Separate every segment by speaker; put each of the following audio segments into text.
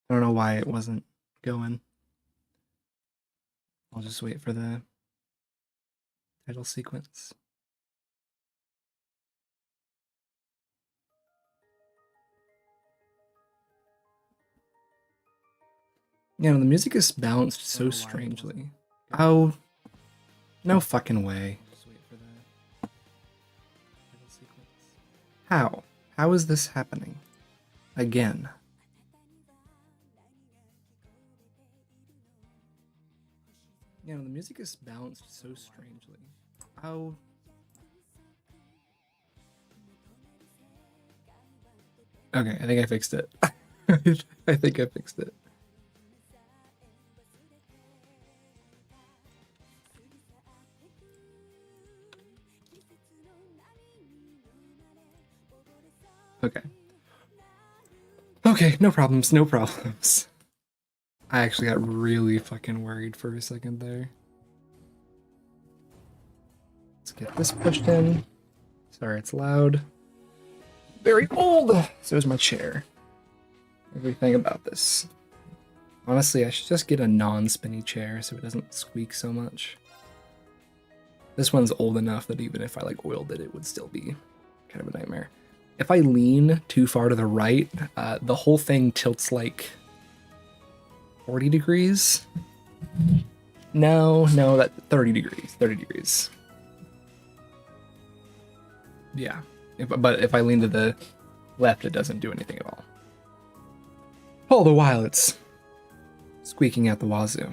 Speaker 1: I don't know why it wasn't going. I'll just wait for the title sequence. Yeah, the music is balanced so strangely. Oh, no fucking way. Just wait for the title sequence. How? How is this happening? Again. Yeah, the music is balanced so strangely. Oh. Okay, I think I fixed it. I think I fixed it. Okay. Okay, no problems, no problems. I actually got really fucking worried for a second there. Let's get this pushed in. Sorry, it's loud. Very old! So is my chair. Everything about this. Honestly, I should just get a non-spinny chair so it doesn't squeak so much. This one's old enough that even if I like oiled it, it would still be kind of a nightmare. If I lean too far to the right, the whole thing tilts like 40 degrees. No, that 30 degrees. 30 degrees. Yeah. But if I lean to the left, it doesn't do anything at all. All the while it's squeaking out the wazoo.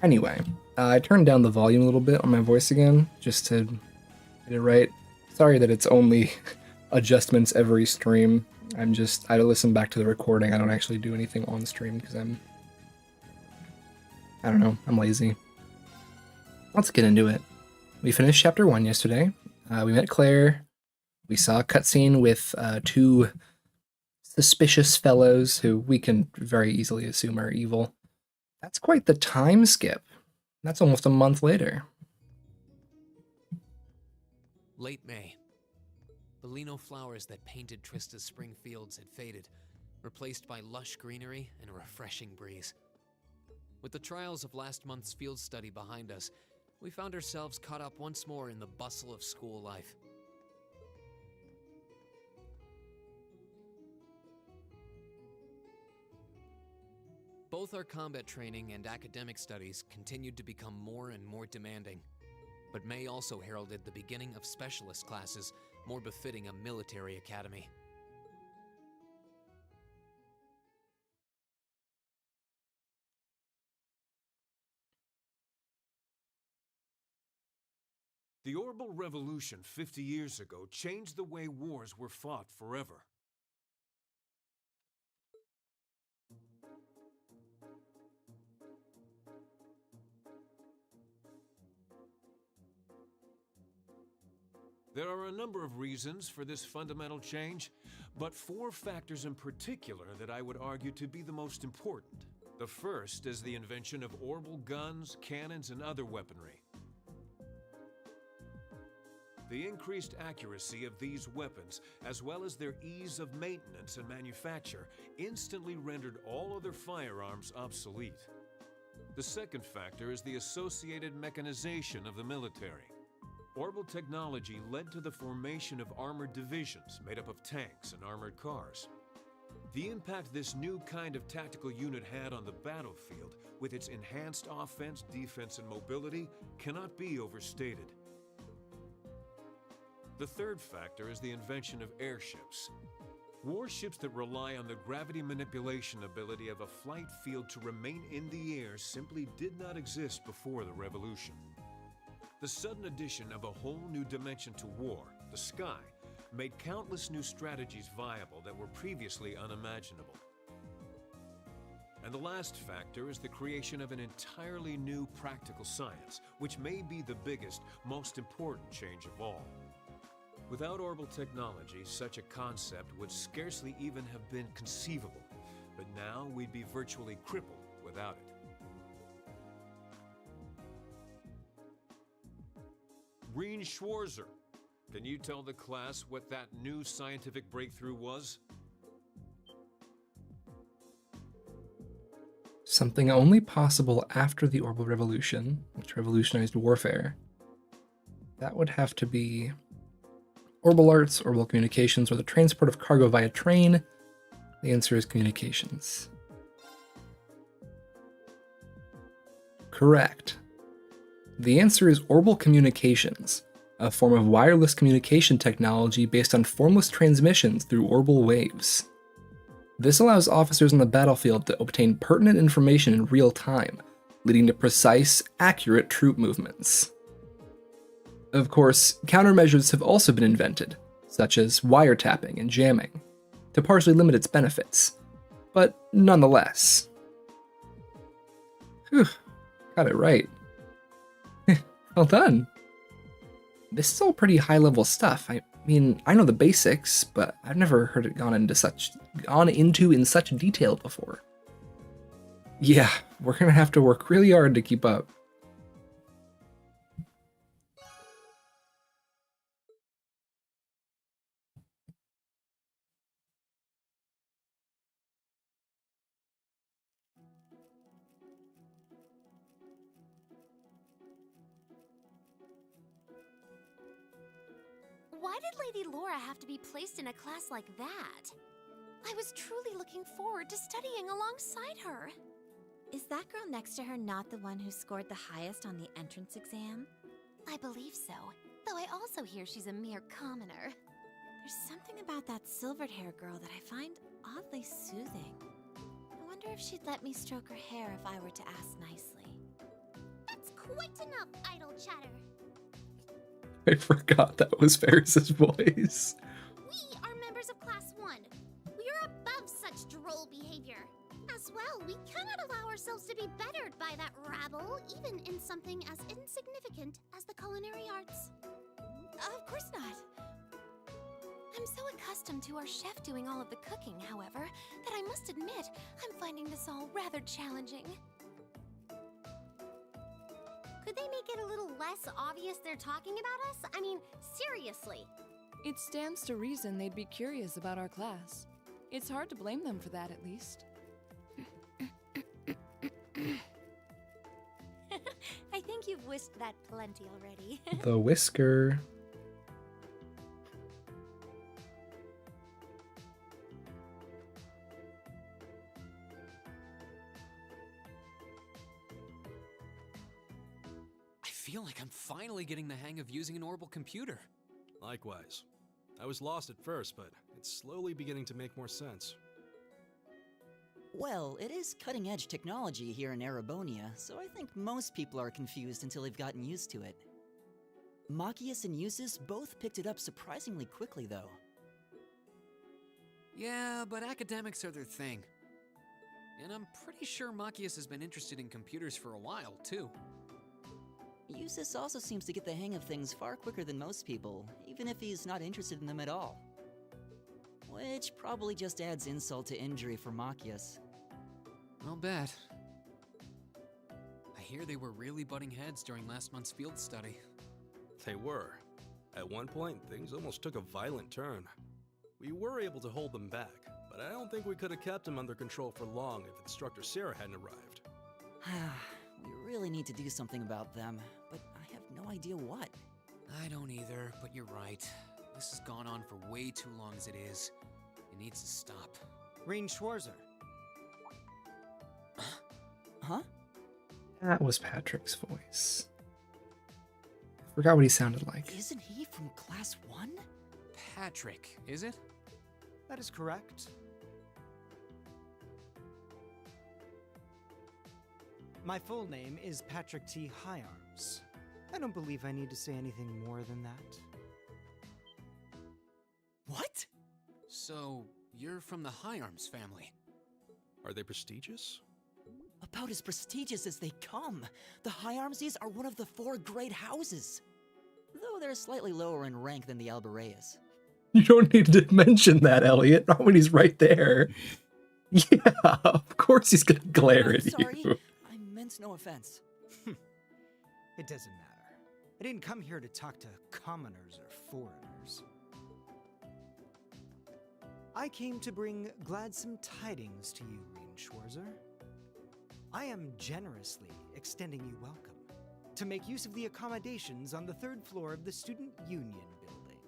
Speaker 1: Anyway, I turned down the volume a little bit on my voice again, just to get it right. Sorry that it's only adjustments every stream. I listen back to the recording. I don't actually do anything on stream because I don't know, I'm lazy. Let's get into it. We finished chapter 1 yesterday. We met Claire. We saw a cutscene with two suspicious fellows who we can very easily assume are evil. That's quite the time skip. That's almost a month later.
Speaker 2: Late May. The lino flowers that painted Trista's spring fields had faded, replaced by lush greenery and a refreshing breeze. With the trials of last month's field study behind us, we found ourselves caught up once more in the bustle of school life. Both our combat training and academic studies continued to become more and more demanding. But May also heralded the beginning of specialist classes, more befitting a military academy.
Speaker 3: The Orbital Revolution 50 years ago changed the way wars were fought forever. There are a number of reasons for this fundamental change, but 4 factors in particular that I would argue to be the most important. The first is the invention of orbital guns, cannons, and other weaponry. The increased accuracy of these weapons, as well as their ease of maintenance and manufacture, instantly rendered all other firearms obsolete. The second factor is the associated mechanization of the military. Orbital technology led to the formation of armored divisions made up of tanks and armored cars. The impact this new kind of tactical unit had on the battlefield, with its enhanced offense, defense, and mobility, cannot be overstated. The third factor is the invention of airships. Warships that rely on the gravity manipulation ability of a flight field to remain in the air simply did not exist before the revolution. The sudden addition of a whole new dimension to war, the sky, made countless new strategies viable that were previously unimaginable. And the last factor is the creation of an entirely new practical science, which may be the biggest, most important change of all. Without orbital technology, such a concept would scarcely even have been conceivable, but now we'd be virtually crippled without it. Reen Schwarzer, can you tell the class what that new scientific breakthrough was?
Speaker 1: Something only possible after the Orbital Revolution, which revolutionized warfare. That would have to be orbital arts, orbital communications, or the transport of cargo via train. The answer is communications. Correct. The answer is orbital communications, a form of wireless communication technology based on formless transmissions through orbital waves. This allows officers on the battlefield to obtain pertinent information in real time, leading to precise, accurate troop movements. Of course, countermeasures have also been invented, such as wiretapping and jamming, to partially limit its benefits, but nonetheless. Whew, got it right. Well done. This is all pretty high-level stuff. I mean, I know the basics, but I've never heard it gone into in such detail before. Yeah, we're gonna have to work really hard to keep up.
Speaker 4: Why did Lady Laura have to be placed in a class like that? I was truly looking forward to studying alongside her.
Speaker 5: Is that girl next to her not the one who scored the highest on the entrance exam?
Speaker 4: I believe so, though I also hear she's a mere commoner.
Speaker 5: There's something about that silvered-haired girl that I find oddly soothing. I wonder if she'd let me stroke her hair if I were to ask nicely.
Speaker 4: That's quite enough idle chatter.
Speaker 1: I forgot that was Ferris's voice.
Speaker 4: We are members of Class 1. We are above such droll behavior. As well, we cannot allow ourselves to be bettered by that rabble, even in something as insignificant as the culinary arts.
Speaker 5: Of course not.
Speaker 4: I'm so accustomed to our chef doing all of the cooking, however, that I must admit I'm finding this all rather challenging. Could they make it a little less obvious they're talking about us? I mean, seriously.
Speaker 6: It stands to reason they'd be curious about our class. It's hard to blame them for that, at least.
Speaker 4: I think you've whisked that plenty already.
Speaker 1: The whisker.
Speaker 2: I feel like I'm finally getting the hang of using an orbital computer.
Speaker 7: Likewise. I was lost at first, but it's slowly beginning to make more sense.
Speaker 8: Well, it is cutting-edge technology here in Erebonia, so I think most people are confused until they've gotten used to it. Machias and Jusis both picked it up surprisingly quickly, though.
Speaker 2: Yeah, but academics are their thing. And I'm pretty sure Machias has been interested in computers for a while, too.
Speaker 8: Jusis also seems to get the hang of things far quicker than most people, even if he's not interested in them at all. Which probably just adds insult to injury for Machias.
Speaker 2: I'll bet. I hear they were really butting heads during last month's field study.
Speaker 7: They were. At one point, things almost took a violent turn. We were able to hold them back, but I don't think we could have kept them under control for long if Instructor Sarah hadn't arrived.
Speaker 8: We really need to do something about them, but I have no idea what.
Speaker 2: I don't either, but you're right. This has gone on for way too long as it is. It needs to stop.
Speaker 9: Rein Schwarzer.
Speaker 8: Huh?
Speaker 1: That was Patrick's voice. I forgot what he sounded like.
Speaker 8: Isn't he from Class 1?
Speaker 2: Patrick, is it?
Speaker 9: That is correct. My full name is Patrick T. Hyarms. I don't believe I need to say anything more than that.
Speaker 8: What?
Speaker 2: So, you're from the Hyarms family?
Speaker 7: Are they prestigious?
Speaker 8: About as prestigious as they come. The Hyarmses are one of the 4 great houses. Though they're slightly lower in rank than the Albareas.
Speaker 1: You don't need to mention that, Elliot, not when he's right there. Yeah, of course he's gonna glare at
Speaker 8: Sorry,
Speaker 1: you.
Speaker 8: I meant no offense.
Speaker 9: It doesn't matter. I didn't come here to talk to commoners or foreigners. I came to bring gladsome tidings to you, Rein Schwarzer. I am generously extending you welcome to make use of the accommodations on the 3rd floor of the Student Union building.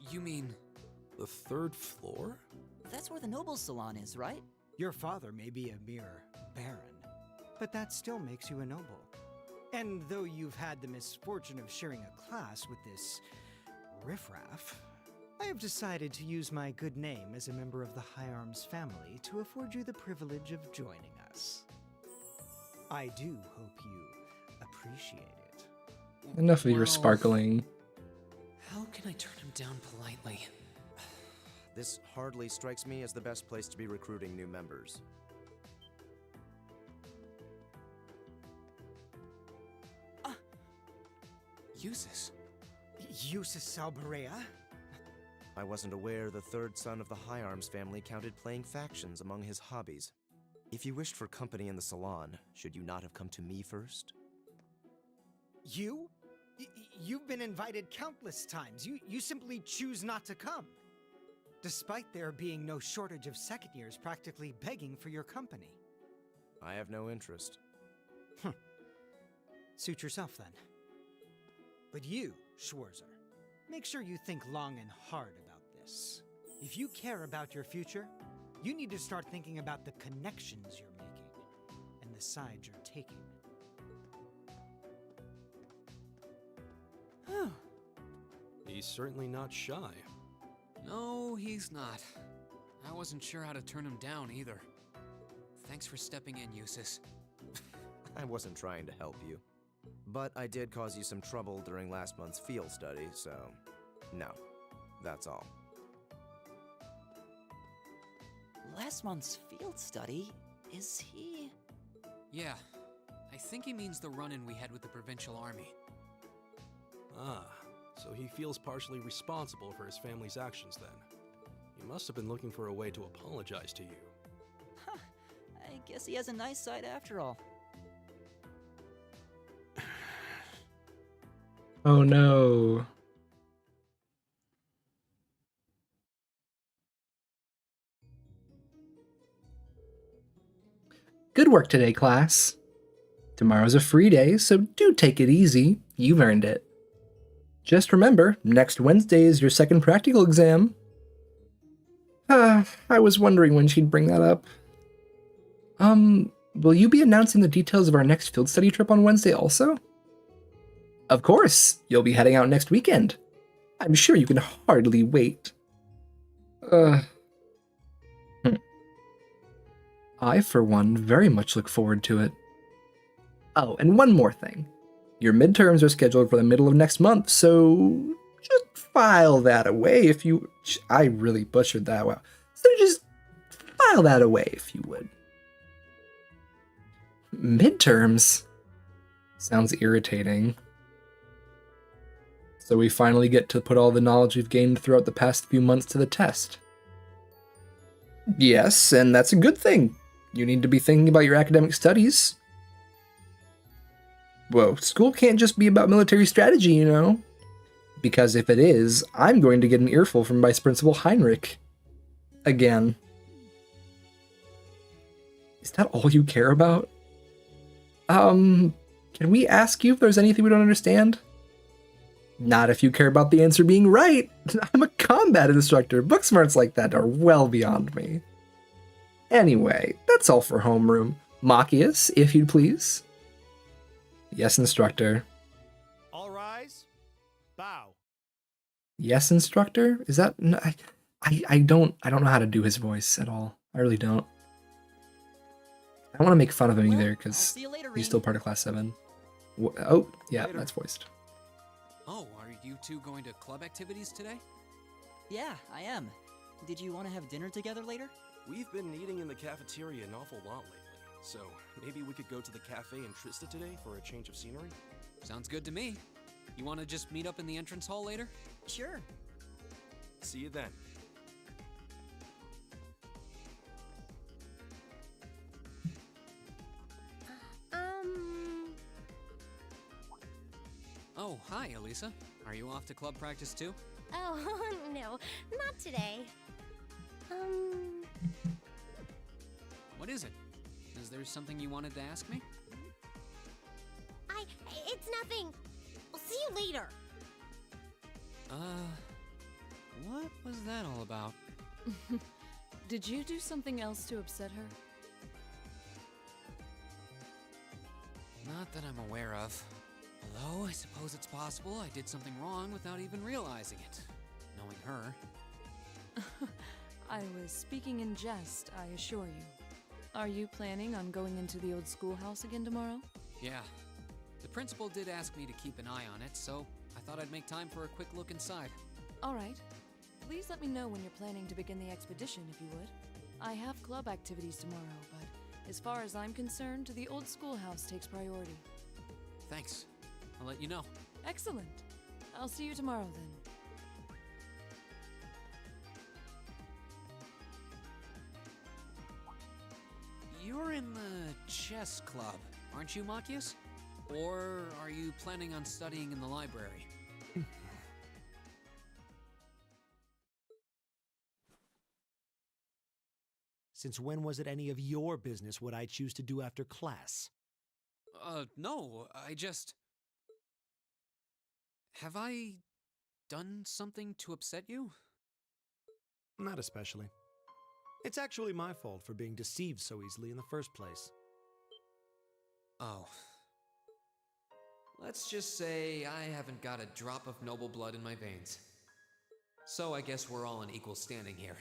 Speaker 2: You mean...
Speaker 7: The 3rd floor?
Speaker 8: That's where the Nobles Salon is, right?
Speaker 9: Your father may be a mere baron, but that still makes you a noble. And though you've had the misfortune of sharing a class with this riffraff, I have decided to use my good name as a member of the High Arms family to afford you the privilege of joining us. I do hope you appreciate it.
Speaker 1: Enough of your
Speaker 2: Well,
Speaker 1: sparkling.
Speaker 2: How can I turn him down politely?
Speaker 10: This hardly strikes me as the best place to be recruiting new members.
Speaker 2: Jusis.
Speaker 9: Jusis Alberea?
Speaker 10: I wasn't aware the 3rd son of the High Arms family counted playing factions among his hobbies. If you wished for company in the salon, should you not have come to me first?
Speaker 9: You? You've been invited countless times. You simply choose not to come. Despite there being no shortage of second years practically begging for your company.
Speaker 10: I have no interest.
Speaker 9: Suit yourself then. But you, Schwarzer, make sure you think long and hard about this. If you care about your future, you need to start thinking about the connections you're making and the side you're taking.
Speaker 7: He's certainly not shy.
Speaker 2: No, he's not. I wasn't sure how to turn him down either. Thanks for stepping in, Jusis.
Speaker 10: I wasn't trying to help you. But I did cause you some trouble during last month's field study, so no, that's all.
Speaker 8: Last month's field study? Is he...
Speaker 2: Yeah, I think he means the run-in we had with the provincial army.
Speaker 7: Ah, so he feels partially responsible for his family's actions then. He must have been looking for a way to apologize to you.
Speaker 8: Huh, I guess he has a nice side after all.
Speaker 1: Oh no. Good work today, class. Tomorrow's a free day, so do take it easy. You've earned it. Just remember, next Wednesday is your second practical exam. I was wondering when she'd bring that up. Will you be announcing the details of our next field study trip on Wednesday also? Of course, you'll be heading out next weekend. I'm sure you can hardly wait. I, for one, very much look forward to it. Oh, and one more thing. Your midterms are scheduled for the middle of next month, so just file that away if you... I really butchered that. Wow. So just file that away if you would. Midterms? Sounds irritating. So we finally get to put all the knowledge we've gained throughout the past few months to the test. Yes, and that's a good thing. You need to be thinking about your academic studies. Whoa, school can't just be about military strategy, you know? Because if it is, I'm going to get an earful from Vice Principal Heinrich. Again. Is that all you care about? Can we ask you if there's anything we don't understand? Not if you care about the answer being right. I'm a combat instructor. Book smarts like that are well beyond me. Anyway, that's all for homeroom. Machias, if you'd please. Yes, instructor.
Speaker 11: All rise. Bow.
Speaker 1: Yes, instructor? Is that... No, I don't know how to do his voice at all. I really don't. I don't want to make fun of him either, because he's still part of Class 7. Oh, yeah,
Speaker 2: Later.
Speaker 1: that's voiced.
Speaker 2: Oh, are you two going to club activities today?
Speaker 8: Yeah, I am. Did you want to have dinner together later?
Speaker 7: We've been eating in the cafeteria an awful lot lately, so maybe we could go to the cafe in Trista today for a change of scenery?
Speaker 2: Sounds good to me. You want to just meet up in the entrance hall later?
Speaker 8: Sure.
Speaker 7: See you then.
Speaker 2: Oh, hi, Elisa. Are you off to club practice too?
Speaker 4: Oh, no, not today.
Speaker 2: What is it? is there something you wanted to ask me?
Speaker 4: It's nothing. I'll see you later.
Speaker 2: What was that all about?
Speaker 6: Did you do something else to upset her?
Speaker 2: Not that I'm aware of. Although, I suppose it's possible I did something wrong without even realizing it. Knowing her.
Speaker 6: I was speaking in jest, I assure you. Are you planning on going into the old schoolhouse again tomorrow?
Speaker 2: Yeah. The principal did ask me to keep an eye on it, so I thought I'd make time for a quick look inside.
Speaker 6: Alright. Please let me know when you're planning to begin the expedition, if you would. I have club activities tomorrow, but as far as I'm concerned, the old schoolhouse takes priority.
Speaker 2: Thanks. I'll let you know.
Speaker 6: Excellent. I'll see you tomorrow then.
Speaker 2: You're in the chess club, aren't you, Machias? Or are you planning on studying in the library?
Speaker 11: Since when was it any of your business what I choose to do after class?
Speaker 2: No, I just... Have I done something to upset you?
Speaker 11: Not especially. It's actually my fault for being deceived so easily in the first place.
Speaker 2: Oh. Let's just say I haven't got a drop of noble blood in my veins. So I guess we're all in equal standing here.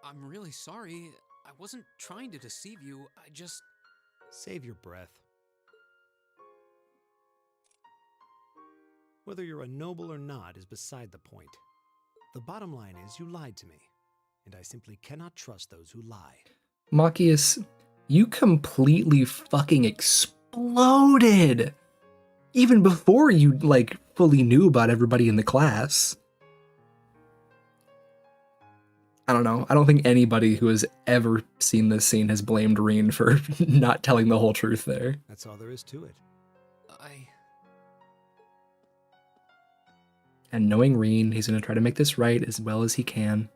Speaker 2: I'm really sorry. I wasn't trying to deceive you. I just...
Speaker 11: Save your breath. Whether you're a noble or not is beside the point. The bottom line is you lied to me, and I simply cannot trust those who lie.
Speaker 1: Machias, you completely fucking exploded! Even before you, like, fully knew about everybody in the class. I don't know. I don't think anybody who has ever seen this scene has blamed Reen for not telling the whole truth there.
Speaker 11: That's all there is to it.
Speaker 1: And knowing Reen, he's going to try to make this right as well as he can.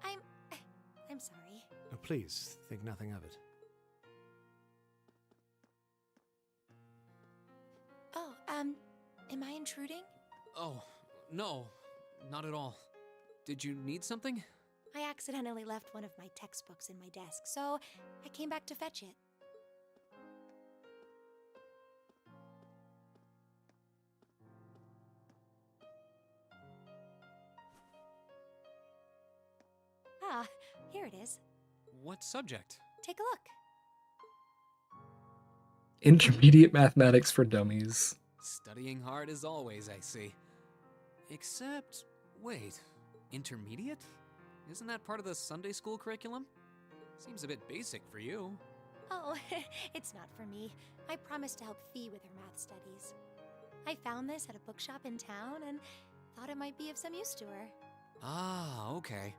Speaker 4: I'm sorry.
Speaker 11: Please, think nothing of it.
Speaker 5: Oh, am I intruding?
Speaker 2: Oh, no, not at all. Did you need something?
Speaker 5: I accidentally left one of my textbooks in my desk, so I came back to fetch it. Ah, here it is.
Speaker 2: What subject?
Speaker 5: Take a look.
Speaker 1: Intermediate mathematics for dummies.
Speaker 2: Studying hard as always, I see. Except, wait, intermediate? Isn't that part of the Sunday school curriculum? Seems a bit basic for you.
Speaker 5: Oh, it's not for me. I promised to help Fee with her math studies. I found this at a bookshop in town and thought it might be of some use to her.
Speaker 2: Ah, okay.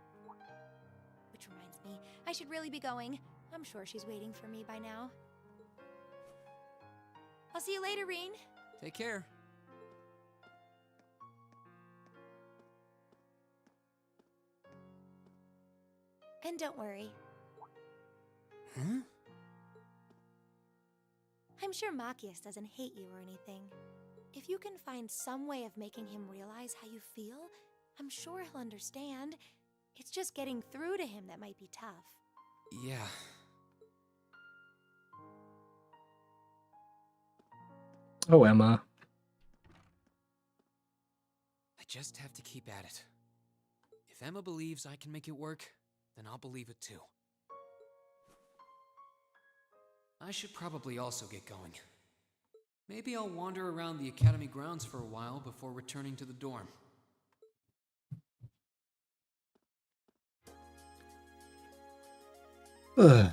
Speaker 5: Which reminds me, I should really be going. I'm sure she's waiting for me by now. I'll see you later, Reen.
Speaker 2: Take care.
Speaker 5: And don't worry.
Speaker 2: Huh?
Speaker 5: I'm sure Machias doesn't hate you or anything. If you can find some way of making him realize how you feel, I'm sure he'll understand. It's just getting through to him that might be tough.
Speaker 2: Yeah.
Speaker 1: Oh, Emma.
Speaker 2: I just have to keep at it. If Emma believes I can make it work, then I'll believe it too. I should probably also get going. Maybe I'll wander around the academy grounds for a while before returning to the dorm.
Speaker 1: Ugh.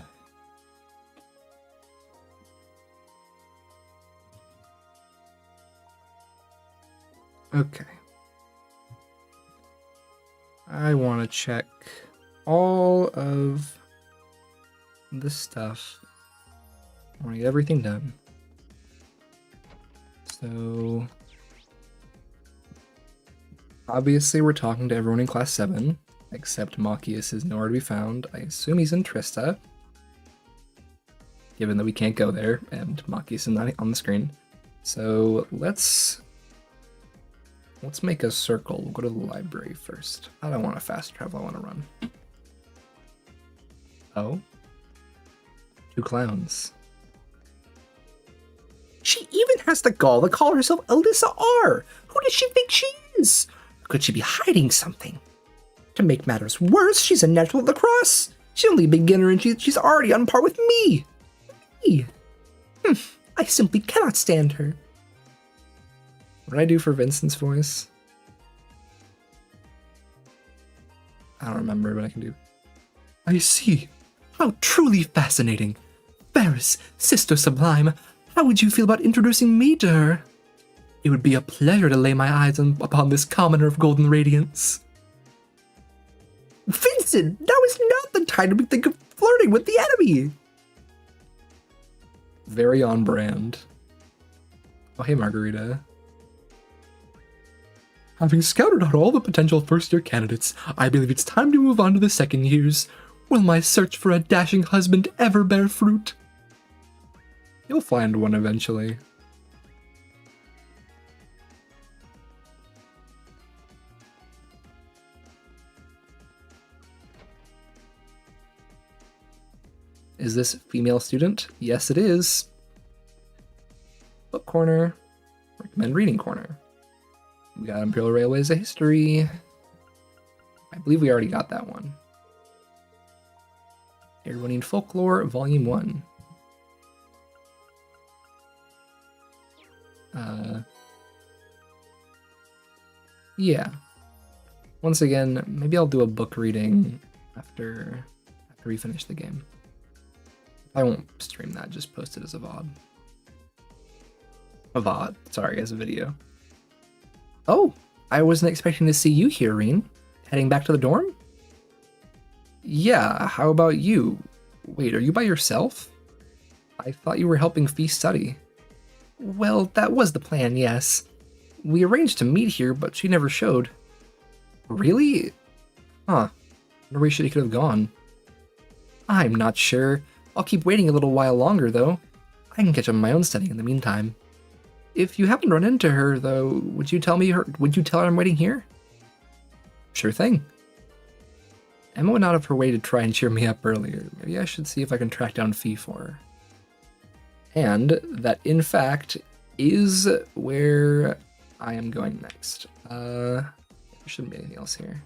Speaker 1: Okay. I want to check all of this stuff. I want to get everything done. So, obviously we're talking to everyone in class 7. Except Machias is nowhere to be found. I assume he's in Trista, given that we can't go there, and Machias is not on the screen. So let's make a circle. We'll go to the library first. I don't want to fast travel, I want to run. Oh? 2 clowns. She even has the gall to call herself Alyssa R. Who does she think she is? Could she be hiding something? To make matters worse, she's a natural at lacrosse. She's only a beginner and she's already on par with me. Me. I simply cannot stand her. What did I do for Vincent's voice? I don't remember, but I can do. I see. How truly fascinating. Ferris, sister sublime, how would you feel about introducing me to her? It would be a pleasure to lay my eyes upon this commoner of golden radiance. Vincent, now is not the time to think of flirting with the enemy. Very on brand. Oh, hey, Margarita. Having scouted out all the potential first-year candidates, I believe it's time to move on to the second years. Will my search for a dashing husband ever bear fruit? You'll find one eventually. Is this female student? Yes, it is. Book corner. Recommend reading corner. We got Imperial Railways, a history. I believe we already got that one. Airwinning Folklore, Volume 1. Yeah. Once again, maybe I'll do a book reading after we finish the game. I won't stream that, just post it as a VOD. A VOD, sorry, as a video. Oh, I wasn't expecting to see you here, Reen. Heading back to the dorm? Yeah, how about you? Wait, are you by yourself? I thought you were helping Fee study. Well, that was the plan, yes. We arranged to meet here, but she never showed. Really? Huh. Wonder where she could have gone. I'm not sure. I'll keep waiting a little while longer, though. I can catch up on my own studying in the meantime. If you happen to run into her, though, would you tell her I'm waiting here? Sure thing. Emma went out of her way to try and cheer me up earlier. Maybe I should see if I can track down Fee for her. And that, in fact, is where I am going next. There shouldn't be anything else here.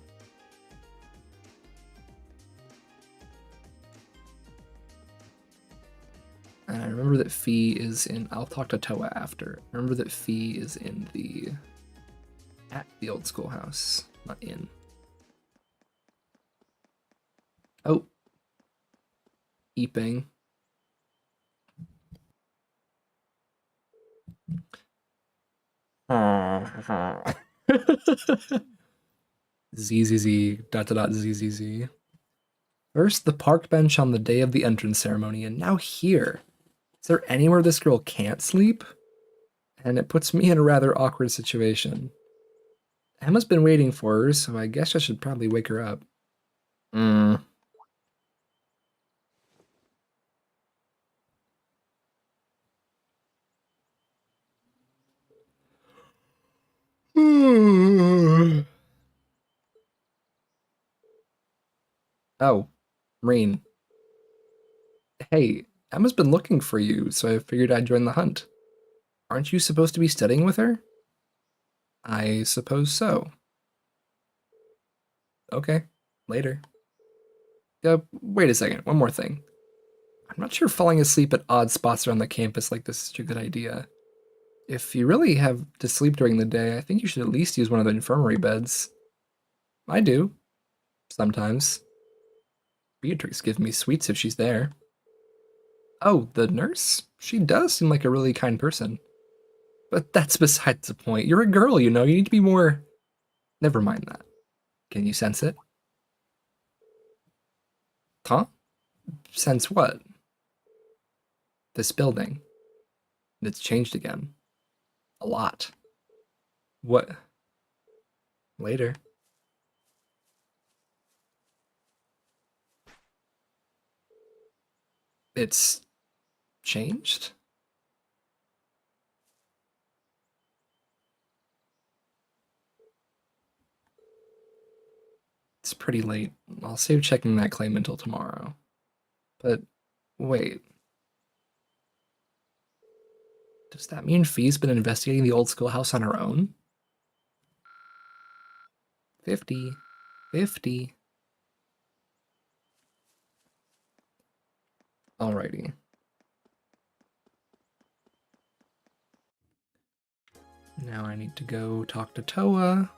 Speaker 1: And I remember that Fee is in... I'll talk to Toa after. I remember that Fee is in the... at the old schoolhouse, not in. Oh. Eeping. ZZZ, dot dot dot ZZZ. First the park bench on the day of the entrance ceremony, and now here. Is there anywhere this girl can't sleep? And it puts me in a rather awkward situation. Emma's been waiting for her, so I guess I should probably wake her up. Oh, Rain. Hey, Emma's been looking for you, so I figured I'd join the hunt. Aren't you supposed to be studying with her? I suppose so. Okay, later. Wait a second, one more thing. I'm not sure falling asleep at odd spots around the campus like this is a good idea. If you really have to sleep during the day, I think you should at least use one of the infirmary beds. I do. Sometimes. Beatrix gives me sweets if she's there. Oh, the nurse? She does seem like a really kind person. But that's besides the point. You're a girl, you know. You need to be more... Never mind that. Can you sense it? Huh? Sense what? This building. It's changed again. A lot. What? Later. It's changed? It's pretty late. I'll save checking that claim until tomorrow. But wait. Does that mean Fee's been investigating the old schoolhouse on her own? 50. 50. Alrighty. Now I need to go talk to Toa.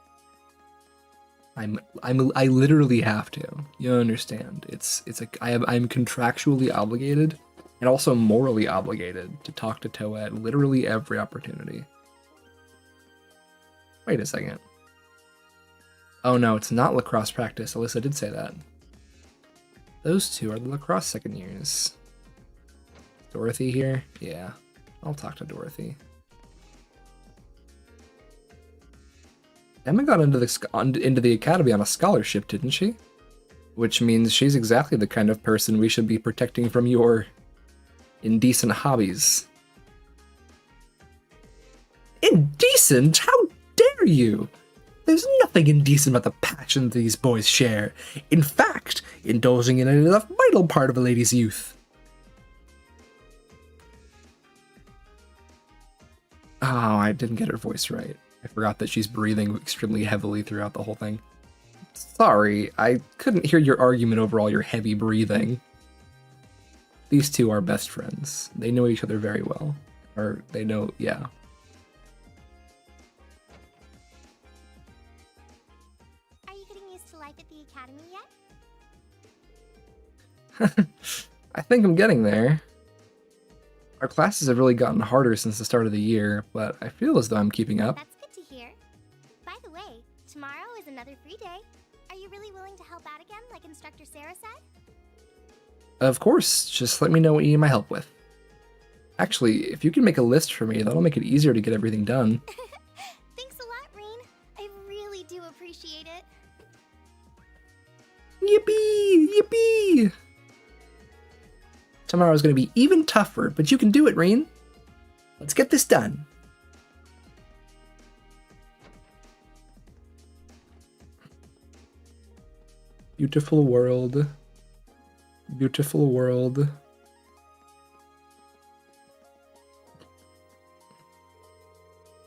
Speaker 1: I literally have to. You understand? I'm contractually obligated and also morally obligated to talk to Toa at literally every opportunity. Wait a second. Oh no, it's not lacrosse practice. Alyssa did say that. Those two are the lacrosse second years. Dorothy here? Yeah, I'll talk to Dorothy. Emma got into the academy on a scholarship, didn't she? Which means she's exactly the kind of person we should be protecting from your indecent hobbies. Indecent? How dare you? There's nothing indecent about the passion these boys share. In fact, indulging in it is a vital part of a lady's youth. Oh, I didn't get her voice right. I forgot that she's breathing extremely heavily throughout the whole thing. Sorry, I couldn't hear your argument over all your heavy breathing. These two are best friends. They know each other very well. Or, they know, yeah.
Speaker 4: Are you getting used to life at the academy yet?
Speaker 1: I think I'm getting there. Our classes have really gotten harder since the start of the year, but I feel as though I'm keeping up.
Speaker 4: That's good to hear. By the way, tomorrow is another free day. Are you really willing to help out again, like Instructor Sarah said?
Speaker 1: Of course, just let me know what you need my help with. Actually, if you can make a list for me, that'll make it easier to get everything done.
Speaker 4: Thanks a lot, Reen. I really do appreciate it.
Speaker 1: Yippee! Yippee! Tomorrow's gonna be even tougher, but you can do it, Reen. Let's get this done. Beautiful world. Beautiful world.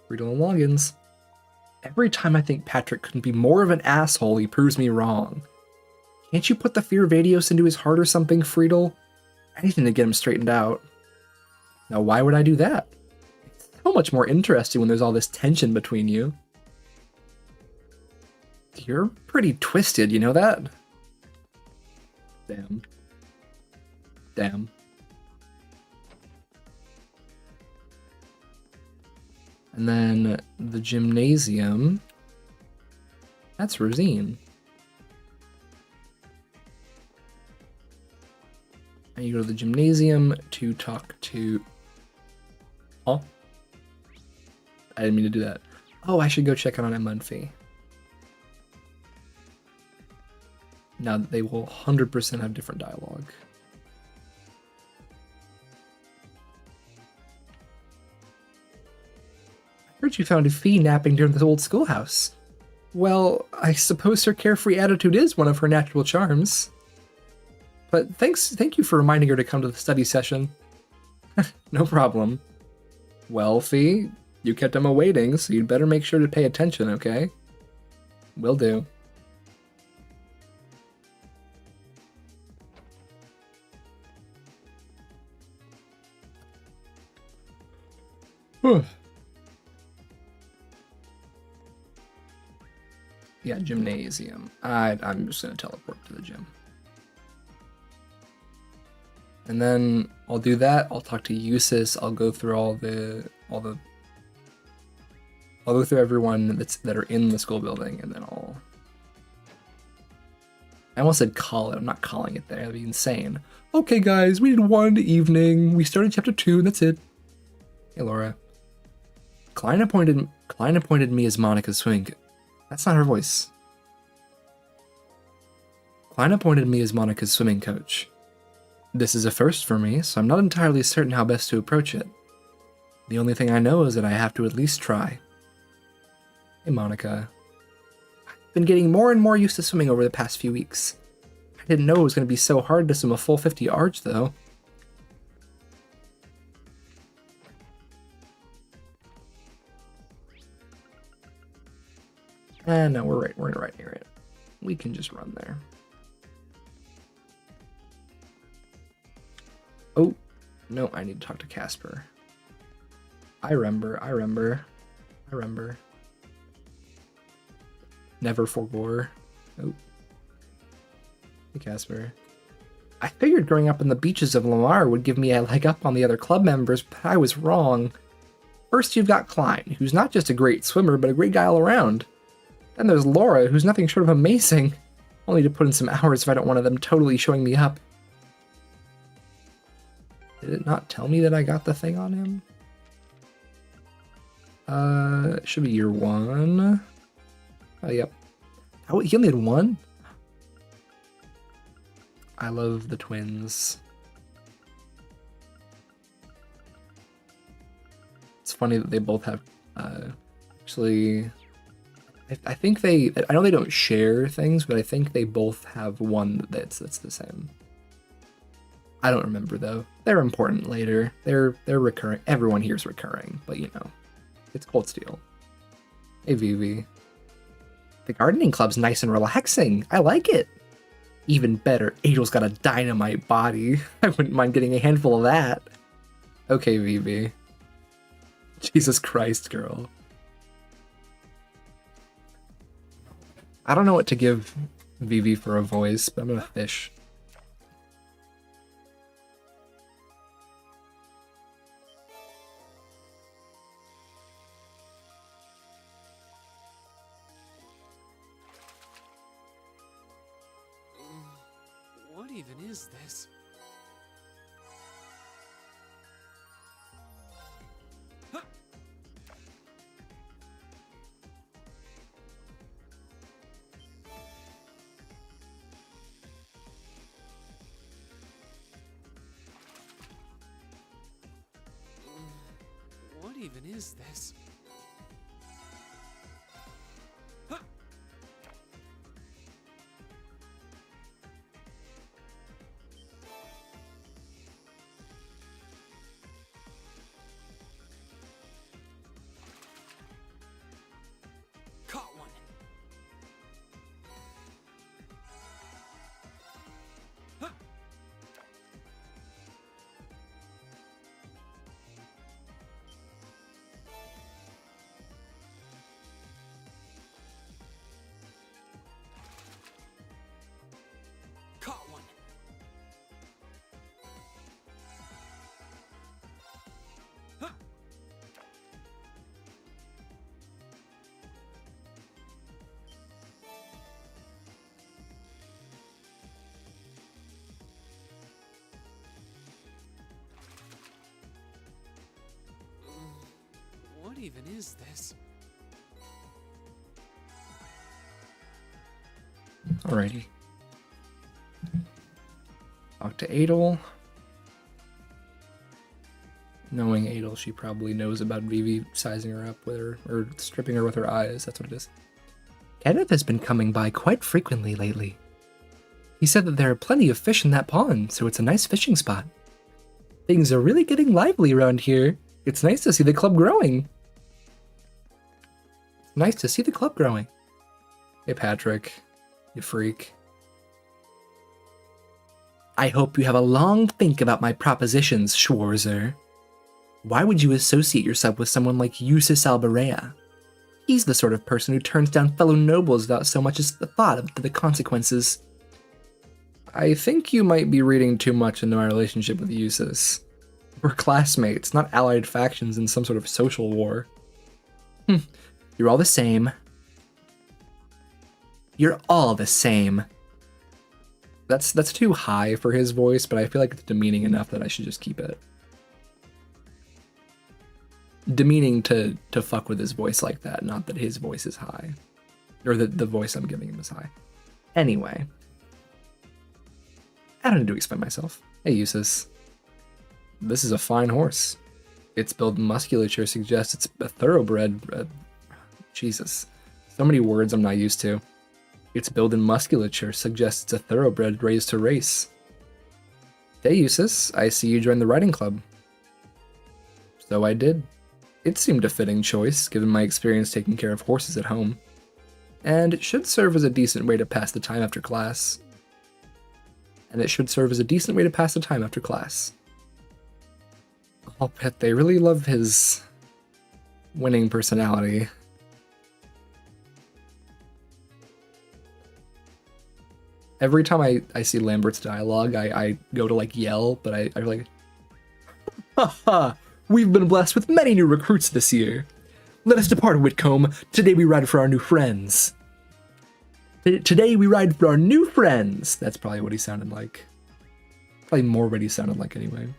Speaker 1: Friedel and Loggins. Every time I think Patrick couldn't be more of an asshole, he proves me wrong. Can't you put the fear of Adios into his heart or something, Friedel? Anything to get him straightened out. Now, why would I do that? It's so much more interesting when there's all this tension between you. You're pretty twisted, you know that? Damn. Damn. And then the gymnasium. That's Rosine. And you go to the gymnasium to talk to... Huh? I didn't mean to do that. Oh, I should go check on Emma and Fee. Now that they will 100% have different dialogue. I heard you found Fee napping during this old schoolhouse. Well, I suppose her carefree attitude is one of her natural charms. But thank you for reminding her to come to the study session. No problem. Well, Fee, you kept Emma waiting, so you'd better make sure to pay attention, okay? Will do. Yeah, gymnasium. I'm just gonna teleport to the gym. And then I'll do that. I'll talk to Jusis. I'll go through I'll go through everyone that are in the school building, and then I almost said call it. I'm not calling it there. That'd be insane. Okay, guys, we did one evening. We started chapter 2, and that's it. Hey, Laura. Klein appointed me as Monica's swimming. That's not her voice. Klein appointed me as Monica's swimming coach. This is a first for me, so I'm not entirely certain how best to approach it. The only thing I know is that I have to at least try. Hey, Monica. I've been getting more and more used to swimming over the past few weeks. I didn't know it was going to be so hard to swim a full 50 yards, though. No, we're right near it. We can just run there. Oh, no, I need to talk to Casper. I remember. Never forgore. Oh. Hey, Casper. I figured growing up on the beaches of Lamar would give me a leg up on the other club members, but I was wrong. First, you've got Klein, who's not just a great swimmer, but a great guy all around. Then there's Laura, who's nothing short of amazing. Only to put in some hours if I don't want them totally showing me up. Did it not tell me that I got the thing on him? It should be year 1. Oh, yep. Oh, he only had 1? I love the twins. It's funny that they both have, actually, I think I know they don't share things, but I think they both have one that's the same. I don't remember though. They're important later. They're recurring. Everyone here's recurring, but you know, it's Cold Steel. Hey Vivi. The gardening club's nice and relaxing. I like it. Even better, Angel's got a dynamite body. I wouldn't mind getting a handful of that. Okay, Vivi. Jesus Christ, girl. I don't know what to give Vivi for a voice, but I'm gonna fish.
Speaker 2: What even is this? What even is this? Caught one. Caught one. What even is this?
Speaker 1: Alrighty. Talk to Adel. Knowing Adel, she probably knows about Vivi sizing her up with her, or stripping her with her eyes. That's what it is. Kenneth has been coming by quite frequently lately. He said that there are plenty of fish in that pond, so it's a nice fishing spot. Things are really getting lively around here. It's nice to see the club growing. Nice to see the club growing. Hey, Patrick. You freak. I hope you have a long think about my propositions, Schwarzer. Why would you associate yourself with someone like Jusis Alberea? He's the sort of person who turns down fellow nobles without so much as the thought of the consequences. I think you might be reading too much into my relationship with Jusis. We're classmates, not allied factions in some sort of social war. You're all the same. You're all the same. That's too high for his voice, but I feel like it's demeaning enough that I should just keep it. Demeaning to fuck with his voice like that, not that his voice is high. Or that the voice I'm giving him is high. Anyway. I don't need to explain myself. Hey, Jusis. This is a fine horse. Its build musculature suggests it's a thoroughbred. Jesus. So many words I'm not used to. Its build and musculature suggests it's a thoroughbred raised to race. Hey, Jusis. I see you joined the riding club. So I did. It seemed a fitting choice, given my experience taking care of horses at home. And it should serve as a decent way to pass the time after class. I'll bet they really love his winning personality. Every time I see Lambert's dialogue, I go to like yell, but I like, haha, we've been blessed with many new recruits this year. Let us depart, Whitcomb. Today we ride for our new friends. Today we ride for our new friends. That's probably what he sounded like. Probably more what he sounded like anyway.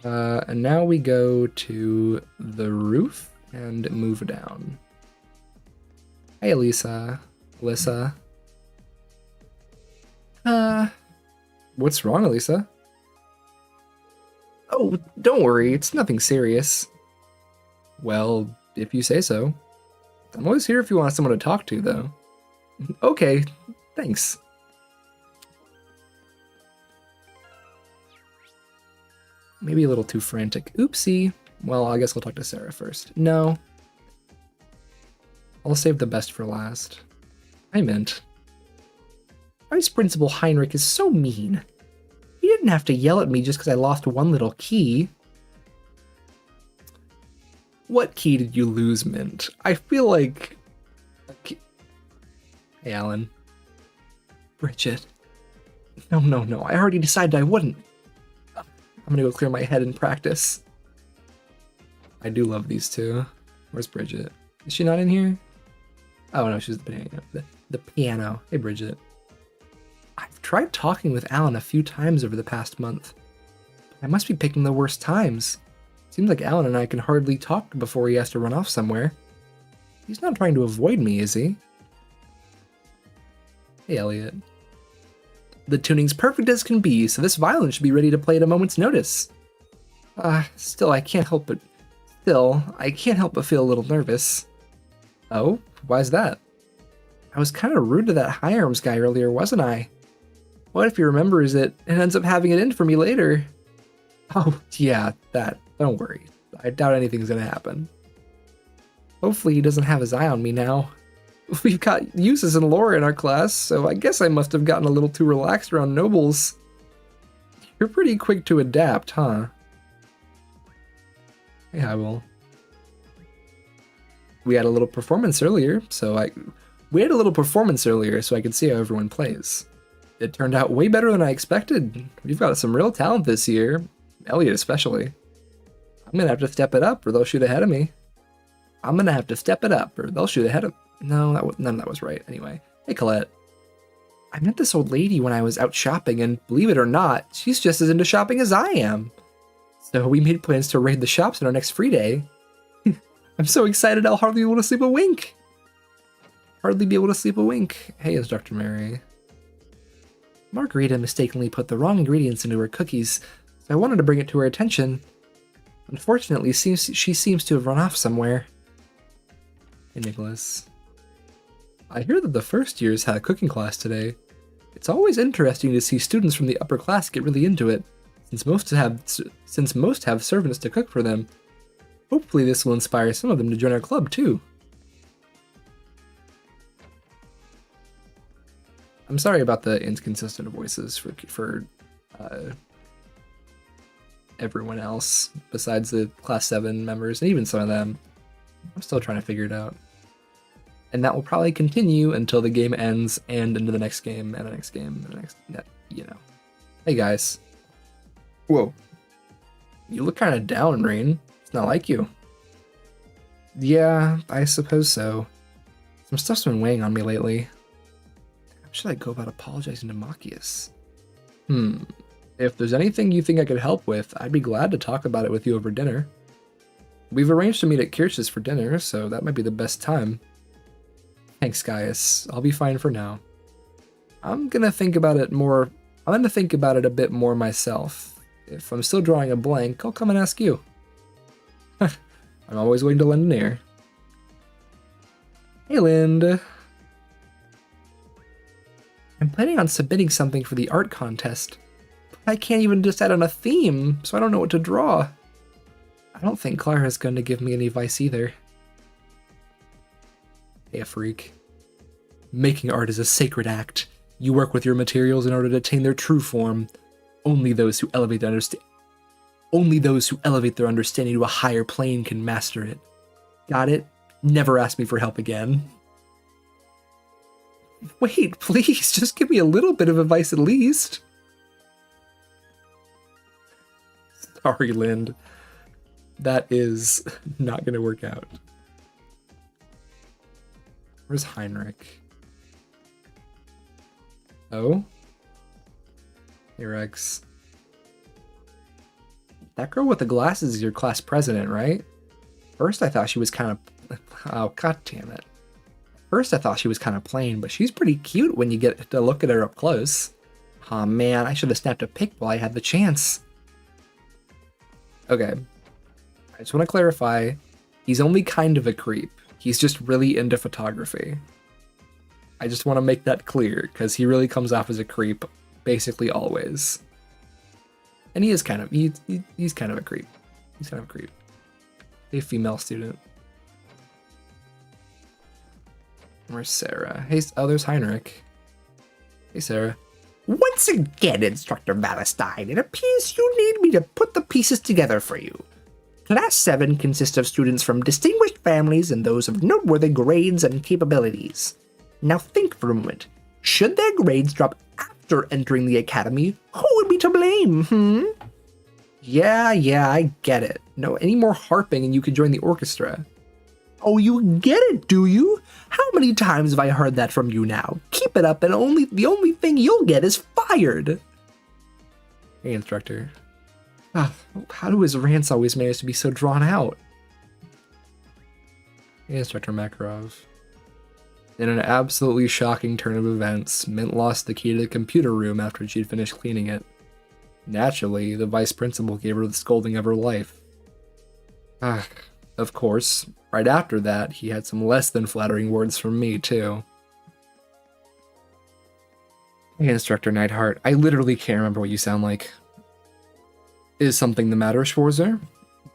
Speaker 1: And now we go to the roof and move down. Hey, Alyssa. What's wrong, Alyssa? Oh, don't worry, it's nothing serious. Well, if you say so. I'm always here if you want someone to talk to, though. Okay, thanks. Maybe a little too frantic. Oopsie. Well, I guess we'll talk to Sarah first. No. I'll save the best for last. I meant. Vice Principal Heinrich is so mean. He didn't have to yell at me just because I lost one little key. What key did you lose, Mint? I feel like... Hey, Alan. Bridget. No. I already decided I wouldn't. I'm gonna go clear my head and practice. I do love these two. Where's Bridget? Is she not in here? Oh no, she's the piano. The piano. Hey, Bridget. I've tried talking with Alan a few times over the past month. I must be picking the worst times. Seems like Alan and I can hardly talk before he has to run off somewhere. He's not trying to avoid me, is he? Hey, Elliot. The tuning's perfect as can be, so this violin should be ready to play at a moment's notice. Still, I can't help but feel a little nervous. Oh? Why's that? I was kind of rude to that high arms guy earlier, wasn't I? What if he remembers it and ends up having it in for me later? Oh, yeah, that. Don't worry. I doubt anything's gonna happen. Hopefully he doesn't have his eye on me now. We've got Jusis and Laura in our class, so I guess I must have gotten a little too relaxed around nobles. You're pretty quick to adapt, huh? Hey, Hywell. We had a little performance earlier, so I could see how everyone plays. It turned out way better than I expected. We've got some real talent this year, Elliot especially. I'm gonna have to step it up or they'll shoot ahead of me. No, none of that was right. Anyway, hey Colette. I met this old lady when I was out shopping, and believe it or not, she's just as into shopping as I am. So we made plans to raid the shops on our next free day. I'm so excited I'll hardly be able to sleep a wink. Hey, it's Dr. Mary. Margarita mistakenly put the wrong ingredients into her cookies, so I wanted to bring it to her attention. Unfortunately, she seems to have run off somewhere. Hey, Nicholas. I hear that the first years had a cooking class today. It's always interesting to see students from the upper class get really into it, since most have servants to cook for them. Hopefully this will inspire some of them to join our club too. I'm sorry about the inconsistent voices for everyone else besides the class 7 members and even some of them. I'm still trying to figure it out. And that will probably continue until the game ends and into the next game and the next game and the next, you know. Hey guys. Whoa. You look kind of down, Rain. It's not like you. Yeah, I suppose so. Some stuff's been weighing on me lately. How should I go about apologizing to Machias? If there's anything you think I could help with, I'd be glad to talk about it with you over dinner. We've arranged to meet at Kirch's for dinner, so that might be the best time. Thanks, Gaius. I'll be fine for now. I'm gonna think about it more. I'm gonna think about it a bit more myself. If I'm still drawing a blank, I'll come and ask you. I'm always willing to lend an ear. Hey, Lind. I'm planning on submitting something for the art contest. But I can't even decide on a theme, so I don't know what to draw. I don't think Clara's going to give me any advice either. Hey, a freak. Making art is a sacred act. You work with your materials in order to attain their true form. Only those who elevate their understanding to a higher plane can master it. Got it? Never ask me for help again. Wait, please, just give me a little bit of advice at least. Sorry, Lind. That is not going to work out. Where's Heinrich? Oh? Hey, Rex. That girl with the glasses is your class president, right? First I thought she was kind of... Oh, god damn it. First I thought she was kind of plain, but she's pretty cute when you get to look at her up close. Aw, man, I should have snapped a pic while I had the chance. Okay. I just want to clarify, he's only kind of a creep. He's just really into photography. I just want to make that clear, because he really comes off as a creep basically always. And he is kind of, he's kind of a creep. He's kind of a creep. A female student. Where's Sarah? Hey, oh, there's Heinrich. Hey, Sarah.
Speaker 12: Once again, Instructor Valestine, it appears you need me to put the pieces together for you. Class 7 consists of students from distinguished families and those of noteworthy grades and capabilities. Now think for a moment. Should their grades drop after entering the academy, who would be to blame,
Speaker 1: Yeah, I get it. No, any more harping and you could join the orchestra.
Speaker 12: Oh, you get it, do you? How many times have I heard that from you now? Keep it up and the only thing you'll get is fired.
Speaker 1: Hey, instructor. How do his rants always manage to be so drawn out? Hey, Instructor Makarov. In an absolutely shocking turn of events, Mint lost the key to the computer room after she'd finished cleaning it. Naturally, the vice principal gave her the scolding of her life. Of course, right after that, he had some less than flattering words from me, too. Hey, Instructor Neidhart, I literally can't remember what you sound like. Is something the matter, Schwarzer?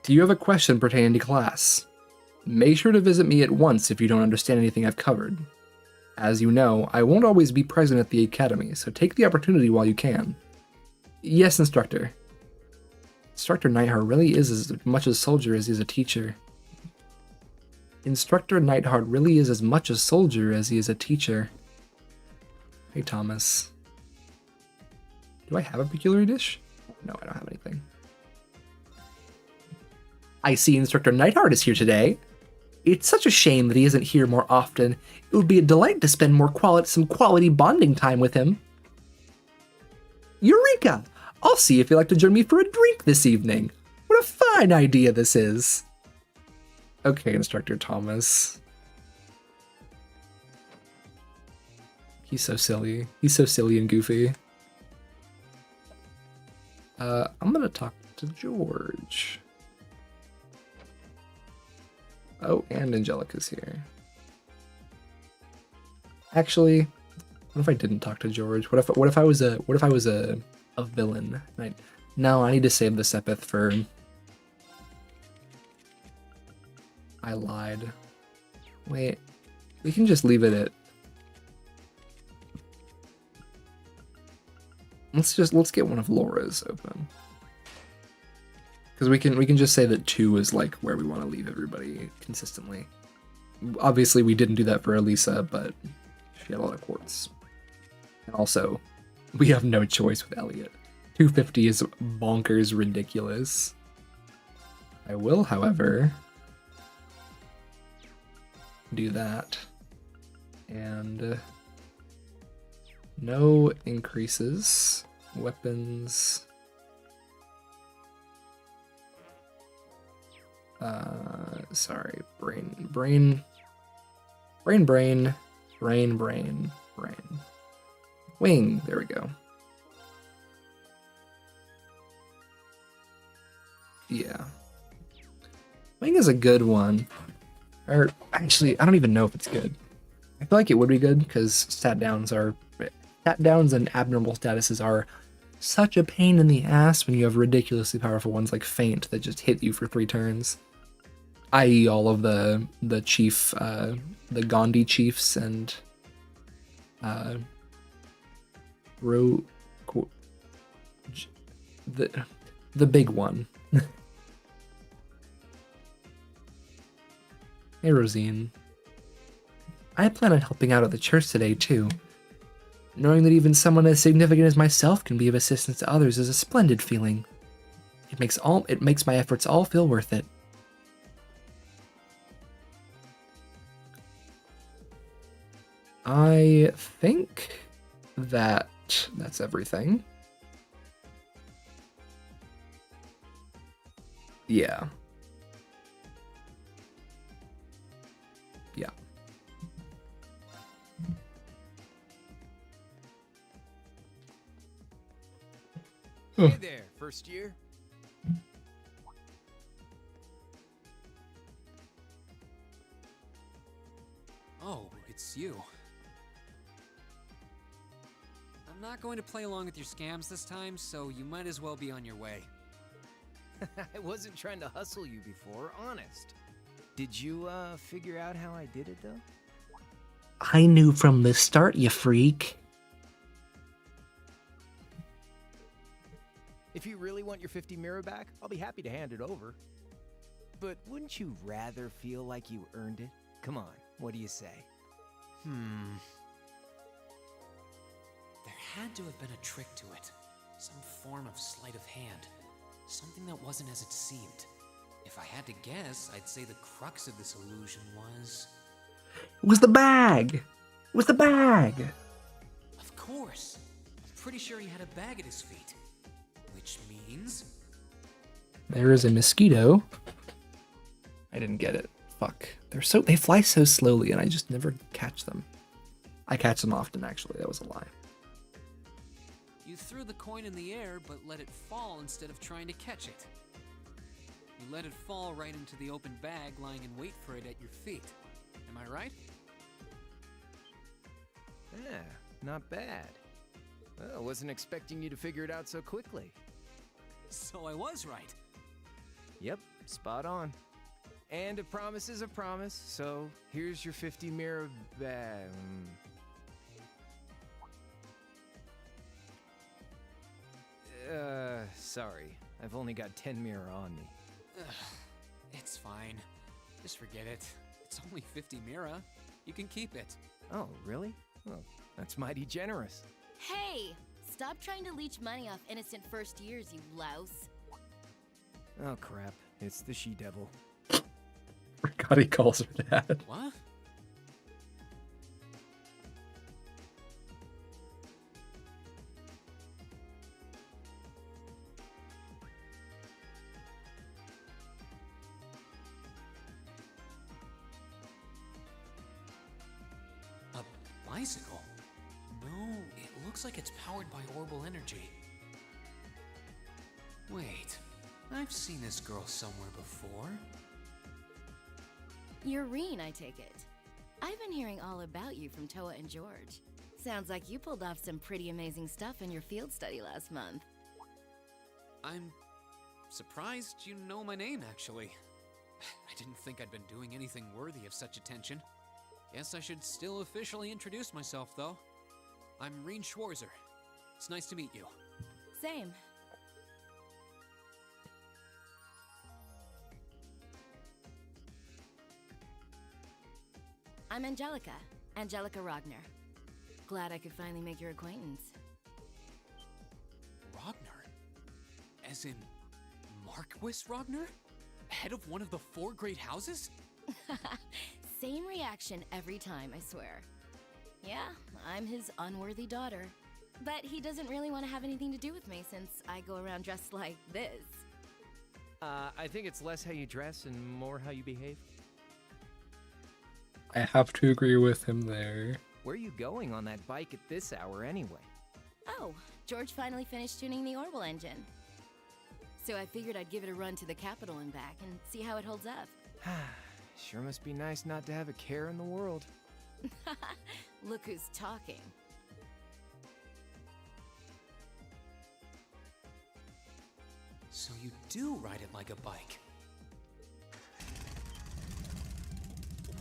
Speaker 1: Do you have a question pertaining to class? Make sure to visit me at once if you don't understand anything I've covered. As you know, I won't always be present at the academy, so take the opportunity while you can. Yes, Instructor. Instructor Neidhart really is as much a soldier as he is a teacher. Instructor Neidhart really is as much a soldier as he is a teacher. Hey, Thomas. Do I have a peculiar dish? No, I don't have anything.
Speaker 12: I see Instructor Neidhart is here today. It's such a shame that he isn't here more often. It would be a delight to spend some quality bonding time with him. Eureka! I'll see if you'd like to join me for a drink this evening. What a fine idea this is.
Speaker 1: Okay, Instructor Thomas. He's so silly. He's so silly and goofy. I'm gonna talk to George. Oh, and Angelica's here. Actually, what if I didn't talk to George? What if I was a villain? No, I need to save the Sepith for... I lied. Wait, we can just leave it at... Let's get one of Laura's open. Because we can just say that 2 is like where we want to leave everybody consistently. Obviously we didn't do that for Elisa, but she had a lot of quartz. And also, we have no choice with Elliot. 250 is bonkers ridiculous. I will, however, do that. And no increases. Weapons. Sorry, brain. Wing. There we go. Yeah. Wing is a good one. Or actually, I don't even know if it's good. I feel like it would be good because stat downs and abnormal statuses are such a pain in the ass when you have ridiculously powerful ones like Feint that just hit you for 3 turns. I.e. all of the chief, the Gandhi chiefs and the big one. Hey, Rosine. I plan on helping out at the church today, too. Knowing that even someone as significant as myself can be of assistance to others is a splendid feeling. It makes my efforts all feel worth it. I think that's everything. Yeah. Yeah.
Speaker 13: Hey there, first year.
Speaker 2: Oh, it's you. I'm not going to play along with your scams this time, so you might as well be on your way.
Speaker 13: I wasn't trying to hustle you before, honest. Did you, figure out how I did it, though?
Speaker 12: I knew from the start, you freak.
Speaker 13: If you really want your 50 mirror back, I'll be happy to hand it over. But wouldn't you rather feel like you earned it? Come on, what do you say?
Speaker 2: There had to have been a trick to it. Some form of sleight of hand. Something that wasn't as it seemed. If I had to guess, I'd say the crux of this illusion was...
Speaker 12: It was the bag! It was the bag!
Speaker 2: Of course! I'm pretty sure he had a bag at his feet. Which means...
Speaker 1: There is a mosquito. I didn't get it. Fuck. They fly so slowly and I just never catch them. I catch them often, actually. That was a lie.
Speaker 2: You threw the coin in the air, but let it fall instead of trying to catch it. You let it fall right into the open bag lying in wait for it at your feet. Am I right?
Speaker 13: Yeah, not bad. Well, I wasn't expecting you to figure it out so quickly.
Speaker 2: So I was right.
Speaker 13: Yep, spot on. And a promise is a promise, so here's your 50 mirror bag. Sorry. I've only got 10 mirror on me.
Speaker 2: It's fine. Just forget it. It's only 50 mira. You can keep it.
Speaker 13: Oh, really? Well, that's mighty generous.
Speaker 14: Hey! Stop trying to leech money off innocent first years, you louse.
Speaker 13: Oh, crap. It's the she-devil.
Speaker 1: Forgot he calls her dad.
Speaker 2: What? A bicycle? No, it looks like it's powered by orbital energy. Wait, I've seen this girl somewhere before.
Speaker 14: You're Reen, I take it. I've been hearing all about you from Toa and George. Sounds like you pulled off some pretty amazing stuff in your field study last month.
Speaker 2: I'm surprised you know my name, actually. I didn't think I'd been doing anything worthy of such attention. Guess I should still officially introduce myself, though. I'm Reen Schwarzer. It's nice to meet you.
Speaker 14: Same. I'm Angelica Ragnar. Glad I could finally make your acquaintance.
Speaker 2: Ragnar? As in Marquis Ragnar? Head of one of the 4 great houses?
Speaker 14: Same reaction every time, I swear. Yeah, I'm his unworthy daughter. But he doesn't really want to have anything to do with me since I go around dressed like this.
Speaker 13: I think it's less how you dress and more how you behave.
Speaker 1: I have to agree with him there.
Speaker 13: Where are you going on that bike at this hour anyway?
Speaker 14: Oh, George finally finished tuning the Orbital engine. So I figured I'd give it a run to the capital and back and see how it holds up.
Speaker 13: Sure must be nice not to have a care in the world.
Speaker 14: Look who's talking.
Speaker 2: So you do ride it like a bike.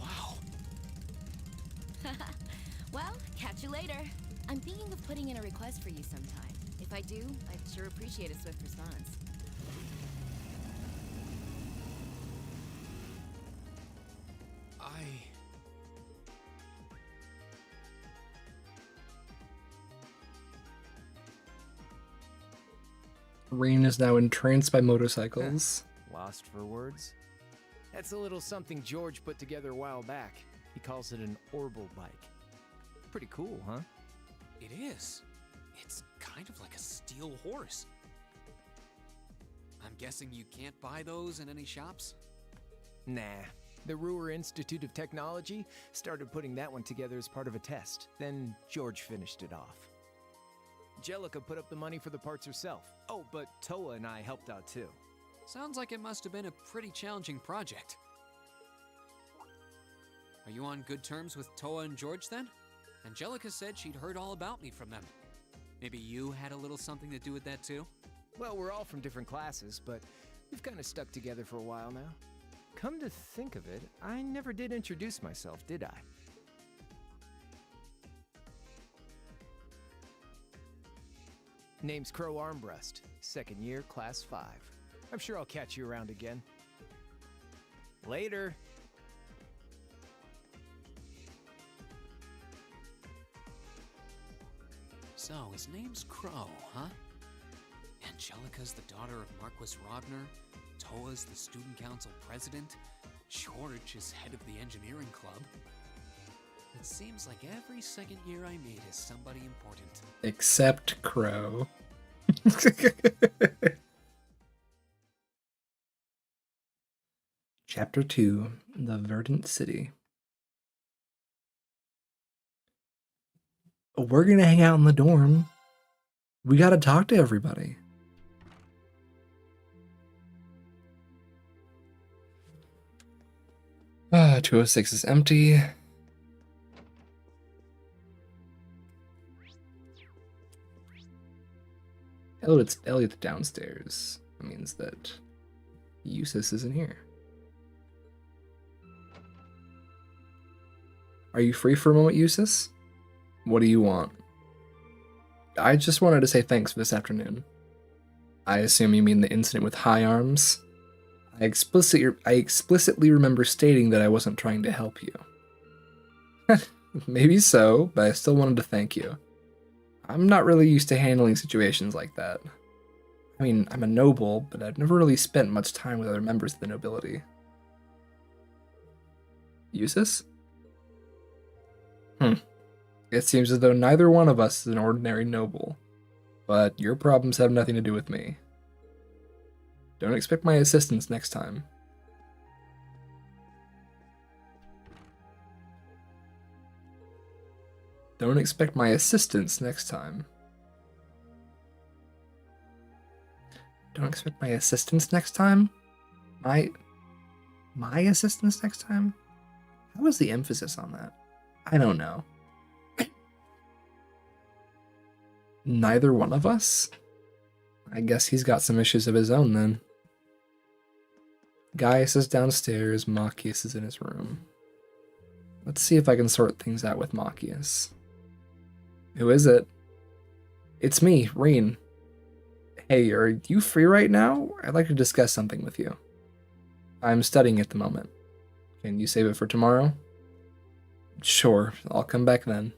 Speaker 2: Wow.
Speaker 14: Well, catch you later. I'm thinking of putting in a request for you sometime. If I do, I'd sure appreciate a swift response.
Speaker 1: Rain is now entranced by motorcycles.
Speaker 13: Lost for words? That's a little something George put together a while back. He calls it an Orbital bike. Pretty cool, huh?
Speaker 2: It is. It's kind of like a steel horse. I'm guessing you can't buy those in any shops?
Speaker 13: Nah. The Ruhr Institute of Technology started putting that one together as part of a test. Then George finished it off. Jellica put up the money for the parts herself. Oh, but Toa and I helped out too.
Speaker 2: Sounds like it must have been a pretty challenging project. Are you on good terms with Toa and George then? Angelica said she'd heard all about me from them. Maybe you had a little something to do with that too?
Speaker 13: Well, we're all from different classes, but we've kind of stuck together for a while now. Come to think of it, I never did introduce myself, did I? Name's Crow Armbrust, second year, class 5. I'm sure I'll catch you around again. Later.
Speaker 2: So, his name's Crow, huh? Angelica's the daughter of Marquis Rogner, Toa's the student council president, George is head of the engineering club. It seems like every second year I meet is somebody important.
Speaker 1: Except Crow. Chapter 2, The Verdant City. We're gonna hang out in the dorm. We gotta talk to everybody. Ah, 206 is empty. Elliot's downstairs. That means that Jusis isn't here. Are you free for a moment, Jusis? What do you want? I just wanted to say thanks for this afternoon. I assume you mean the incident with high arms. I explicitly remember stating that I wasn't trying to help you. Maybe so, but I still wanted to thank you. I'm not really used to handling situations like that. I mean, I'm a noble, but I've never really spent much time with other members of the nobility. Jusis? It seems as though neither one of us is an ordinary noble, but your problems have nothing to do with me. Don't expect my assistance next time. Don't expect my assistance next time. Don't expect my assistance next time? My assistance next time? How was the emphasis on that? I don't know. Neither one of us? I guess he's got some issues of his own then. Gaius is downstairs, Machias is in his room. Let's see if I can sort things out with Machias. Who is it? It's me, Reen. Hey, are you free right now? I'd like to discuss something with you. I'm studying at the moment. Can you save it for tomorrow? Sure, I'll come back then.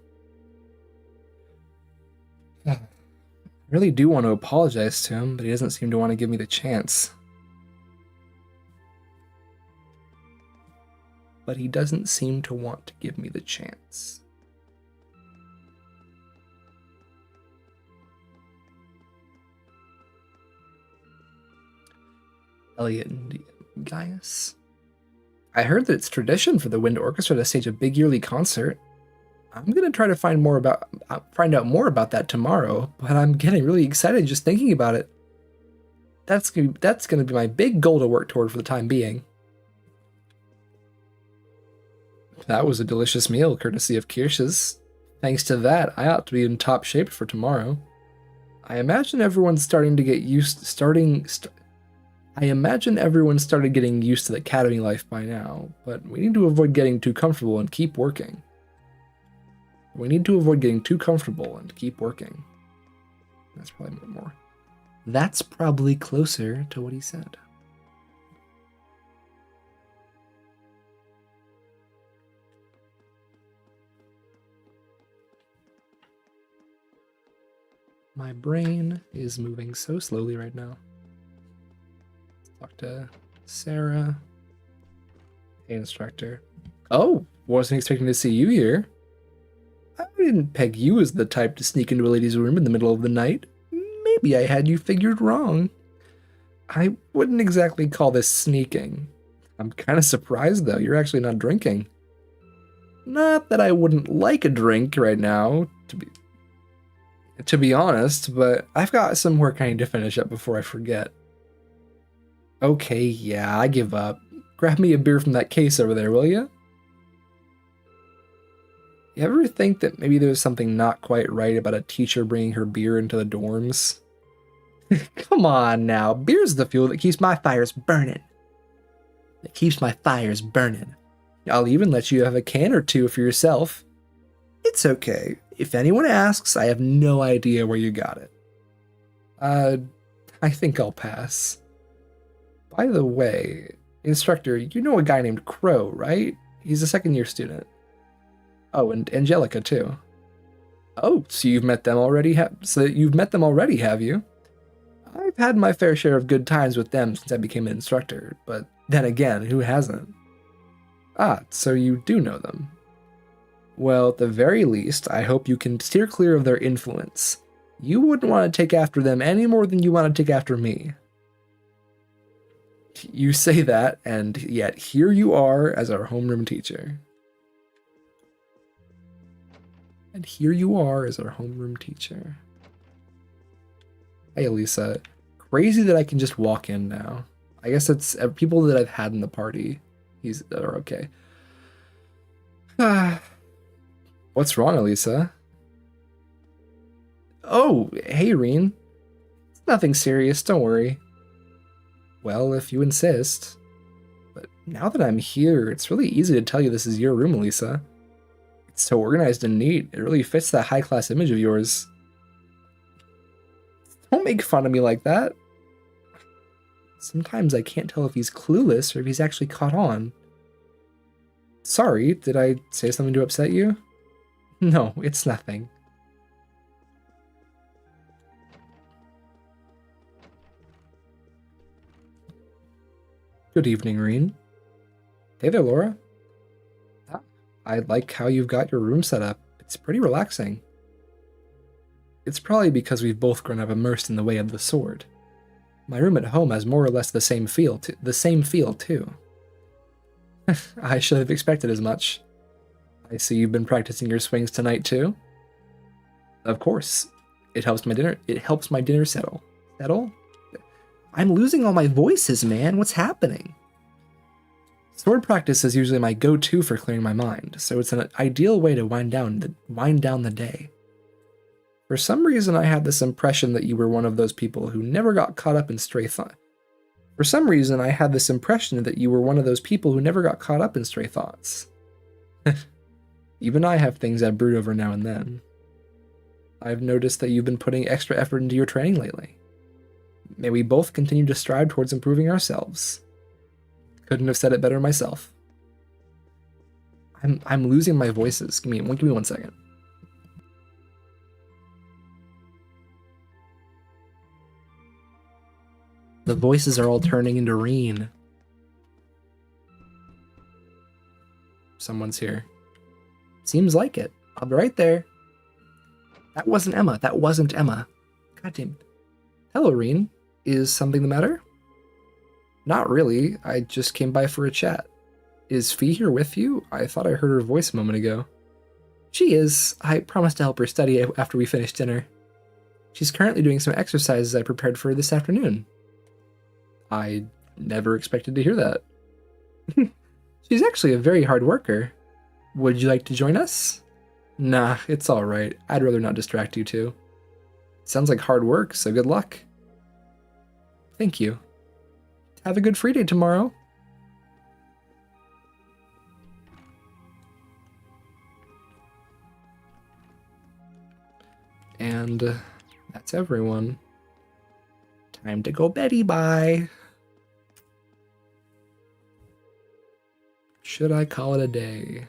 Speaker 1: I really do want to apologize to him, but he doesn't seem to want to give me the chance. But he doesn't seem to want to give me the chance. Elliot and Gaius. I heard that it's tradition for the Wind Orchestra to stage a big yearly concert. I'm gonna try to find out more about that tomorrow, but I'm getting really excited just thinking about it. That's gonna be my big goal to work toward for the time being. That was a delicious meal, courtesy of Kirsch's. Thanks to that, I ought to be in top shape for tomorrow. I imagine everyone's starting to get I imagine everyone started getting used to the academy life by now, but we need to avoid getting too comfortable and keep working. That's probably more. That's probably closer to what he said. My brain is moving so slowly right now. Let's talk to Sarah. Hey, instructor. Oh, wasn't expecting to see you here. I didn't peg you as the type to sneak into a lady's room in the middle of the night. Maybe I had you figured wrong. I wouldn't exactly call this sneaking. I'm kind of surprised, though. You're actually not drinking. Not that I wouldn't like a drink right now, to be honest, but I've got some work I need to finish up before I forget. Okay, yeah, I give up. Grab me a beer from that case over there, will ya? You ever think that maybe there's something not quite right about a teacher bringing her beer into the dorms? Come on now, beer's the fuel that keeps my fires burning. I'll even let you have a can or two for yourself. It's okay. If anyone asks, I have no idea where you got it. I think I'll pass. By the way, instructor, you know a guy named Crow, right? He's a second-year student. Oh, and Angelica, too. Oh, so you've met them already, have you? I've had my fair share of good times with them since I became an instructor, but then again, who hasn't? Ah, so you do know them. Well, at the very least, I hope you can steer clear of their influence. You wouldn't want to take after them any more than you want to take after me. You say that, and yet here you are as our homeroom teacher. Hey, Elisa. Crazy that I can just walk in now. I guess it's people that I've had in the party. That are okay. What's wrong, Elisa? Oh, hey, Reen. It's nothing serious, don't worry. Well, if you insist. But now that I'm here, it's really easy to tell you this is your room, Elisa. It's so organized and neat. It really fits that high-class image of yours. Don't make fun of me like that. Sometimes I can't tell if he's clueless or if he's actually caught on. Sorry, did I say something to upset you? No, it's nothing. Good evening, Reen. Hey there, Laura. I like how you've got your room set up. It's pretty relaxing. It's probably because we've both grown up immersed in the way of the sword. My room at home has more or less the same feel too. I should have expected as much. I see you've been practicing your swings tonight too. Of course. It helps my dinner settle. Settle? I'm losing all my voices, man. What's happening? Sword practice is usually my go-to for clearing my mind, so it's an ideal way to wind down the day. For some reason, I had this impression that you were one of those people who never got caught up in stray thoughts. Even I have things I brood over now and then. I've noticed that you've been putting extra effort into your training lately. May we both continue to strive towards improving ourselves. Couldn't have said it better myself. I'm losing my voices. Give me 1 second. The voices are all turning into Reen. Someone's here. Seems like it. I'll be right there. That wasn't Emma. God damn it. Hello, Reen. Is something the matter? Not really. I just came by for a chat. Is Fee here with you? I thought I heard her voice a moment ago. She is. I promised to help her study after we finish dinner. She's currently doing some exercises I prepared for her this afternoon. I never expected to hear that. She's actually a very hard worker. Would you like to join us? Nah, it's alright. I'd rather not distract you two. Sounds like hard work, so good luck. Thank you. Have a good free day tomorrow. And that's everyone. Time to go Betty bye. Should I call it a day?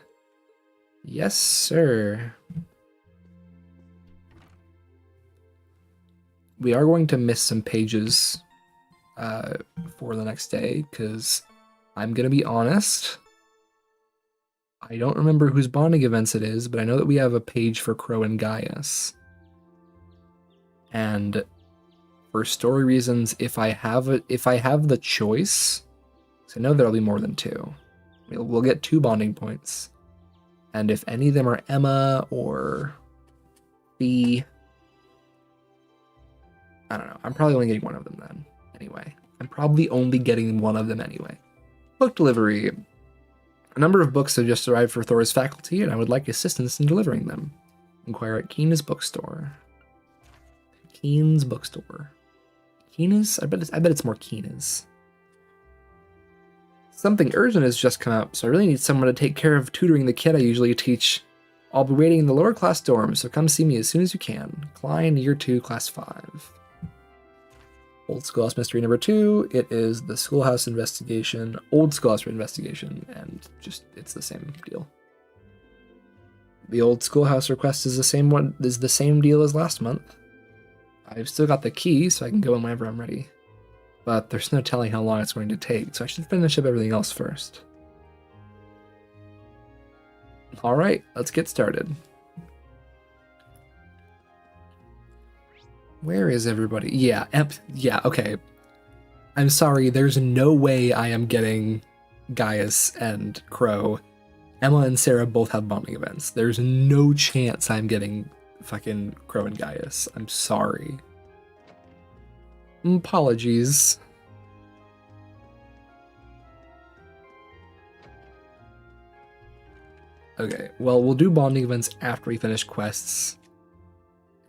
Speaker 1: Yes, sir. We are going to miss some pages for the next day, because I'm going to be honest. I don't remember whose bonding events it is, but I know that we have a page for Crow and Gaius. And for story reasons, if I have the choice, because I know there'll be more than 2, we'll get 2 bonding points. And if any of them are Emma or B, I don't know. I'm probably only getting one of them then. Anyway, I'm probably only getting one of them anyway. Book delivery. A number of books have just arrived for Thor's faculty, and I would like assistance in delivering them. Inquire at Keena's bookstore. Keen's bookstore. Keena's? I bet it's more Keena's. Something urgent has just come out, so I really need someone to take care of tutoring the kid I usually teach. I'll be waiting in the lower class dorm, so come see me as soon as you can. Klein, Year 2, Class 5. Old Schoolhouse Mystery number 2. It is the Schoolhouse Investigation, Old Schoolhouse Investigation, and just, it's the same deal. The Old Schoolhouse request is the same deal as last month. I've still got the key, so I can go in whenever I'm ready. But there's no telling how long it's going to take, so I should finish up everything else first. Alright, let's get started. Where is everybody? Yeah, okay. I'm sorry, there's no way I am getting Gaius and Crow. Emma and Sarah both have bonding events. There's no chance I'm getting fucking Crow and Gaius. I'm sorry. Apologies. Okay, well, we'll do bonding events after we finish quests.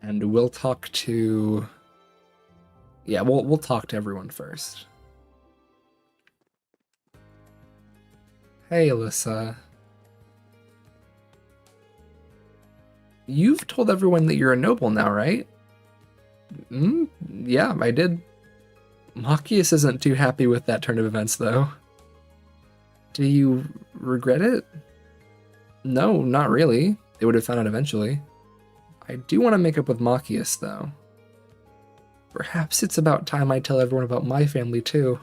Speaker 1: And we'll talk to... Yeah, we'll talk to everyone first. Hey, Alyssa. You've told everyone that you're a noble now, right? Yeah, I did. Machias isn't too happy with that turn of events, though. Do you regret it? No, not really. They would have found out eventually. I do want to make up with Machias, though. Perhaps it's about time I tell everyone about my family, too.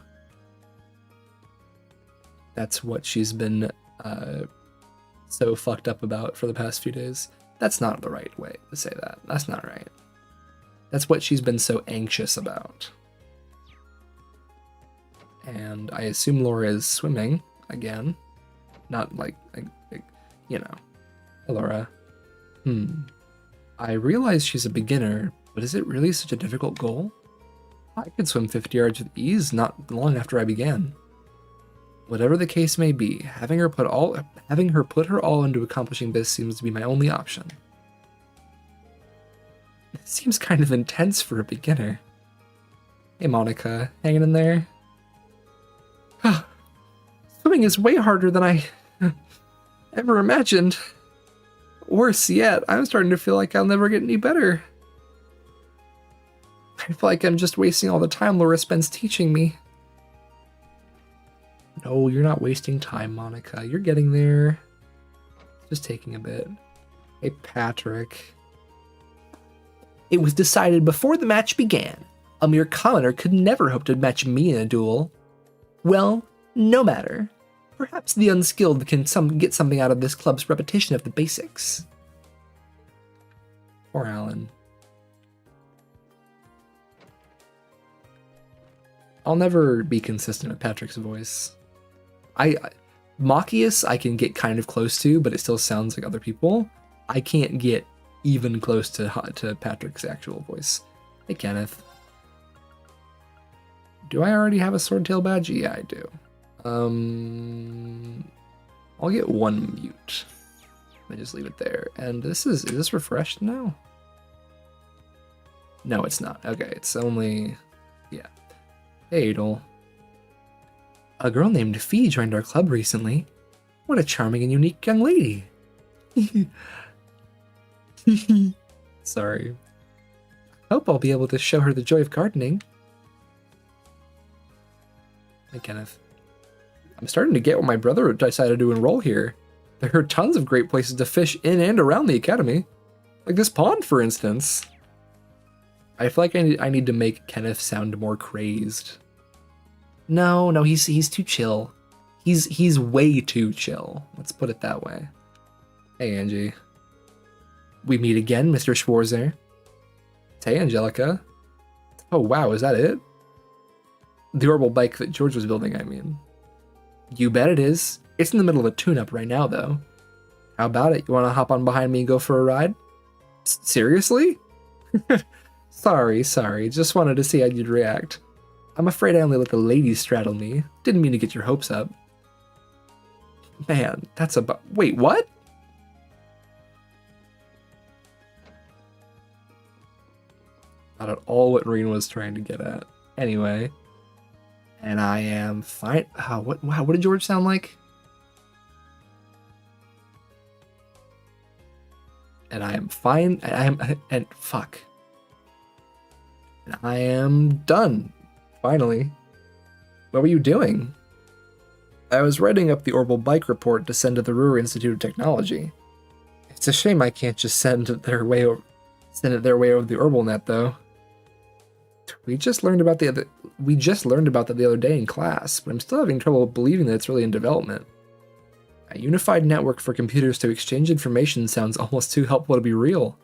Speaker 1: That's what she's been so fucked up about for the past few days. That's not the right way to say that. That's not right. That's what she's been so anxious about. And I assume Laura is swimming again. Not like you know. Hey, Laura. I realize she's a beginner, but is it really such a difficult goal? I could swim 50 yards with ease not long after I began. Whatever the case may be, having her put her all into accomplishing this seems to be my only option. It seems kind of intense for a beginner. Hey, Monica, hanging in there? Swimming is way harder than I ever imagined. Worse yet, I'm starting to feel like I'll never get any better. I feel like I'm just wasting all the time Laura spends teaching me. No, you're not wasting time, Monica. You're getting there. It's just taking a bit. Hey, Patrick. It was decided before the match began. A mere commoner could never hope to match me in a duel. Well, no matter. Perhaps the unskilled can get something out of this club's repetition of the basics. Poor Alan. I'll never be consistent with Patrick's voice. Machias I can get kind of close to, but it still sounds like other people. I can't get even close to Patrick's actual voice. Hey, Kenneth. Do I already have a Swordtail badge? Yeah, I do. I'll get one mute. I just leave it there. And is this refreshed now? No, it's not. Okay, it's only, yeah. Hey, Adol. A girl named Fee joined our club recently. What a charming and unique young lady. Sorry. Hope I'll be able to show her the joy of gardening. Hey, Kenneth. I'm starting to get why my brother decided to enroll here. There are tons of great places to fish in and around the academy. Like this pond, for instance. I feel like I need to make Kenneth sound more crazed. No, he's too chill. He's way too chill. Let's put it that way. Hey, Angie. We meet again, Mr. Schwarzer. Hey, Angelica. Oh, wow, is that it? The orbital bike that George was building, I mean. You bet it is. It's in the middle of a tune-up right now, though. How about it? You want to hop on behind me and go for a ride? Seriously? Sorry. Just wanted to see how you'd react. I'm afraid I only let the ladies straddle me. Didn't mean to get your hopes up. Man, that's about... Wait, what? Not at all what Reen was trying to get at. Anyway. And I am fine. What did George sound like? And I am fine. And fuck. And I am done. Finally. What were you doing? I was writing up the orbital bike report to send to the Ruhr Institute of Technology. It's a shame I can't just send it their way over the orbital net, though. We just learned about that the other day in class, but I'm still having trouble believing that it's really in development. A unified network for computers to exchange information sounds almost too helpful to be real.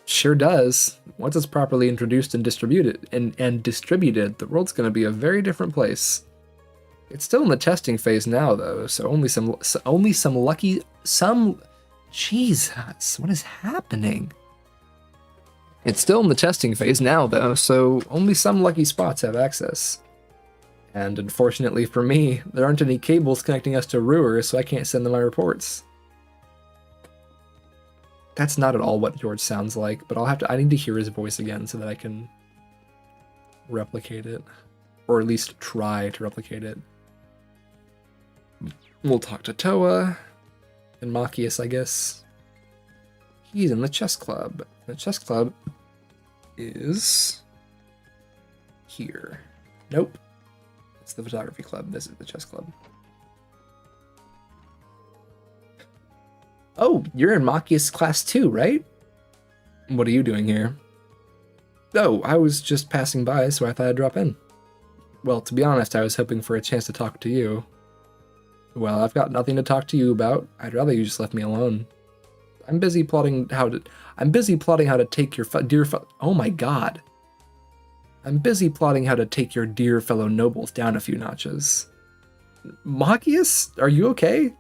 Speaker 1: Sure does. Once it's properly introduced and distributed, the world's going to be a very different place. It's still in the testing phase now, though, so Jesus, what is happening? It's still in the testing phase now, though, so only some lucky spots have access. And unfortunately for me, there aren't any cables connecting us to Ruhr, so I can't send them my reports. That's not at all what George sounds like, but I need to hear his voice again so that I can replicate it. Or at least try to replicate it. We'll talk to Toa and Machias, I guess. He's in the chess club. The chess club is here. Nope. It's the photography club. This is the chess club. Oh, you're in Machias class too, right? What are you doing here? Oh, I was just passing by, so I thought I'd drop in. Well, to be honest, I was hoping for a chance to talk to you. Well, I've got nothing to talk to you about. I'd rather you just left me alone. I'm busy plotting how to take your oh my god. I'm busy plotting how to take your dear fellow nobles down a few notches. Machias, are you okay?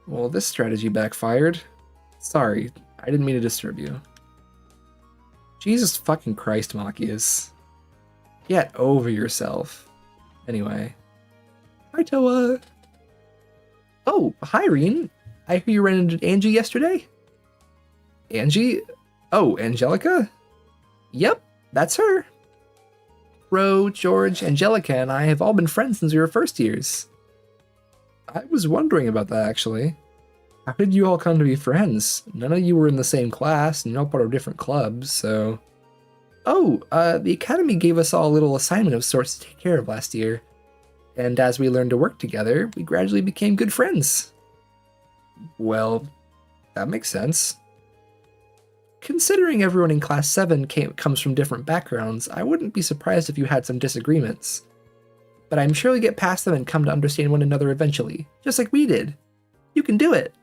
Speaker 1: Well, this strategy backfired. Sorry, I didn't mean to disturb you. Jesus fucking Christ, Machias. Get over yourself. Anyway. Hi, Toa. Oh, hi, Reen. I hear you ran into Angie yesterday? Angie? Oh, Angelica? Yep, that's her. Ro, George, Angelica, and I have all been friends since we were first years. I was wondering about that, actually. How did you all come to be friends? None of you were in the same class, and you're all part of different clubs, so... Oh, the Academy gave us all a little assignment of sorts to take care of last year. And as we learned to work together, we gradually became good friends. Well, that makes sense. Considering everyone in Class 7 comes from different backgrounds, I wouldn't be surprised if you had some disagreements. But I'm sure you'll get past them and come to understand one another eventually, just like we did. You can do it.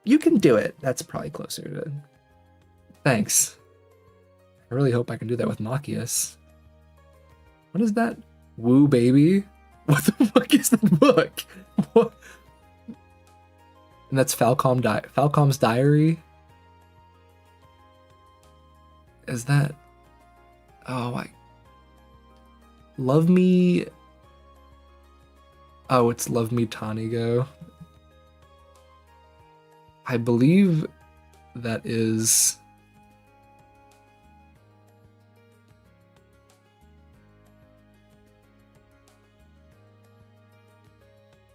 Speaker 1: You can do it. That's probably closer to... Thanks. I really hope I can do that with Machias. What is that? Woo, baby? What the fuck is that book? What? And that's Falcom's Diary? Is that... Oh, Love Me... Oh, it's Love Me Tanigo. I believe that is...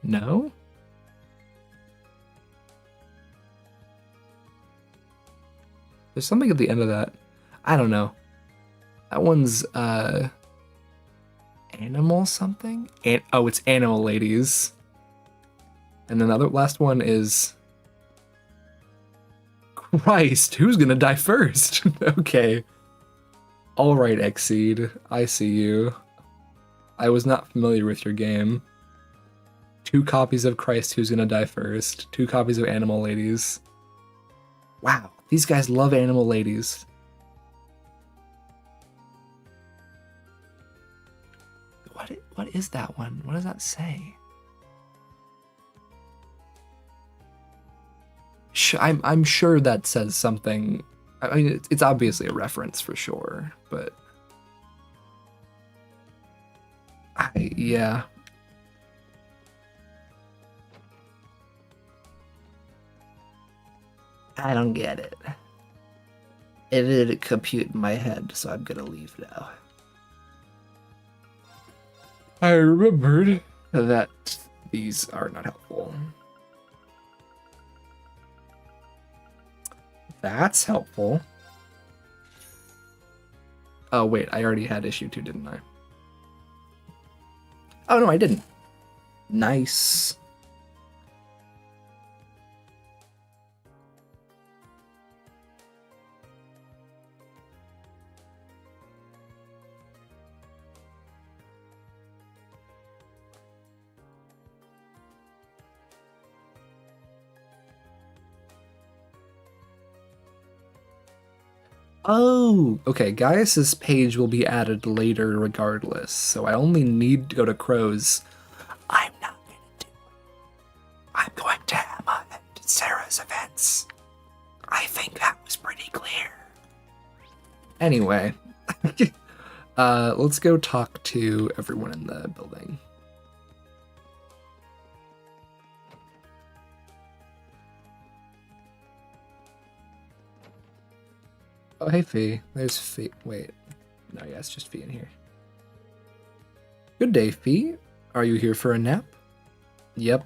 Speaker 1: No? There's something at the end of that. I don't know. That one's, Animal something? Oh, it's Animal Ladies. And then the last one is... Christ, who's gonna die first? Okay. Alright, Exceed. I see you. I was not familiar with your game. 2 copies of Christ, Who's Gonna Die First. 2 copies of Animal Ladies. Wow, these guys love Animal Ladies. What is that one? What does that say? I'm sure that says something. I mean, it's obviously a reference for sure, but... yeah. I don't get it. It didn't compute in my head, so I'm gonna leave now. I remembered that these are not helpful. That's helpful. Oh wait, I already had issue 2, didn't I? Oh no, I didn't. Nice. Oh, okay, Gaius's page will be added later regardless, so I only need to go to Crow's. I'm not gonna do it. I'm going to Emma and Sarah's events. I think that was pretty clear. Anyway, let's go talk to everyone in the building. Oh, hey, Fee. There's Fee. Wait. No, yeah, it's just Fee in here. Good day, Fee. Are you here for a nap? Yep.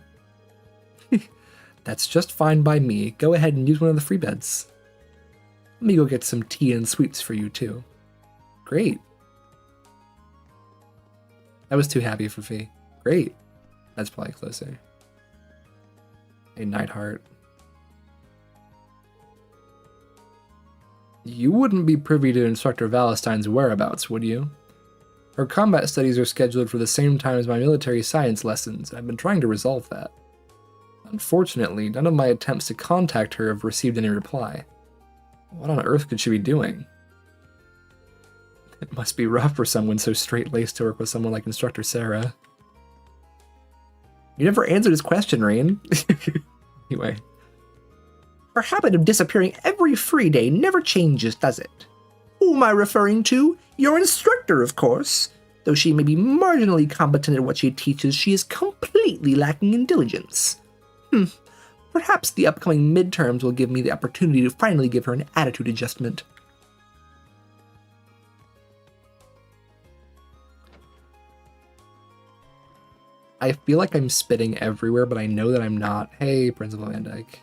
Speaker 1: That's just fine by me. Go ahead and use one of the free beds. Let me go get some tea and sweets for you, too. Great. I was too happy for Fee. Great. That's probably closer. A Nightheart. You wouldn't be privy to Instructor Valestine's whereabouts, would you? Her combat studies are scheduled for the same time as my military science lessons, and I've been trying to resolve that. Unfortunately, none of my attempts to contact her have received any reply. What on earth could she be doing? It must be rough for someone so straight-laced to work with someone like Instructor Sarah. You never answered his question, Rain. Anyway. Her habit of disappearing every free day never changes, does it? Who am I referring to? Your instructor, of course. Though she may be marginally competent at what she teaches, she is completely lacking in diligence. Perhaps the upcoming midterms will give me the opportunity to finally give her an attitude adjustment. I feel like I'm spitting everywhere, but I know that I'm not. Hey, Principal Van Dyke.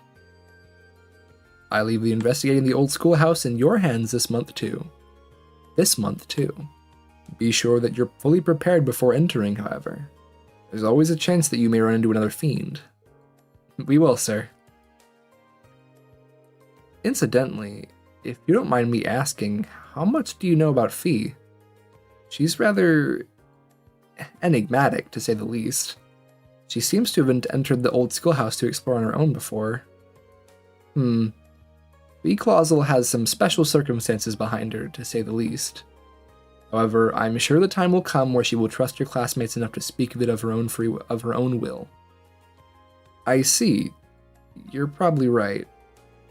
Speaker 1: I leave the investigating the old schoolhouse in your hands this month too. Be sure that you're fully prepared before entering, however. There's always a chance that you may run into another fiend. We will, sir. Incidentally, if you don't mind me asking, how much do you know about Fee? She's rather enigmatic, to say the least. She seems to have entered the old schoolhouse to explore on her own before. Fee Clausel has some special circumstances behind her, to say the least. However, I'm sure the time will come where she will trust your classmates enough to speak of it of her own will. I see. You're probably right.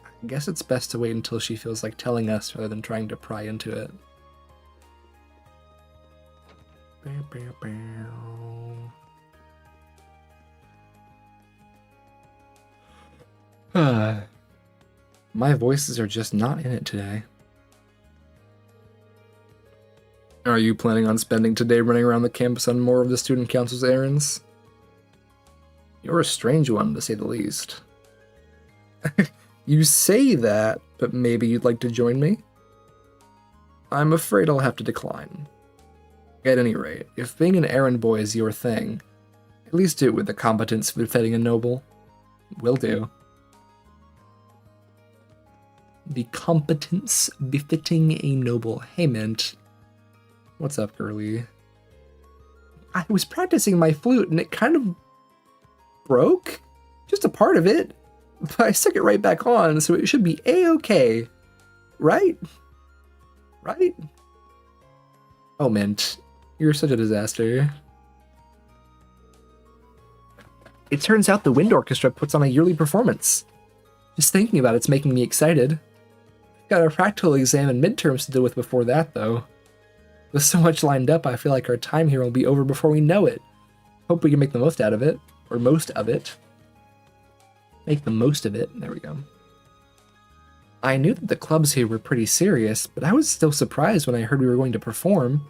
Speaker 1: I guess it's best to wait until she feels like telling us rather than trying to pry into it. My voices are just not in it today. Are you planning on spending today running around the campus on more of the student council's errands? You're a strange one, to say the least. You say that, but maybe you'd like to join me? I'm afraid I'll have to decline. At any rate, if being an errand boy is your thing, at least do it with the competence befitting a noble. Will do. The competence befitting a noble. Hey, Mint. What's up, girly? I was practicing my flute and it kind of broke. Just a part of it. But I stuck it right back on, so it should be a-okay. Right? Right? Oh, Mint. You're such a disaster. It turns out the Wind Orchestra puts on a yearly performance. Just thinking about it's making me excited. Got a practical exam and midterms to deal with before that, though. With so much lined up, I feel like our time here will be over before we know it. Hope we can make the most out of it. Or most of it. Make the most of it. There we go. I knew that the clubs here were pretty serious, but I was still surprised when I heard we were going to perform.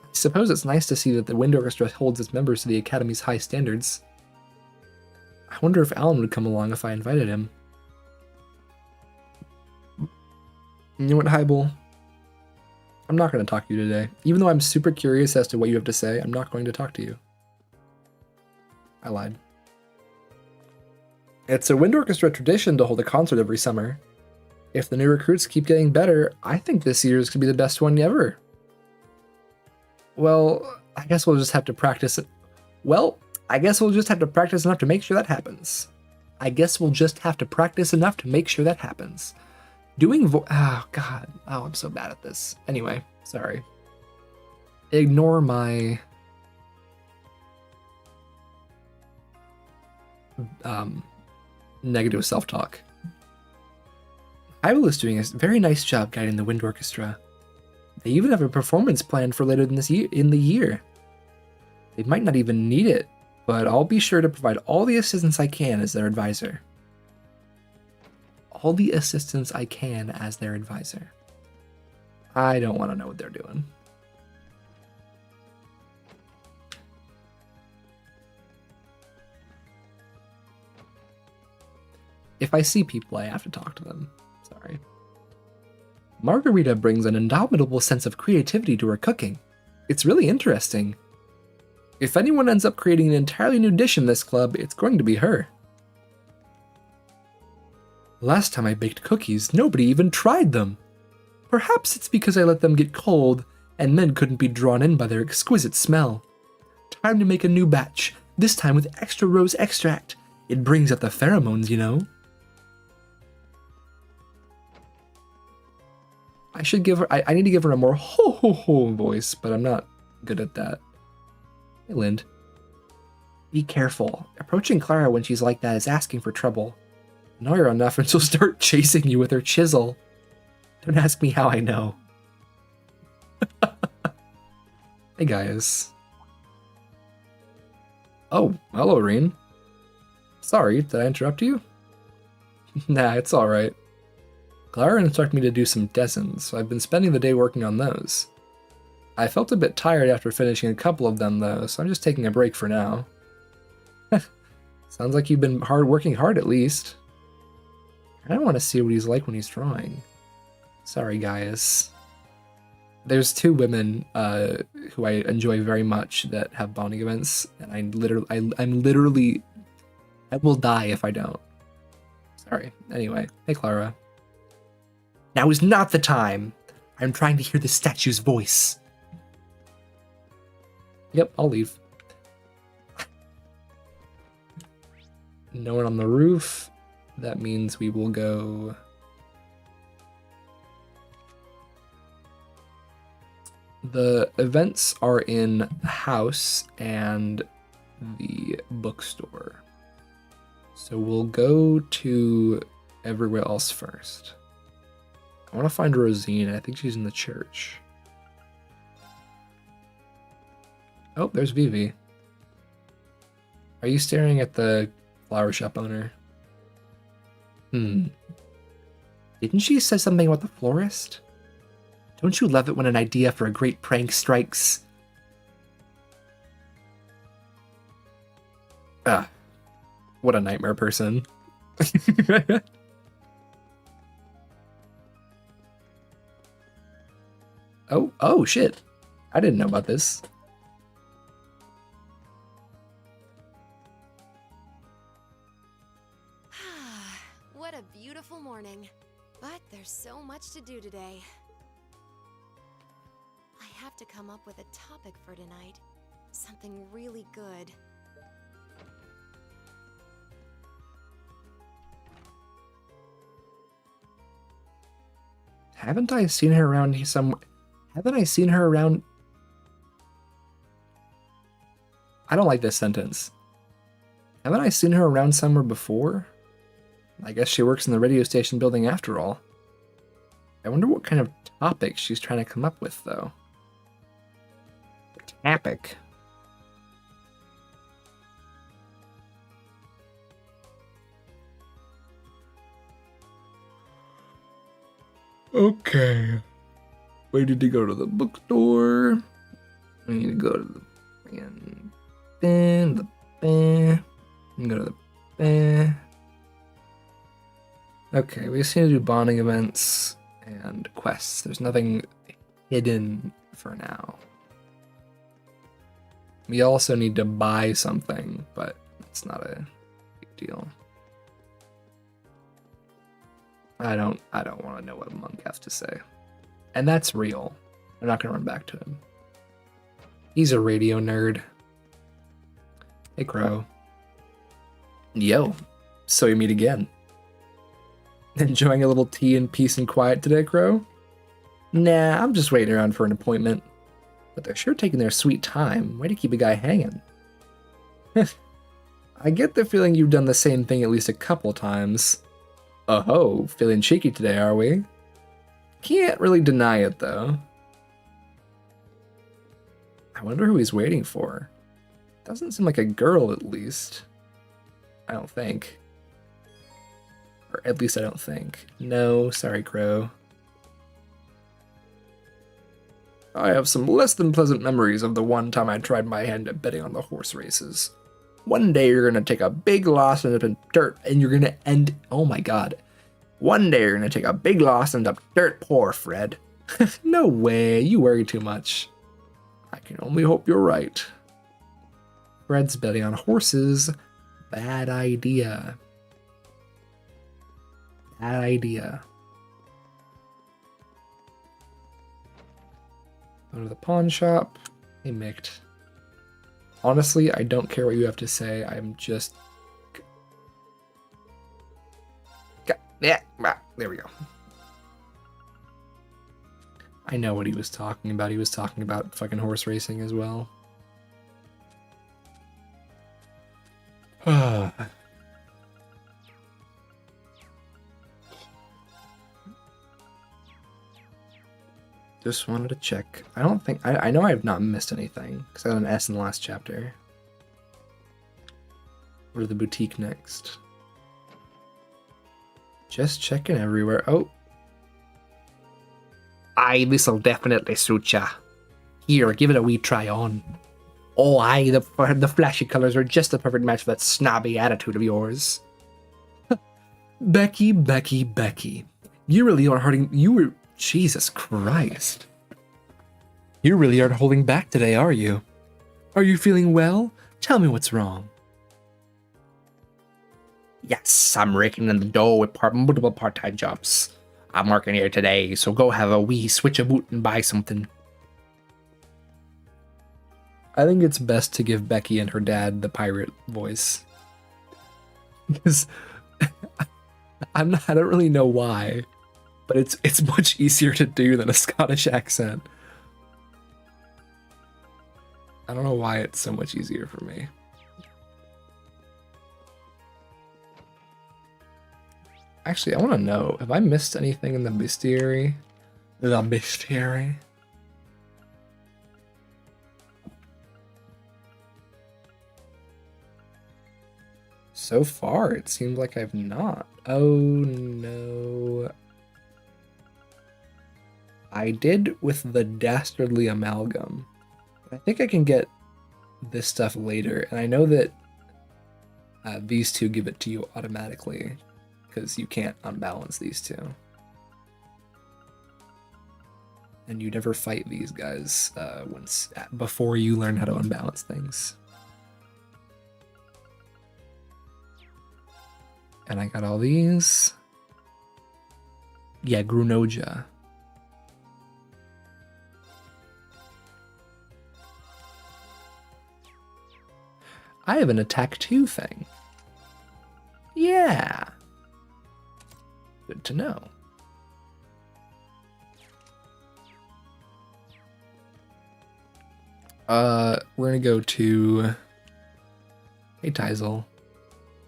Speaker 1: I suppose it's nice to see that the Wind Orchestra holds its members to the Academy's high standards. I wonder if Alan would come along if I invited him. You know what, Hybel? I'm not going to talk to you today. Even though I'm super curious as to what you have to say, I'm not going to talk to you. I lied. It's a Wind Orchestra tradition to hold a concert every summer. If the new recruits keep getting better, I think this year's could be the best one ever. Well, I guess we'll just have to practice it. Well, I guess we'll just have to practice enough to make sure that happens. Doing oh, God. Oh, I'm so bad at this. Anyway, sorry. Ignore my... negative self-talk. Hybel is doing a very nice job guiding the Wind Orchestra. They even have a performance planned for later in the year. They might not even need it, but I'll be sure to provide all the assistance I can as their advisor. All the assistance I can as their advisor. I don't want to know what they're doing. If I see people, I have to talk to them. Sorry. Margarita brings an indomitable sense of creativity to her cooking. It's really interesting. If anyone ends up creating an entirely new dish in this club, it's going to be her. Last time I baked cookies, nobody even tried them. Perhaps it's because I let them get cold, and men couldn't be drawn in by their exquisite smell. Time to make a new batch, this time with extra rose extract. It brings out the pheromones, you know. I should give her, I need to give her a more ho-ho-ho voice, but I'm not good at that. Hey, Lind. Be careful. Approaching Clara when she's like that is asking for trouble. Know her enough and she'll start chasing you with her chisel. Don't ask me how I know. Hey, guys. Oh, hello, Reen. Sorry, did I interrupt you? Nah, it's alright. Clara instructed me to do some desins, so I've been spending the day working on those. I felt a bit tired after finishing a couple of them, though, so I'm just taking a break for now. Sounds like you've been working hard at least. I don't want to see what he's like when he's drawing. Sorry, guys. There's two women who I enjoy very much that have bonding events, and I will die if I don't. Sorry. Anyway, hey, Clara. Now is not the time. I'm trying to hear the statue's voice. Yep, I'll leave. No one on the roof. That means we will go... The events are in the house and the bookstore. So we'll go to everywhere else first. I want to find Rosine. I think she's in the church. Oh, there's Vivi. Are you staring at the flower shop owner? Didn't she say something about the florist? Don't you love it when an idea for a great prank strikes? Ah, what a nightmare person. Oh shit. I didn't know about this.
Speaker 15: What a beautiful morning. But there's so much to do today. I have to come up with a topic for tonight. Something really good.
Speaker 1: Haven't I seen her around here some? Haven't I seen her around? I don't like this sentence. Haven't I seen her around somewhere before? I guess she works in the radio station building after all. I wonder what kind of topic she's trying to come up with, though. Topic. Okay. We need to go to the bookstore. We need to go to the bin, and go to the bin. Okay, we just need to do bonding events and quests. There's nothing hidden for now. We also need to buy something, but it's not a big deal. I don't want to know what a monk has to say. And that's real. I'm not gonna run back to him. He's a radio nerd. Hey, Crow. Yo. So we meet again. Enjoying a little tea in peace and quiet today, Crow? Nah, I'm just waiting around for an appointment. But they're sure taking their sweet time. Way to keep a guy hanging. I get the feeling you've done the same thing at least a couple times. Oh-ho, feeling cheeky today, are we? Can't really deny it, though. I wonder who he's waiting for. Doesn't seem like a girl, at least. I don't think. Or at least I don't think. No, sorry, Crow. I have some less than pleasant memories of the one time I tried my hand at betting on the horse races. One day you're gonna take a big loss and end up in dirt, and you're gonna end. Oh my god. One day you're gonna take a big loss and end up dirt poor, Fred. No way, you worry too much. I can only hope you're right. Fred's betting on horses. Bad idea. Bad idea. Go to the pawn shop. Hey, Micked. Honestly, I don't care what you have to say. I'm just... Yeah, there we go. I know what he was talking about. He was talking about fucking horse racing as well. Just wanted to check. I don't think... I know I have not missed anything, because I got an S in the last chapter. Go to the boutique next. Just checking everywhere. Oh.
Speaker 12: Aye, this'll definitely suit ya. Here, give it a wee try on. Oh, aye, the flashy colours are just the perfect match for that snobby attitude of yours.
Speaker 1: Becky. You really are hurting... Jesus Christ. You really aren't holding back today, are you? Are you feeling well? Tell me what's wrong.
Speaker 12: Yes, I'm raking in the dough with multiple part-time jobs. I'm working here today, so go have a wee switch a boot and buy something.
Speaker 1: I think it's best to give Becky and her dad the pirate voice. Because I don't really know why, but it's much easier to do than a Scottish accent. I don't know why it's so much easier for me. Actually, I want to know, have I missed anything in the bestiary? The bestiary? So far, it seems like I've not. Oh no. I did with the dastardly amalgam. I think I can get this stuff later, and I know that these two give it to you automatically, because you can't unbalance these two. And you never fight these guys before you learn how to unbalance things. And I got all these. Yeah, Grunoja. I have an attack 2 thing. Yeah. Good to know. We're gonna go to... Hey, Teisel.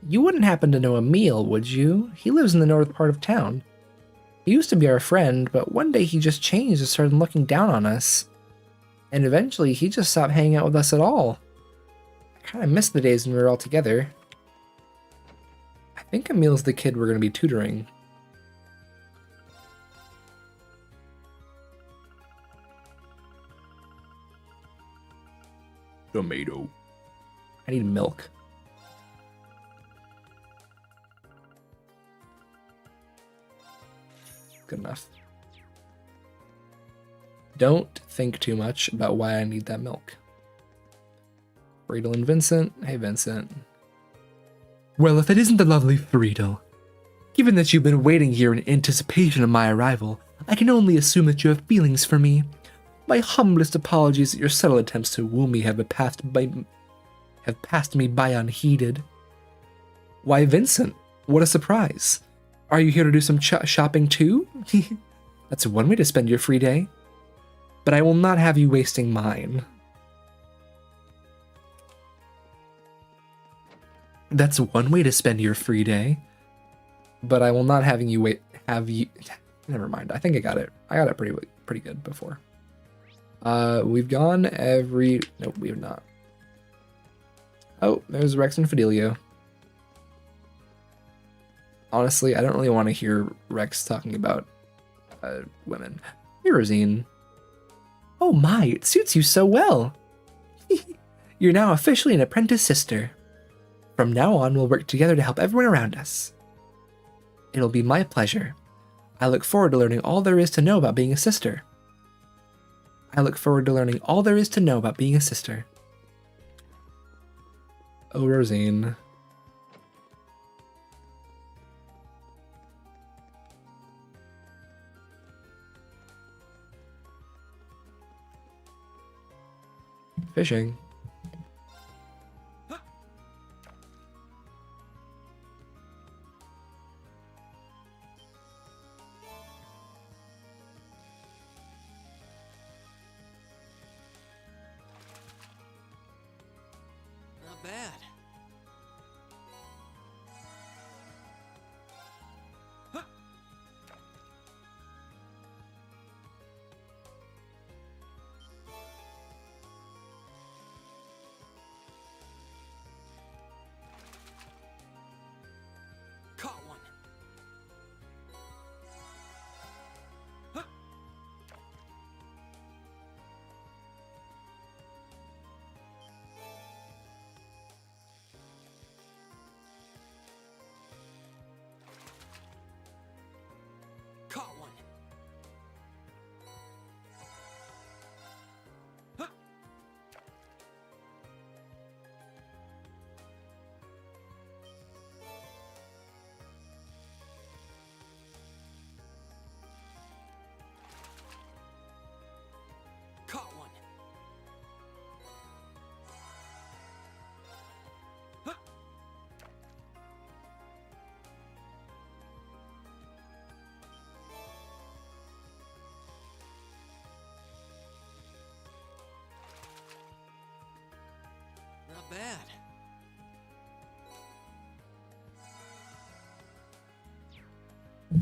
Speaker 1: You wouldn't happen to know Emil, would you? He lives in the north part of town. He used to be our friend, but one day he just changed and started looking down on us. And eventually he just stopped hanging out with us at all. I kind of miss the days when we were all together. I think Emil's the kid we're going to be tutoring. Tomato. I need milk. Good enough. Don't think too much about why I need that milk. Friedel and Vincent. Hey, Vincent. Well, if it isn't the lovely Friedel. Given that you've been waiting here in anticipation of my arrival, I can only assume that you have feelings for me. My humblest apologies that your subtle attempts to woo me have passed me by unheeded. Why, Vincent, what a surprise. Are you here to do some shopping too? That's one way to spend your free day. But I will not have you wasting mine. That's one way to spend your free day. But I will not have you Never mind. I think I got it. I got it pretty good before. We've gone every... Nope, we have not. Oh, there's Rex and Fidelio. Honestly, I don't really want to hear Rex talking about women. Hey, Rosine. Oh my, it suits you so well. You're now officially an apprentice sister. From now on, we'll work together to help everyone around us. It'll be my pleasure. I look forward to learning all there is to know about being a sister. Oh, Rosine. Fishing.
Speaker 2: Not bad. Caught one. Caught one. Caught one. Not bad.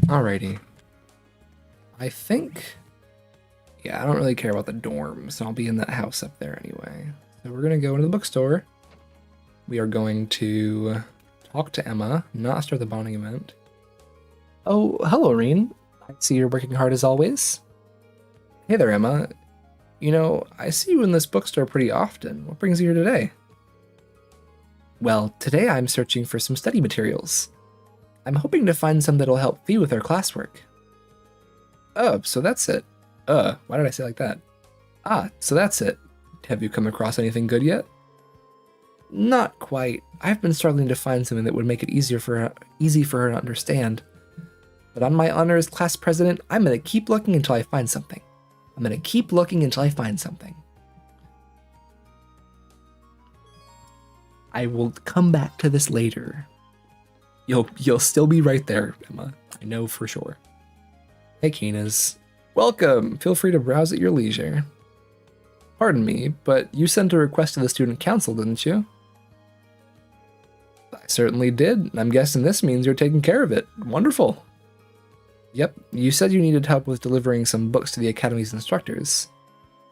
Speaker 1: Alrighty. I think... Yeah, I don't really care about the dorms. I'll be in that house up there anyway. So we're going to go into the bookstore. We are going to talk to Emma, not start the bonding event. Oh, hello, Reen. I see you're working hard as always. Hey there, Emma. You know, I see you in this bookstore pretty often. What brings you here today? Well, today I'm searching for some study materials. I'm hoping to find some that'll help Fee with her classwork. Oh, so that's it. Why did I say it like that? Ah, so that's it. Have you come across anything good yet? Not quite. I've been struggling to find something that would make it easy for her to understand. But on my honor as class president, I'm gonna keep looking until I find something. I will come back to this later. You'll still be right there, Emma. I know for sure. Hey, Keenas. Welcome. Feel free to browse at your leisure. Pardon me, but you sent a request to the student council, didn't you? I certainly did, and I'm guessing this means you're taking care of it. Wonderful. Yep, you said you needed help with delivering some books to the Academy's instructors.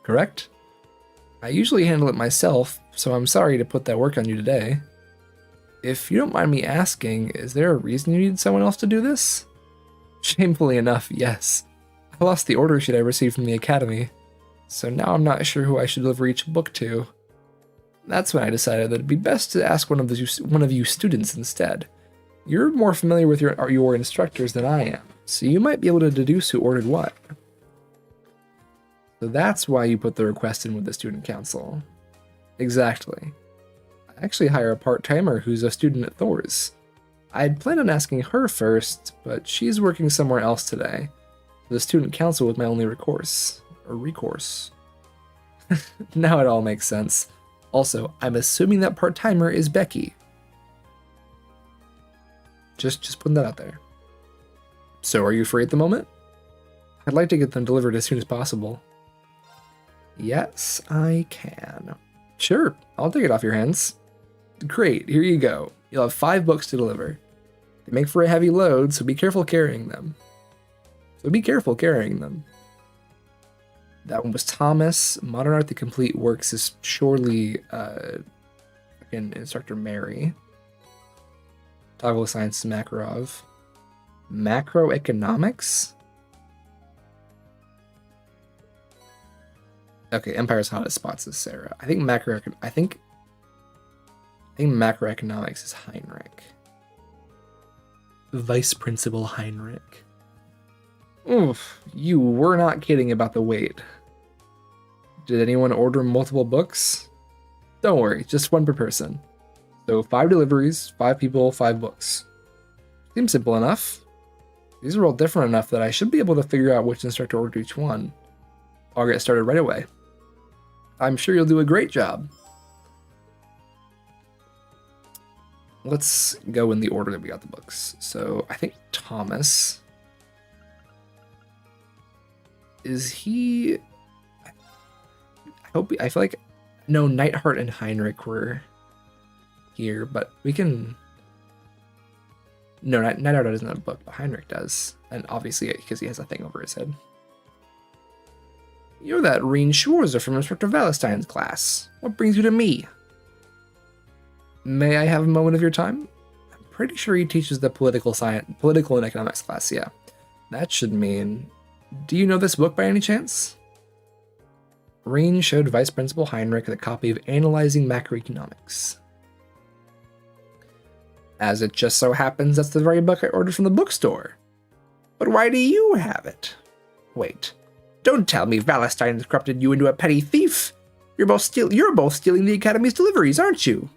Speaker 1: Correct? I usually handle it myself, so I'm sorry to put that work on you today. If you don't mind me asking, is there a reason you need someone else to do this? Shamefully enough, yes. I lost the order sheet I received from the Academy, so now I'm not sure who I should deliver each book to. That's when I decided that it'd be best to ask one of you students instead. You're more familiar with your instructors than I am, so you might be able to deduce who ordered what. So that's why you put the request in with the student council. Exactly. I actually hire a part-timer who's a student at Thor's. I'd planned on asking her first, but she's working somewhere else today. The student council was my only recourse. Now it all makes sense. Also, I'm assuming that part-timer is Becky. Just putting that out there. So are you free at the moment? I'd like to get them delivered as soon as possible. Yes, I can. Sure, I'll take it off your hands. Great, here you go. You'll have 5 books to deliver. They make for a heavy load, so be careful carrying them. That one was Thomas. Modern Art: The Complete Works is surely Instructor Mary. Toggle Science is Makarov. Macroeconomics? Okay, Empire's Hottest Spots is Sarah. I think macroeconomics is Heinrich. Vice Principal Heinrich. Oof, you were not kidding about the weight. Did anyone order multiple books? Don't worry, just 1 per person. So 5 deliveries, 5 people, 5 books. Seems simple enough. These are all different enough that I should be able to figure out which instructor ordered each one. I'll get started right away. I'm sure you'll do a great job. Let's go in the order that we got the books. So I think Thomas... Is he... I feel like... No, Neidhart and Heinrich were here, but we can... No, Neidhart doesn't have a book, but Heinrich does. And obviously, because he has a thing over his head. You're that Reen Schwarzer from Instructor Valentine's class. What brings you to me? May I have a moment of your time? I'm pretty sure he teaches the political and economics class, yeah. That should mean... Do you know this book by any chance? Reen showed Vice Principal Heinrich the copy of Analyzing Macroeconomics. As it just so happens, that's the very book I ordered from the bookstore. But why do you have it? Wait, don't tell me Valentine has corrupted you into a petty thief. You're both stealing the Academy's deliveries, aren't you?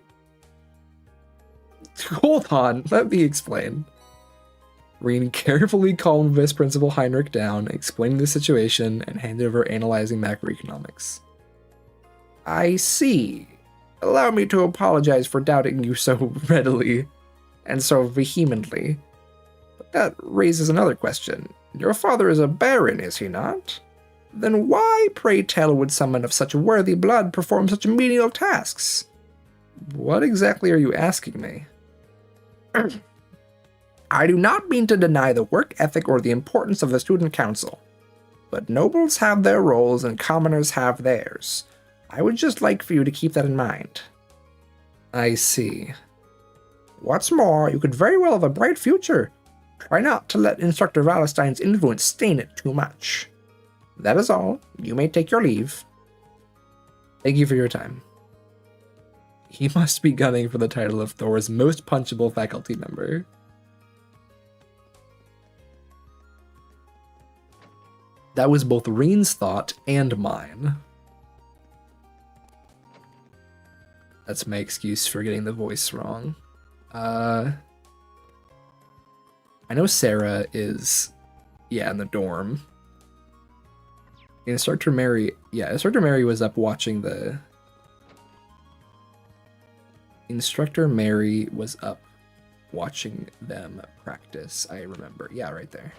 Speaker 1: Hold on, let me explain. Reen carefully calmed Vice Principal Heinrich down, explaining the situation, and handed over Analyzing Macroeconomics. I see. Allow me to apologize for doubting you so readily, and so vehemently. But that raises another question. Your father is a baron, is he not? Then why, pray tell, would someone of such worthy blood perform such menial tasks? What exactly are you asking me?
Speaker 12: I do not mean to deny the work ethic or the importance of the student council, but nobles have their roles and commoners have theirs. I would just like for you to keep that in mind.
Speaker 1: I see.
Speaker 12: What's more, you could very well have a bright future. Try not to let Instructor Wallenstein's influence stain it too much. That is all. You may take your leave.
Speaker 1: Thank you for your time. He must be gunning for the title of Thor's most punchable faculty member. That was both Reen's thought and mine. That's my excuse for getting the voice wrong. I know Sarah is, in the dorm. Instructor Mary was up watching the... Instructor Mary was up watching them practice, I remember. Yeah, right there.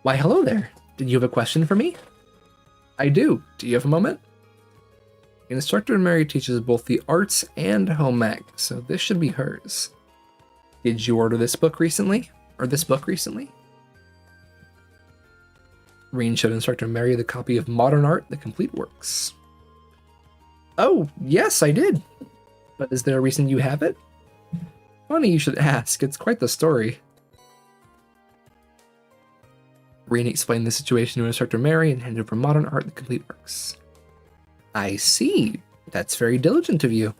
Speaker 1: Why, hello there. Did you have a question for me? I do. Do you have a moment? Instructor Mary teaches both the arts and home ec, so this should be hers. Did you order this book recently? Or this book recently? Reen showed Instructor Mary the copy of Modern Art, The Complete Works. Oh, yes, I did. But is there a reason you have it? Funny you should ask. It's quite the story. Reen explained the situation to Instructor Mary and handed over Modern Art, The Complete Works. I see. That's very diligent of you.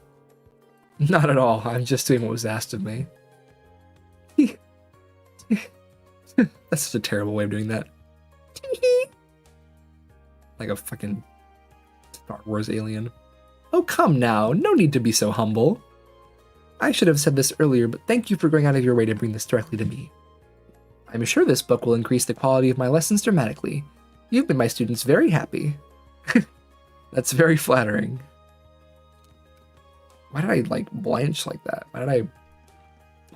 Speaker 1: Not at all. I'm just doing what was asked of me. That's such a terrible way of doing that. Like a fucking Star Wars alien. Oh, come now. No need to be so humble. I should have said this earlier, but thank you for going out of your way to bring this directly to me. I'm sure this book will increase the quality of my lessons dramatically. You've made my students very happy. That's very flattering. Why did I, blanch like that? Why did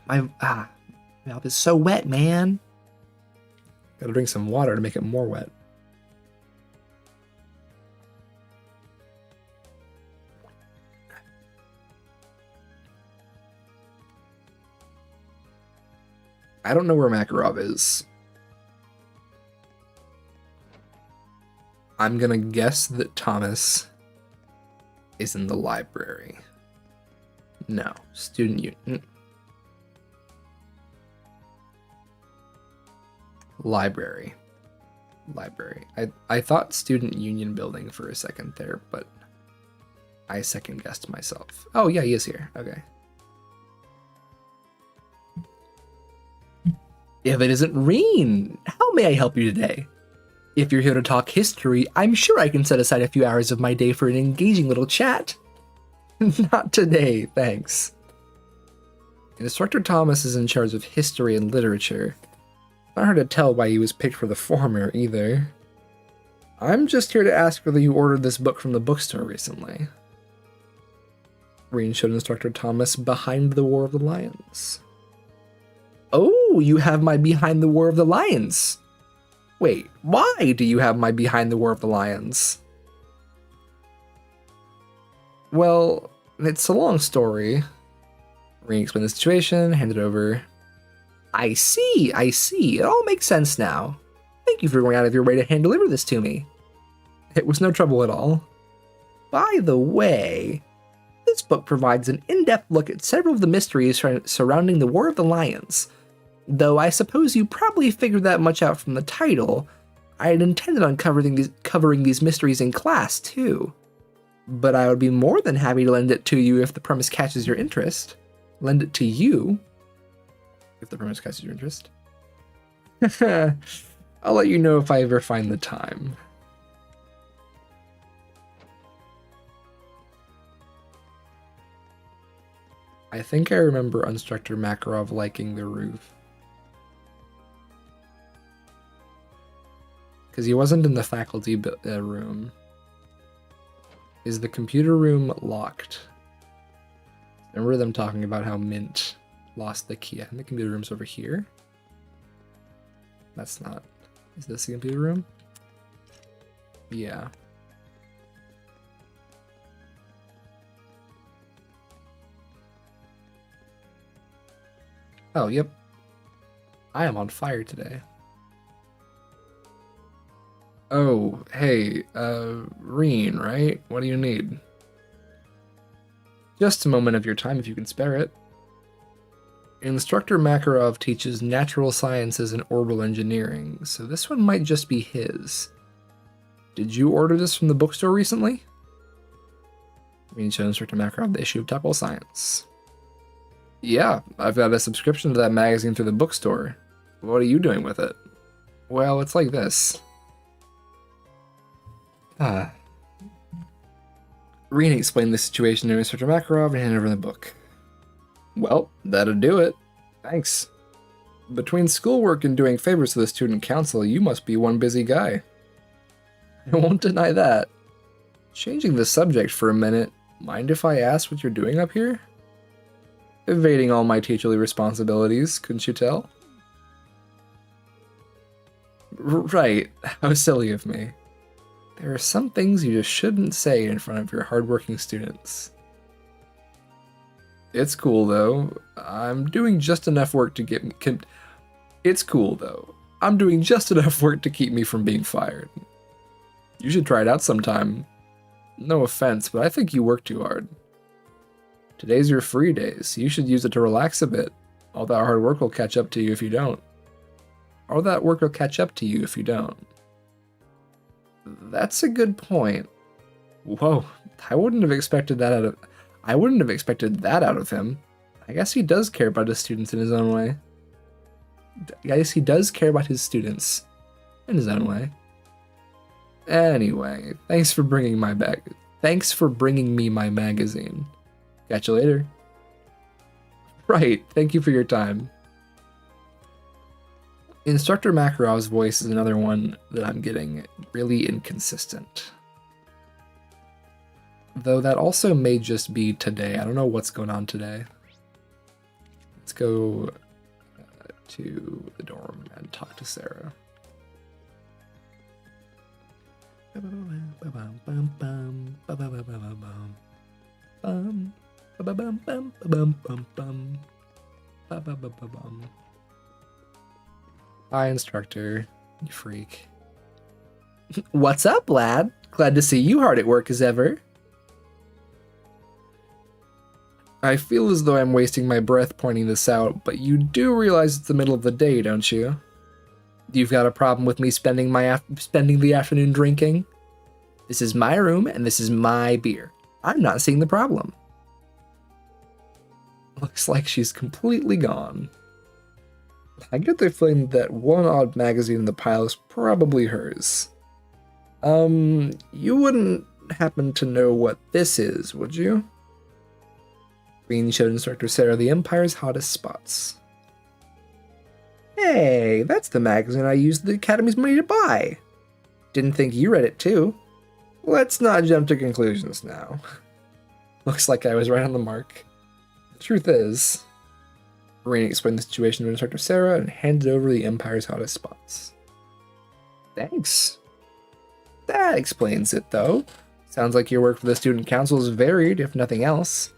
Speaker 1: my mouth is so wet, man. Gotta drink some water to make it more wet. I don't know where Makarov is. I'm gonna guess that Thomas is in the library. No, student union. Library. I thought student union building for a second there, but I second guessed myself. Oh yeah, he is here. Okay. If it isn't Reen, how may I help you today? If you're here to talk history, I'm sure I can set aside a few hours of my day for an engaging little chat. Not today, thanks. Instructor Thomas is in charge of history and literature. Not hard to tell why he was picked for the former, either. I'm just here to ask whether you ordered this book from the bookstore recently. Reen showed Instructor Thomas Behind the War of the Lions. Oh, you have my Behind the War of the Lions. Wait, why do you have my Behind the War of the Lions? Well, it's a long story. Reen explained the situation, handed over. I see. It all makes sense now. Thank you for going out of your way to hand deliver this to me. It was no trouble at all. By the way, this book provides an in-depth look at several of the mysteries surrounding the War of the Lions. Though I suppose you probably figured that much out from the title, I had intended on covering these mysteries in class, too. But I would be more than happy to lend it to you if the premise catches your interest. Lend it to you? If the premise catches your interest. I'll let you know if I ever find the time. I think I remember Instructor Makarov liking the roof. Because he wasn't in the faculty room. Is the computer room locked? Remember them talking about how Mint lost the key. I think the computer room's over here. That's not... Is this the computer room? Yeah. Oh, yep. I am on fire today. Oh, hey, Reen, right? What do you need? Just a moment of your time if you can spare it. Instructor Makarov teaches natural sciences and orbital engineering, so this one might just be his. Did you order this from the bookstore recently? Reen showed Instructor Makarov the issue of Temple Science. Yeah, I've got a subscription to that magazine through the bookstore. What are you doing with it? Well, it's like this. Reen explained the situation to Instructor Makarov and handed over the book. Well, that'll do it. Thanks. Between schoolwork and doing favors to the student council, you must be one busy guy. I won't deny that. Changing the subject for a minute, mind if I ask what you're doing up here? Evading all my teacherly responsibilities, couldn't you tell? Right, how silly of me. There are some things you just shouldn't say in front of your hardworking students. It's cool, though. I'm doing just enough work to get... It's cool, though. I'm doing just enough work to keep me from being fired. You should try it out sometime. No offense, but I think you work too hard. Today's your free day, so you should use it to relax a bit. All that hard work will catch up to you if you don't. All that work will catch up to you if you don't. That's a good point. Whoa, I wouldn't have expected that out of him. I guess he does care about his students in his own way. Anyway, thanks for bringing me my magazine. Catch you later. Right, thank you for your time. Instructor Makarov's voice is another one that I'm getting really inconsistent. Though that also may just be today. I don't know what's going on today. Let's go to the dorm and talk to Sarah. Hi, instructor. You freak. What's up, lad? Glad to see you hard at work as ever. I feel as though I'm wasting my breath pointing this out, but you do realize it's the middle of the day, don't you? You've got a problem with me spending the afternoon drinking? This is my room and this is my beer. I'm not seeing the problem. Looks like she's completely gone. I get the feeling that one odd magazine in the pile is probably hers. You wouldn't happen to know what this is, would you? Green showed Instructor Sarah the Empire's hottest spots. Hey, that's the magazine I used the Academy's money to buy. Didn't think you read it too. Let's not jump to conclusions now. Looks like I was right on the mark. The truth is, Rain explained the situation to Instructor Sarah and handed over the Empire's hottest spots. Thanks. That explains it, though. Sounds like your work for the student council is varied, if nothing else.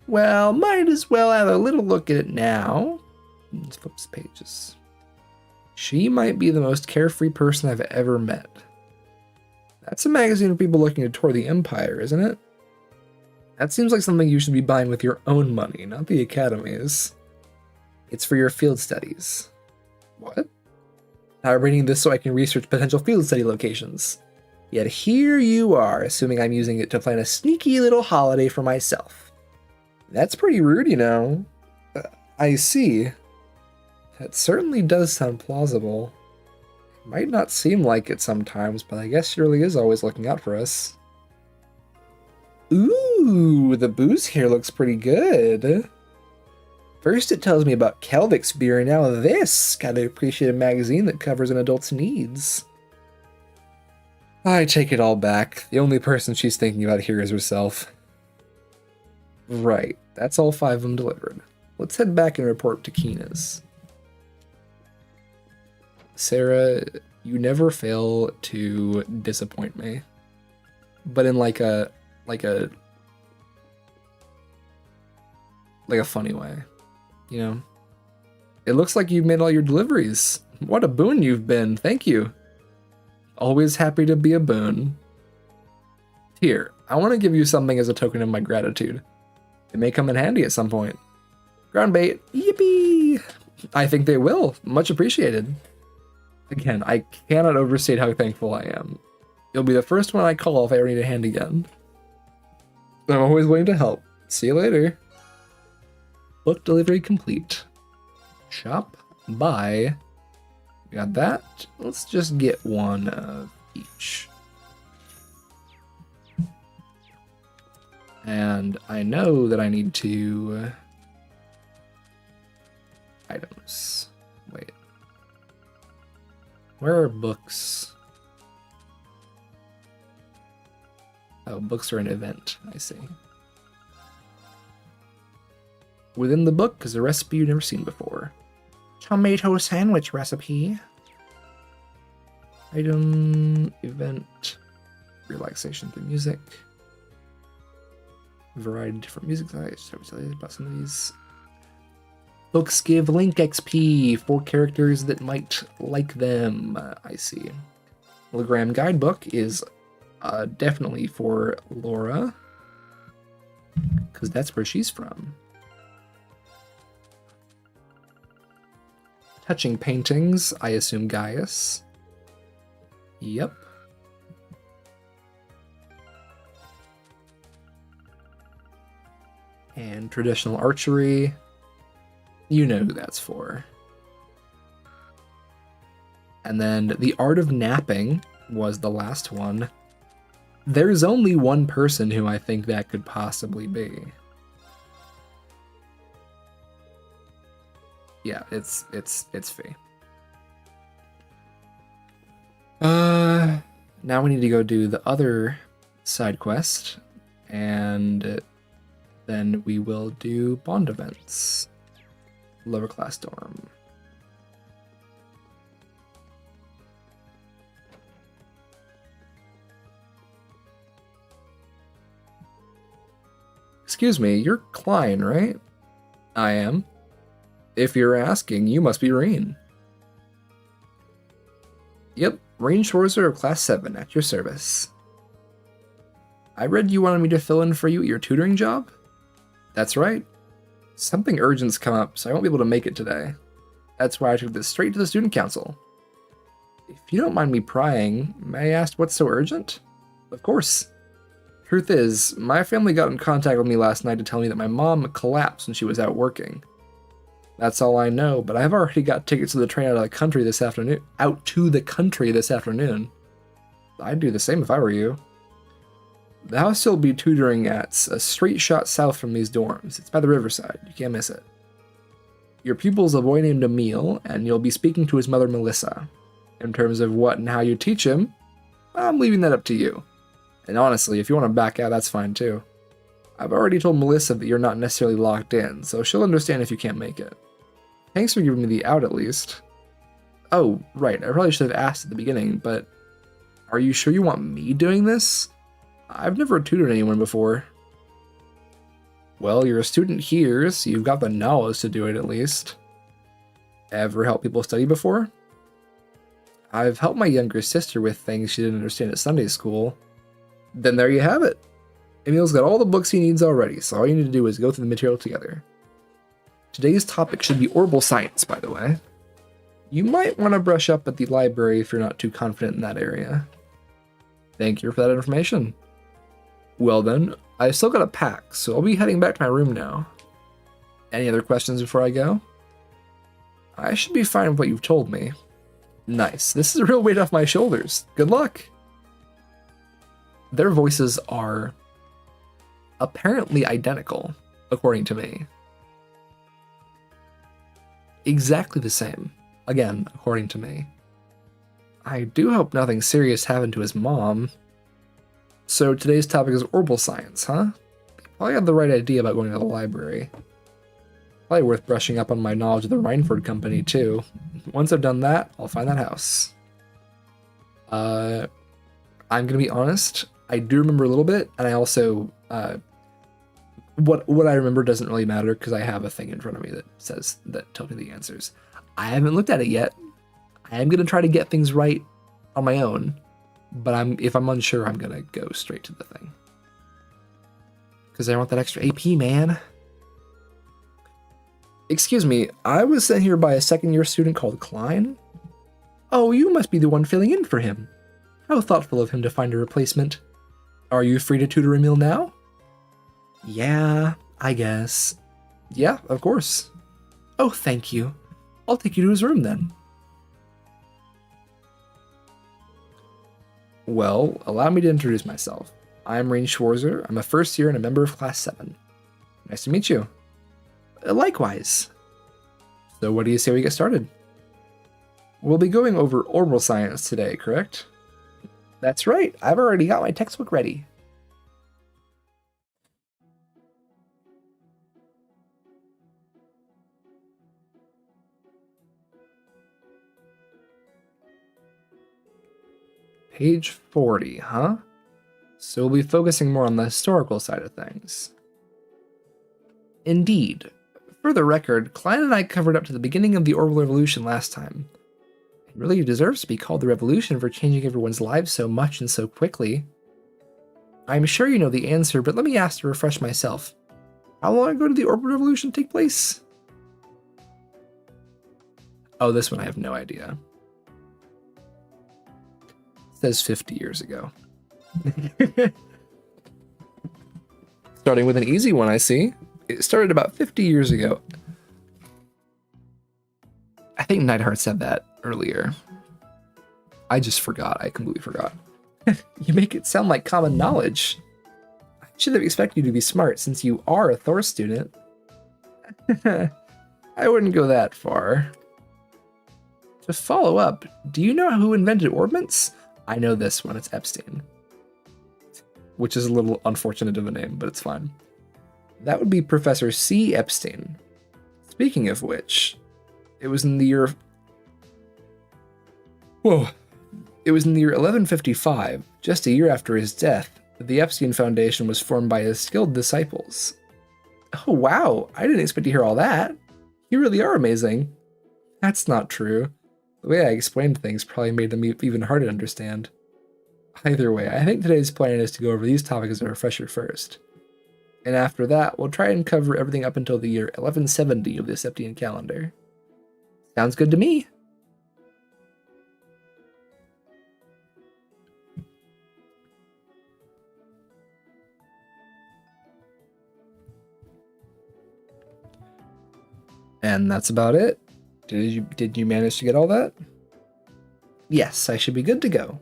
Speaker 1: Well, might as well have a little look at it now. Flips pages. She might be the most carefree person I've ever met. That's a magazine of people looking to tour the Empire, isn't it? That seems like something you should be buying with your own money, not the Academy's. It's for your field studies. What? I'm reading this so I can research potential field study locations. Yet here you are, assuming I'm using it to plan a sneaky little holiday for myself. That's pretty rude, you know. I see. That certainly does sound plausible. It might not seem like it sometimes, but I guess she really is always looking out for us. Ooh, the booze here looks pretty good. First it tells me about Kelvik's beer, and now this. Gotta appreciate a magazine that covers an adult's needs. I take it all back. The only person she's thinking about here is herself. Right, that's all 5 of them delivered. Let's head back and report to Keena's. Sarah, you never fail to disappoint me. But in like a funny way. You know? It looks like you've made all your deliveries. What a boon you've been. Thank you. Always happy to be a boon. Here, I want to give you something as a token of my gratitude. It may come in handy at some point. Ground bait. Yippee! I think they will. Much appreciated. Again, I cannot overstate how thankful I am. You'll be the first one I call if I ever need a hand again. I'm always willing to help. See you later. Book delivery complete. Shop. Buy. Got that. Let's just get one of each. And I know that I need to... items. Wait. Where are books? Oh, books are an event. I see. Within the book is a recipe you've never seen before. Tomato sandwich recipe. Item, event, relaxation through music. Variety of different music sites. I was telling you about some of these. Books give Link XP for characters that might like them. I see. Hologram guidebook is definitely for Laura, because that's where she's from. Touching paintings, I assume Gaius. Yep. And traditional archery, you know who that's for. And then the art of napping was the last one. There's only one person who I think that could possibly be. Yeah, it's Fee. Now we need to go do the other side quest, and then we will do bond events. Lower class dorm. Excuse me, you're Klein, right? I am. If you're asking, you must be Reen. Yep, Reen Schwarzer of Class 7 at your service. I read you wanted me to fill in for you at your tutoring job? That's right. Something urgent's come up, so I won't be able to make it today. That's why I took this straight to the student council. If you don't mind me prying, may I ask what's so urgent? Of course. Truth is, my family got in contact with me last night to tell me that my mom collapsed when she was out working. That's all I know, but I've already got tickets to the train out to the country this afternoon. I'd do the same if I were you. The house you'll be tutoring at's a straight shot south from these dorms. It's by the riverside. You can't miss it. Your pupil's a boy named Emil, and you'll be speaking to his mother, Melissa. In terms of what and how you teach him, I'm leaving that up to you. And honestly, if you want to back out, that's fine too. I've already told Melissa that you're not necessarily locked in, so she'll understand if you can't make it. Thanks for giving me the out at least. Oh, right, I probably should have asked at the beginning, but are you sure you want me doing this? I've never tutored anyone before. Well, you're a student here, so you've got the knowledge to do it at least. Ever helped people study before? I've helped my younger sister with things she didn't understand at Sunday school. Then there you have it. Emil's got all the books he needs already, so all you need to do is go through the material together. Today's topic should be orbital science, by the way. You might want to brush up at the library if you're not too confident in that area. Thank you for that information. Well then, I've still got to pack, so I'll be heading back to my room now. Any other questions before I go? I should be fine with what you've told me. Nice, this is a real weight off my shoulders. Good luck! Their voices are apparently identical, according to me. Exactly the same, again, according to me. I do hope nothing serious happened to his mom. So today's topic is orbital science, huh? Probably had the right idea about going to the library. Probably worth brushing up on my knowledge of the Rhineford Company, too. Once I've done that, I'll find that house. I'm gonna be honest, I do remember a little bit, and I also what I remember doesn't really matter because I have a thing in front of me that tells me the answers. I haven't looked at it yet. I am gonna try to get things right on my own, but if I'm unsure, I'm gonna go straight to the thing because I want that extra AP, man. Excuse me, I was sent here by a second-year student called Klein. Oh, you must be the one filling in for him. How thoughtful of him to find a replacement. Are you free to tutor Emil now? Yeah, I guess. Yeah, of course. Oh, thank you. I'll take you to his room then. Well, allow me to introduce myself. I'm Rain Schwarzer. I'm a first year and a member of Class 7. Nice to meet you. Likewise. So what do you say we get started? We'll be going over orbital science today, correct? That's right. I've already got my textbook ready. Page 40, huh? So we'll be focusing more on the historical side of things. Indeed. For the record, Klein and I covered up to the beginning of the orbital revolution last time. It really deserves to be called the revolution for changing everyone's lives so much and so quickly. I'm sure you know the answer, but let me ask to refresh myself. How long ago did the orbital revolution take place? Oh, this one I have no idea. It says 50 years ago. Starting with an easy one, I see. It started about 50 years ago. I think Neidhart said that earlier. I just forgot. I completely forgot. You make it sound like common knowledge. I should have expected you to be smart since you are a Thor student. I wouldn't go that far. To follow up, do you know who invented orbments? I know this one. It's Epstein. Which is a little unfortunate of a name, but it's fine. That would be Professor C. Epstein. Speaking of which, it was in the year... Whoa. It was in the year 1155, just a year after his death, that the Epstein Foundation was formed by his skilled disciples. Oh wow, I didn't expect to hear all that. You really are amazing. That's not true. The way I explained things probably made them even harder to understand. Either way, I think today's plan is to go over these topics as a refresher first. And after that, we'll try and cover everything up until the year 1170 of the Septian calendar. Sounds good to me. And that's about it. Did you manage to get all that? Yes, I should be good to go.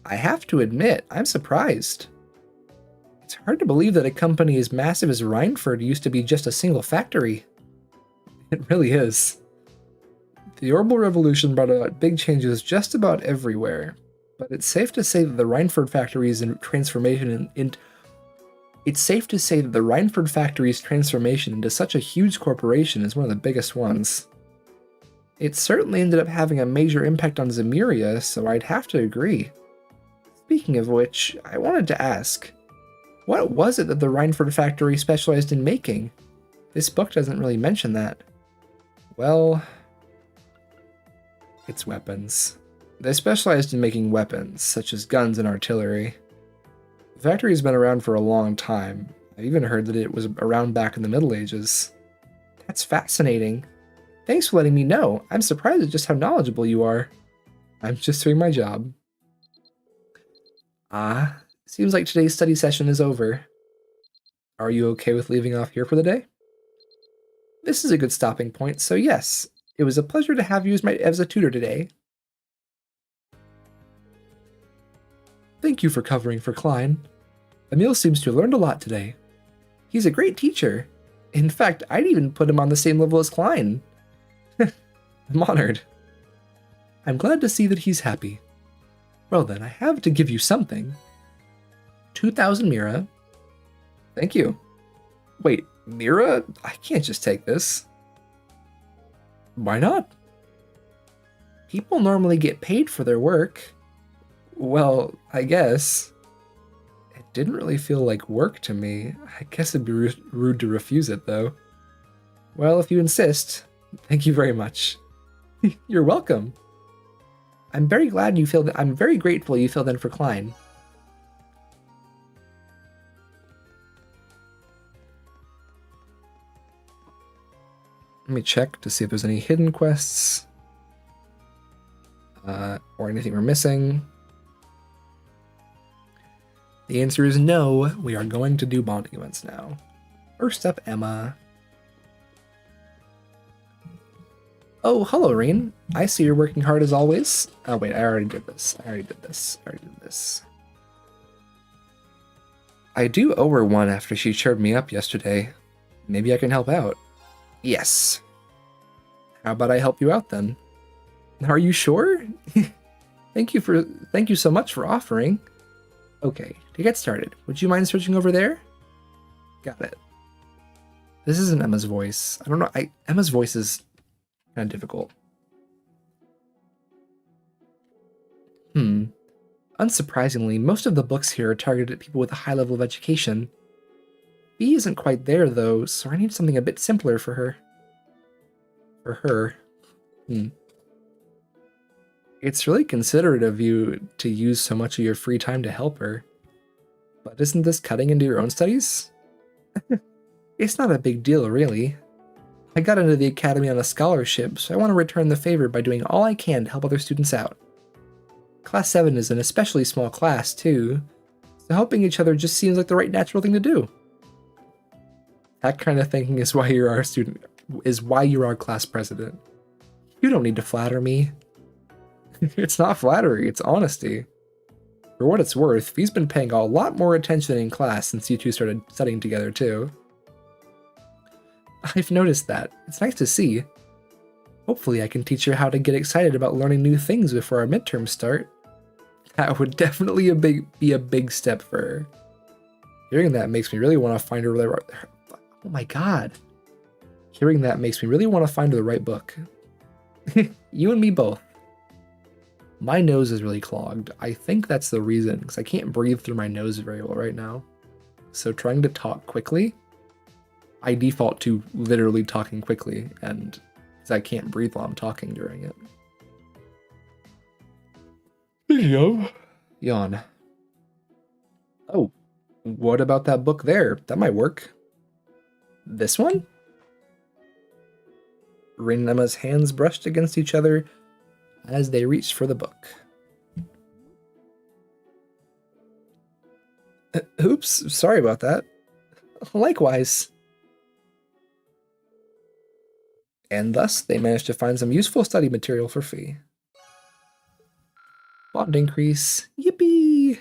Speaker 1: I have to admit, I'm surprised. It's hard to believe that a company as massive as Rhineford used to be just a single factory. It really is. The orbital revolution brought about big changes just about everywhere, but it's safe to say that the Rhineford factory's transformation into such a huge corporation is one of the biggest ones. It certainly ended up having a major impact on Zemuria, so I'd have to agree. Speaking of which, I wanted to ask, what was it that the Rhineford factory specialized in making? This book doesn't really mention that. Well, it's weapons. They specialized in making weapons, such as guns and artillery. The factory's been around for a long time. I've even heard that it was around back in the Middle Ages. That's fascinating. Thanks for letting me know. I'm surprised at just how knowledgeable you are. I'm just doing my job. Seems like today's study session is over. Are you okay with leaving off here for the day? This is a good stopping point, so yes, it was a pleasure to have you as a tutor today. Thank you for covering for Klein. Emil seems to have learned a lot today. He's a great teacher. In fact, I'd even put him on the same level as Klein. I'm honored. I'm glad to see that he's happy. Well then, I have to give you something. 2,000 Mira. Thank you. Wait, Mira? I can't just take this. Why not? People normally get paid for their work. Well, I guess. didn't really feel like work to me. I guess it'd be rude to refuse it, though. Well, if you insist, thank you very much. You're welcome. I'm very grateful you filled in for Klein. Let me check to see if there's any hidden quests. Or anything we're missing. The answer is no. We are going to do bonding events now. First up, Emma. Oh, hello, Reen. I see you're working hard as always. Oh, wait, I already did this. I do owe her one after she cheered me up yesterday. Maybe I can help out. Yes. How about I help you out then? Are you sure? Thank you so much for offering. Okay, to get started, would you mind searching over there? Got it. This isn't Emma's voice. I don't know. Emma's voice is kind of difficult. Unsurprisingly, most of the books here are targeted at people with a high level of education. B isn't quite there though, so I need something a bit simpler for her. It's really considerate of you to use so much of your free time to help her. But isn't this cutting into your own studies? It's not a big deal, really. I got into the academy on a scholarship, so I want to return the favor by doing all I can to help other students out. Class 7 is an especially small class, too, so helping each other just seems like the right natural thing to do. That kind of thinking is why you're our class president. You don't need to flatter me. It's not flattery, it's honesty. For what it's worth, V's been paying a lot more attention in class since you two started studying together, too. I've noticed that. It's nice to see. Hopefully I can teach her how to get excited about learning new things before our midterms start. That would definitely be a big step for her. Hearing that makes me really want to find her oh my god. Hearing that makes me really want to find her the right book. You and me both. My nose is really clogged. I think that's the reason, because I can't breathe through my nose very well right now. So trying to talk quickly, I default to literally talking quickly, and because I can't breathe while I'm talking during it. Yawn. Oh, what about that book there? That might work. This one? Rin and Emma's hands brushed against each other as they reached for the book. Oops, sorry about that. Likewise. And thus, they managed to find some useful study material for Fee. Bond increase. Yippee!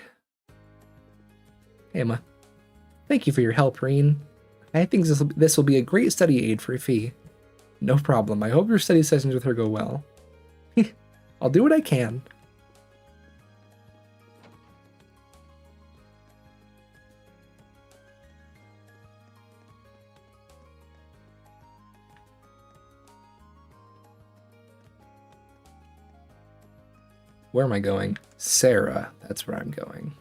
Speaker 1: Hey, Emma. Thank you for your help, Reen. I think this will be a great study aid for Fee. No problem. I hope your study sessions with her go well. I'll do what I can. Where am I going? Sarah. That's where I'm going.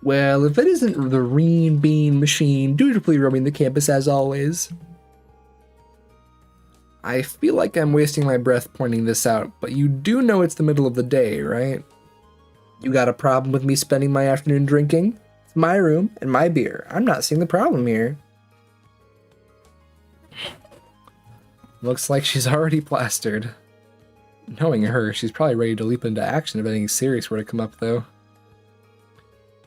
Speaker 1: Well, if it isn't the Reen Bean machine dutifully roaming the campus as always. I feel like I'm wasting my breath pointing this out, but you do know it's the middle of the day, right? You got a problem with me spending my afternoon drinking? It's my room and my beer. I'm not seeing the problem here. Looks like she's already plastered. Knowing her, she's probably ready to leap into action if anything serious were to come up, though.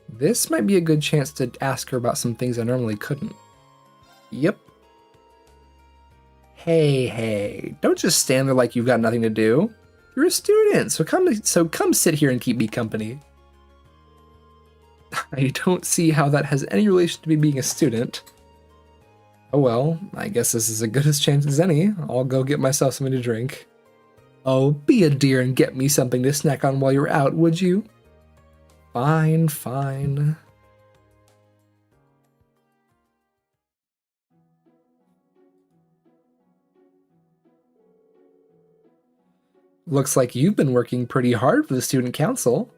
Speaker 1: This might be a good chance to ask her about some things I normally couldn't. Yep. Hey, don't just stand there like you've got nothing to do. You're a student, so come sit here and keep me company. I don't see how that has any relation to me being a student. Oh well, I guess this is as good a chance as any. I'll go get myself something to drink. Oh, be a dear and get me something to snack on while you're out, would you? Fine, fine. Looks like you've been working pretty hard for the student council.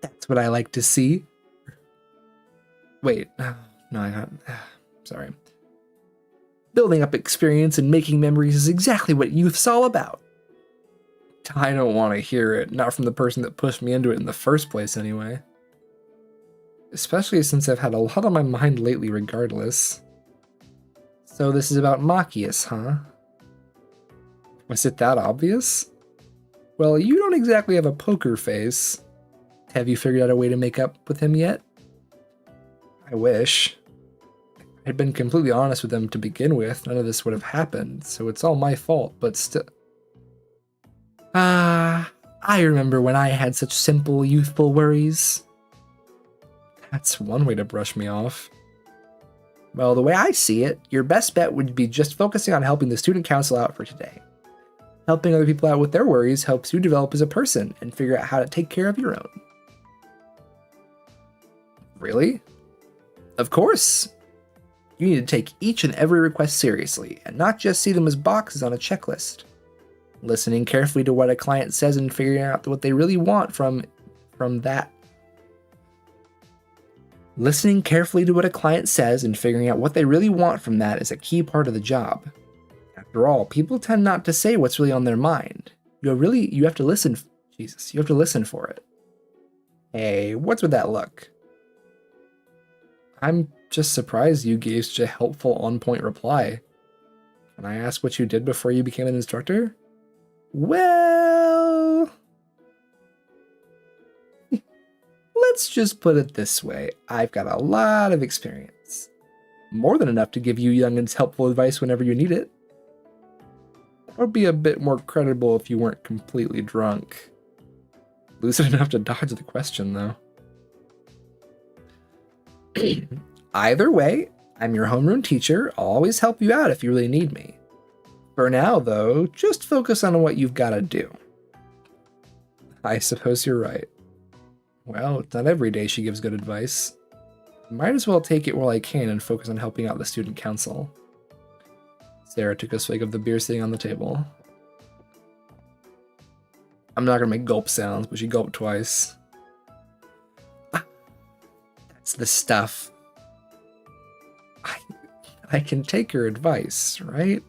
Speaker 1: That's what I like to see. Wait, no, I got. Sorry. Building up experience and making memories is exactly what youth's all about. I don't want to hear it, not from the person that pushed me into it in the first place anyway. Especially since I've had a lot on my mind lately regardless. So this is about Machias, huh? Was it that obvious? Well, you don't exactly have a poker face. Have you figured out a way to make up with him yet? I wish. I'd been completely honest with him to begin with, none of this would have happened, so it's all my fault, but still... I remember when I had such simple, youthful worries. That's one way to brush me off. Well, the way I see it, your best bet would be just focusing on helping the student council out for today. Helping other people out with their worries helps you develop as a person and figure out how to take care of your own. Really? Of course! You need to take each and every request seriously, and not just see them as boxes on a checklist. Listening carefully to what a client says and figuring out what they really want from that. Listening carefully to what a client says and figuring out what they really want from that is a key part of the job. After all, people tend not to say what's really on their mind. You have to listen. Jesus, you have to listen for it. Hey, what's with that look? I'm just surprised you gave such a helpful, on-point reply. Can I ask what you did before you became an instructor? Well... let's just put it this way. I've got a lot of experience. More than enough to give you youngins helpful advice whenever you need it. That would be a bit more credible if you weren't completely drunk. Lucid enough to dodge the question, though. Either way, I'm your homeroom teacher. I'll always help you out if you really need me. For now, though, just focus on what you've got to do. I suppose you're right. Well, it's not every day she gives good advice. Might as well take it while I can and focus on helping out the student council. Sarah took a swig of the beer sitting on the table. I'm not gonna make gulp sounds, but she gulped twice. That's the stuff. I can take her advice, right?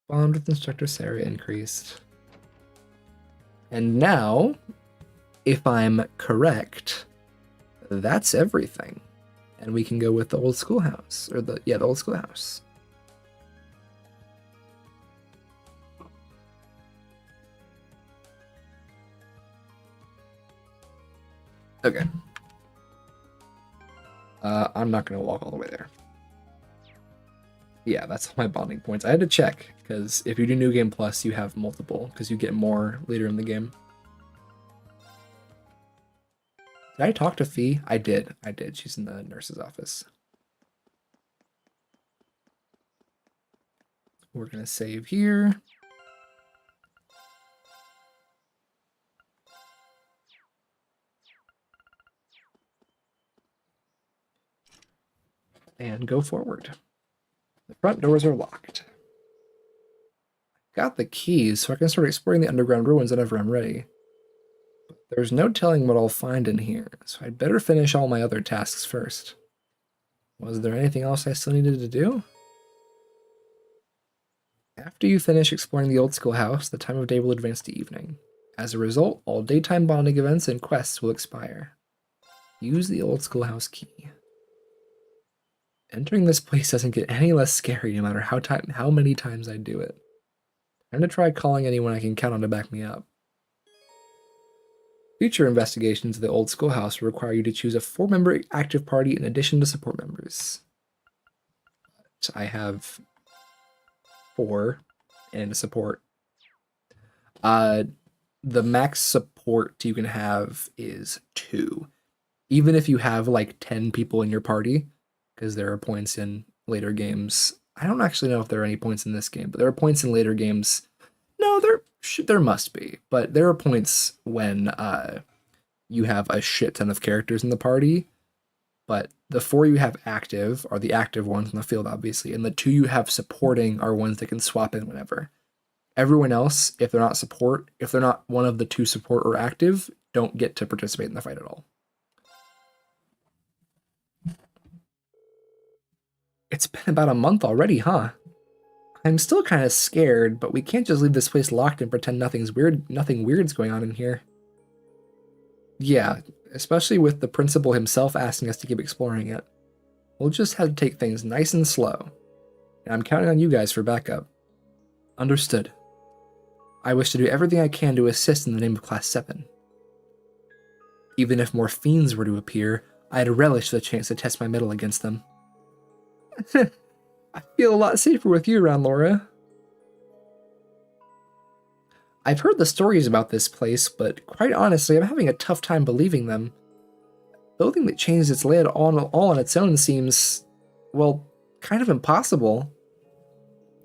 Speaker 1: Bond with Instructor Sarah increased. And now, if I'm correct, that's everything. And we can go with the old schoolhouse, or the old schoolhouse. Okay. I'm not gonna walk all the way there. Yeah, that's all my bonding points. I had to check, because if you do New Game Plus, you have multiple, because you get more later in the game. Did I talk to Fee? I did. She's in the nurse's office. We're going to save here. And go forward. The front doors are locked. Got the keys, so I can start exploring the underground ruins whenever I'm ready. But there's no telling what I'll find in here, so I'd better finish all my other tasks first. Was there anything else I still needed to do? After you finish exploring the old schoolhouse, the time of day will advance to evening. As a result, all daytime bonding events and quests will expire. Use the old schoolhouse key. Entering this place doesn't get any less scary no matter how many times I do it. I'm going to try calling anyone I can count on to back me up. Future investigations of the old schoolhouse will require you to choose a 4-member active party in addition to support members. But I have 4 and a support. The max support you can have is 2. Even if you have like 10 people in your party, because there are points in later games. I don't actually know if there are any points in this game, but there are points in later games. No, there must be, but there are points when you have a shit ton of characters in the party, but the 4 you have active are the active ones in the field, obviously, and the 2 you have supporting are ones that can swap in whenever. Everyone else, if they're not one of the 2 support or active, don't get to participate in the fight at all. It's been about a month already, huh? I'm still kind of scared, but we can't just leave this place locked and pretend nothing weird's going on in here. Yeah, especially with the principal himself asking us to keep exploring it. We'll just have to take things nice and slow. And I'm counting on you guys for backup. Understood. I wish to do everything I can to assist in the name of Class 7. Even if more fiends were to appear, I'd relish the chance to test my mettle against them. I feel a lot safer with you around, Laura. I've heard the stories about this place, but quite honestly, I'm having a tough time believing them. The building that changed its layout all on its own seems, well, kind of impossible.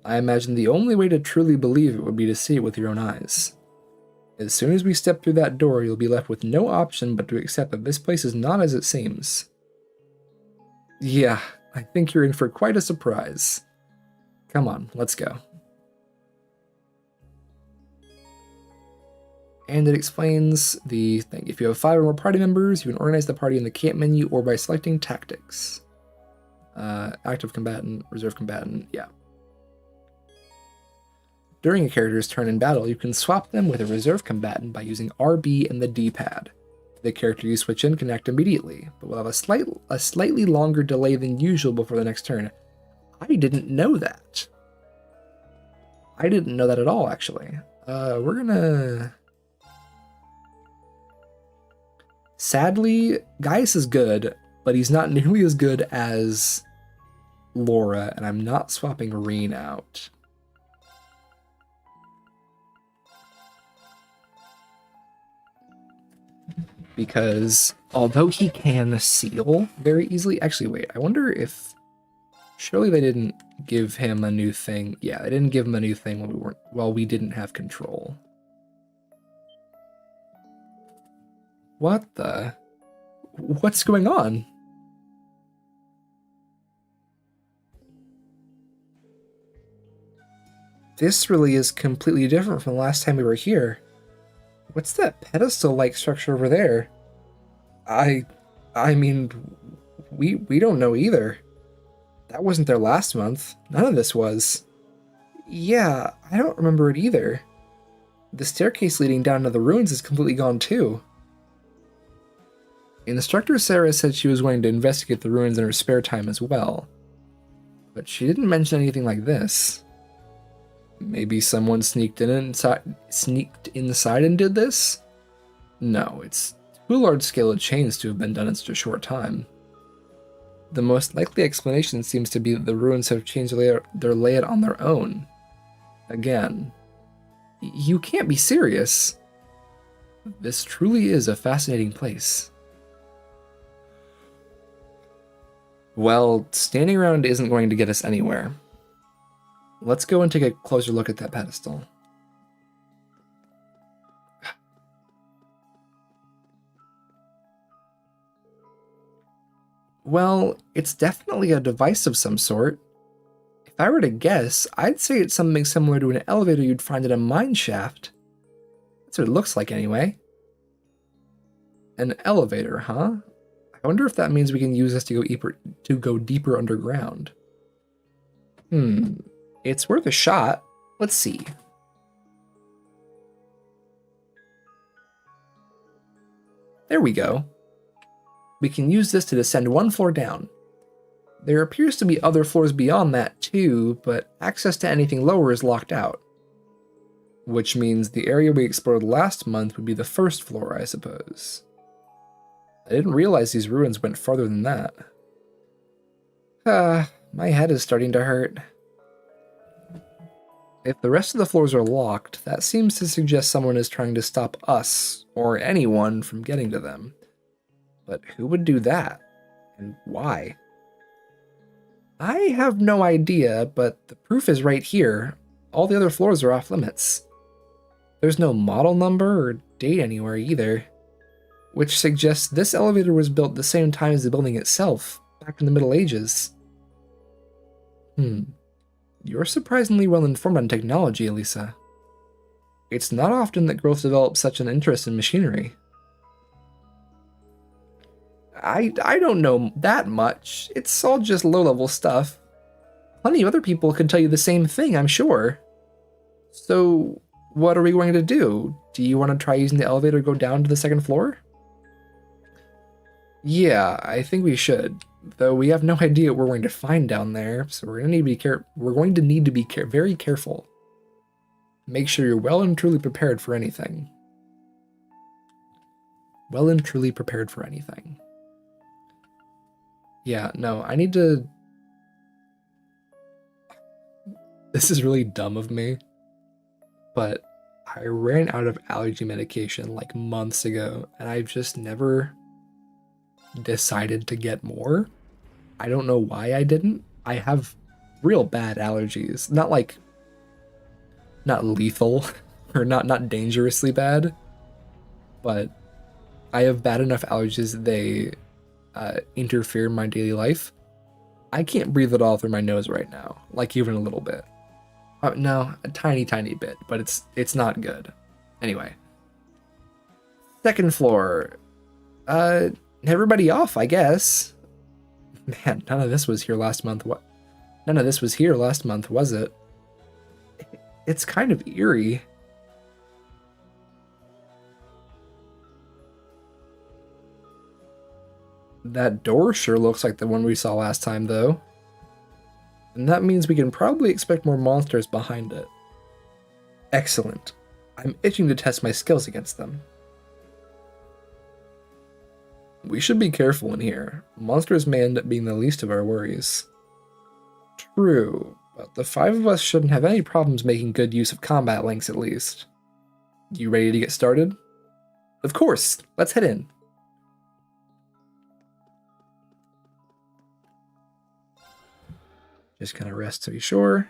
Speaker 1: I imagine the only way to truly believe it would be to see it with your own eyes. As soon as we step through that door, you'll be left with no option but to accept that this place is not as it seems. Yeah, I think you're in for quite a surprise. Come on, let's go. And it explains the thing. If you have 5 or more party members, you can organize the party in the camp menu or by selecting tactics. Active combatant, reserve combatant, yeah. During a character's turn in battle, you can swap them with a reserve combatant by using RB and the D-pad. The character you switch in can act immediately, but will have a slightly longer delay than usual before the next turn. I didn't know that. I didn't know that at all, actually. We're gonna... Sadly, Gaius is good, but he's not nearly as good as Laura, and I'm not swapping Reen out. Because although he can seal very easily, actually wait, I wonder if surely they didn't give him a new thing. Yeah, they didn't give him a new thing while we didn't have control. What's going on? This really is completely different from the last time we were here. What's that pedestal-like structure over there? I mean, we don't know either. That wasn't there last month. None of this was. Yeah, I don't remember it either. The staircase leading down to the ruins is completely gone too. Instructor Sarah said she was going to investigate the ruins in her spare time as well. But she didn't mention anything like this. Maybe someone sneaked inside and did this? No, it's too large-scale a change to have been done in such a short time. The most likely explanation seems to be that the ruins have changed their layout on their own. Again, you can't be serious. This truly is a fascinating place. Well, standing around isn't going to get us anywhere. Let's go and take a closer look at that pedestal. Well, it's definitely a device of some sort. If I were to guess, I'd say it's something similar to an elevator you'd find in a mine shaft. That's what it looks like anyway. An elevator, huh? I wonder if that means we can use this to go deeper underground. It's worth a shot. Let's see. There we go. We can use this to descend 1 floor down. There appears to be other floors beyond that too, but access to anything lower is locked out. Which means the area we explored last month would be the first floor, I suppose. I didn't realize these ruins went farther than that. My head is starting to hurt. If the rest of the floors are locked, that seems to suggest someone is trying to stop us, or anyone, from getting to them. But who would do that? And why? I have no idea, but the proof is right here. All the other floors are off limits. There's no model number or date anywhere either, which suggests this elevator was built the same time as the building itself, back in the Middle Ages. You're surprisingly well informed on technology, Elisa. It's not often that girls develop such an interest in machinery. I don't know that much. It's all just low-level stuff. Plenty of other people can tell you the same thing, I'm sure. So, what are we going to do? Do you want to try using the elevator to go down to the second floor? Yeah, I think we should. Though we have no idea what we're going to find down there, so we're going to need to be very careful. Make sure you're well and truly prepared for anything. Well and truly prepared for anything. Yeah, no, I need to... This is really dumb of me, but I ran out of allergy medication like months ago, and I've just never decided to get more. I don't know why I didn't. I have real bad allergies. Not lethal, or not dangerously bad, but I have bad enough allergies they interfere in my daily life. I can't breathe at all through my nose right now, like even a little bit. No, a tiny bit, but it's not good. Anyway, second floor. Everybody off, I guess. Man, none of this was here last month. What? None of this was here last month, was it? It's kind of eerie. That door sure looks like the one we saw last time, though. And that means we can probably expect more monsters behind it. Excellent. I'm itching to test my skills against them. We should be careful in here. Monsters may end up being the least of our worries. True, but the 5 of us shouldn't have any problems making good use of combat links at least. You ready to get started? Of course, let's head in. Just gonna rest to be sure.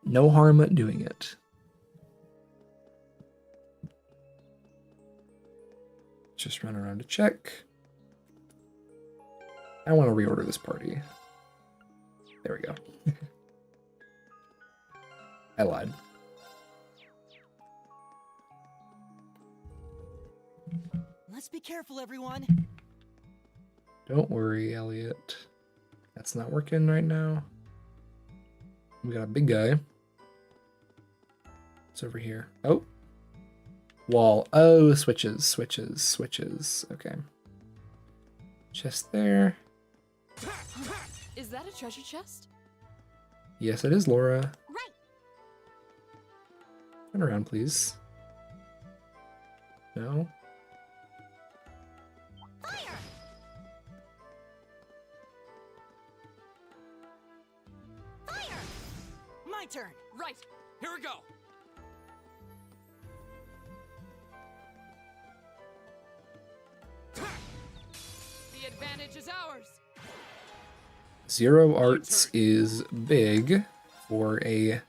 Speaker 1: No harm at doing it. Just run around to check. I want to reorder this party. There we go. I lied.
Speaker 8: Let's be careful, everyone.
Speaker 1: Don't worry, Elliot. That's not working right now. We got a big guy. It's over here. Oh. Wall. Oh, switches. Okay. Chest there.
Speaker 6: Is that a treasure chest?
Speaker 1: Yes, it is, Laura.
Speaker 4: Right.
Speaker 1: Turn around, please. No?
Speaker 4: Fire! Fire!
Speaker 8: My turn.
Speaker 2: Right. Here we go. The advantage is ours.
Speaker 1: Zero Arts is big for a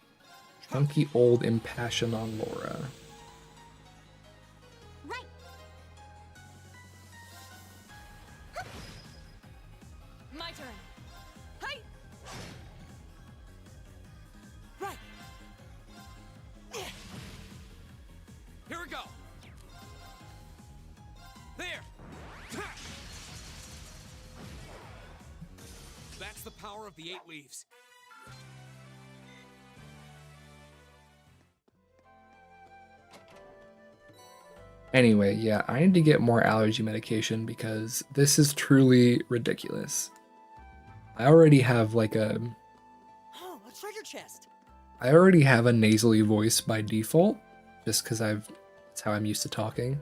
Speaker 1: chunky old impassion on Laura.
Speaker 4: Right.
Speaker 6: My turn. Hi.
Speaker 8: Right.
Speaker 2: Here we go. There. That's the power of the 8 leaves.
Speaker 1: Anyway, yeah, I need to get more allergy medication because this is truly ridiculous. I already have like
Speaker 8: Oh, a treasure chest.
Speaker 1: I already have a nasally voice by default, just because it's how I'm used to talking.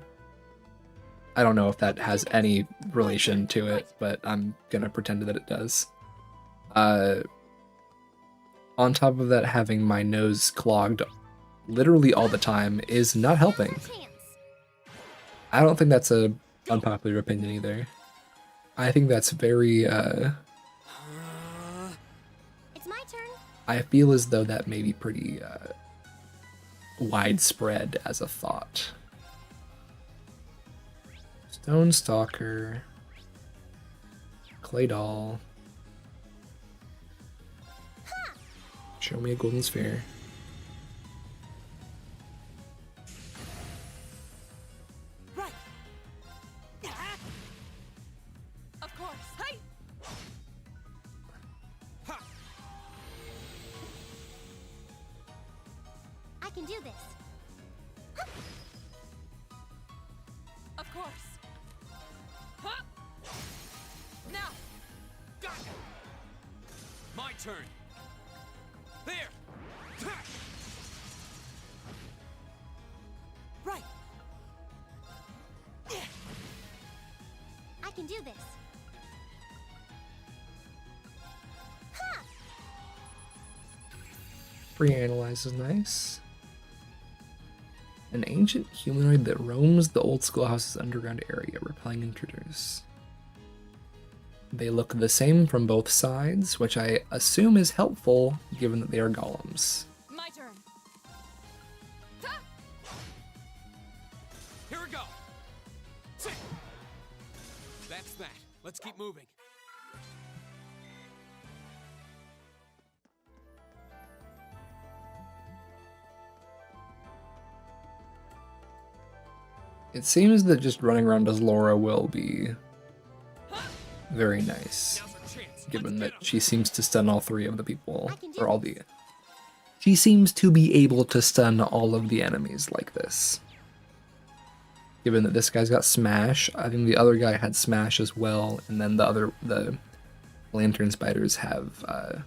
Speaker 1: I don't know if that has any relation to it, but I'm gonna pretend that it does. On top of that, having my nose clogged literally all the time is not helping. I don't think that's a unpopular opinion either. I think that's very,
Speaker 4: It's my turn.
Speaker 1: I feel as though that may be pretty widespread as a thought. Stone Stalker, Clay Doll. Show me a golden sphere.
Speaker 6: Right. Of course. Hey.
Speaker 4: I can do this.
Speaker 6: Of course. Huh. Now.
Speaker 2: Got it. My turn. There.
Speaker 6: Right.
Speaker 4: I can do this.
Speaker 1: Free Analyze is nice. An ancient humanoid that roams the old schoolhouse's underground area, repelling intruders. They look the same from both sides, which I assume is helpful given that they are golems.
Speaker 6: My turn.
Speaker 2: Here we go. Sit. That's that. Let's keep moving.
Speaker 1: It seems that just running around as Laura will be very nice, given that she seems to stun all three of the people, or all the... She seems to be able to stun all of the enemies like this. Given that this guy's got Smash, I think the other guy had Smash as well, and then the Lantern Spiders have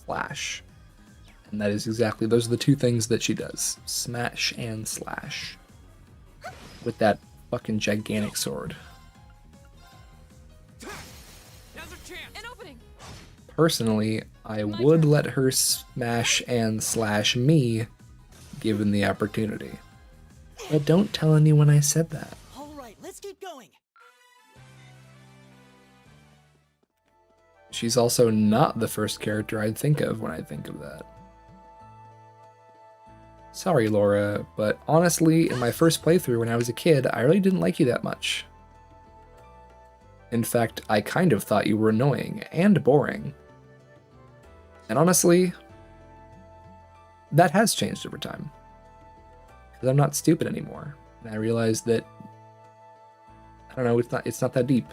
Speaker 1: Slash. And that is exactly, those are the two things that she does. Smash and slash. With that fucking gigantic sword.
Speaker 6: An opening.
Speaker 1: Personally, I would let her smash and slash me, given the opportunity. But don't tell anyone I said that.
Speaker 8: All right, let's keep going.
Speaker 1: She's also not the first character I'd think of when I think of that. Sorry, Laura, but honestly, in my first playthrough when I was a kid, I really didn't like you that much. In fact, I kind of thought you were annoying and boring. And honestly, that has changed over time. Because I'm not stupid anymore. And I realized that, I don't know, it's not that deep.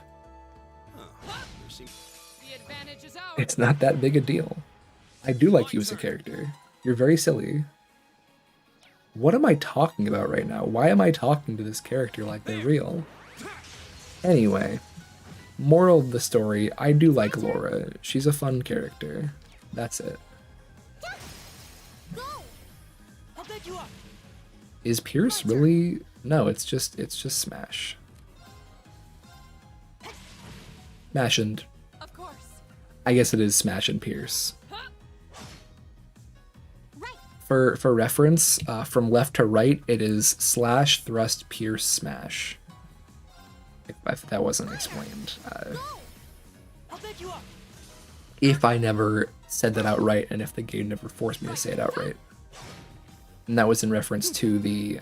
Speaker 1: It's not that big a deal. I do like you as a character. You're very silly. What am I talking about right now? Why am I talking to this character like they're real? Anyway, moral of the story, I do like Laura. She's a fun character. That's it. Is Pierce really? No, it's just Smash. Smash and... I guess it is Smash and Pierce. For reference, from left to right, it is slash, thrust, pierce, smash. If that wasn't explained. If I never said that outright, and if the game never forced me to say it outright. And that was in reference to the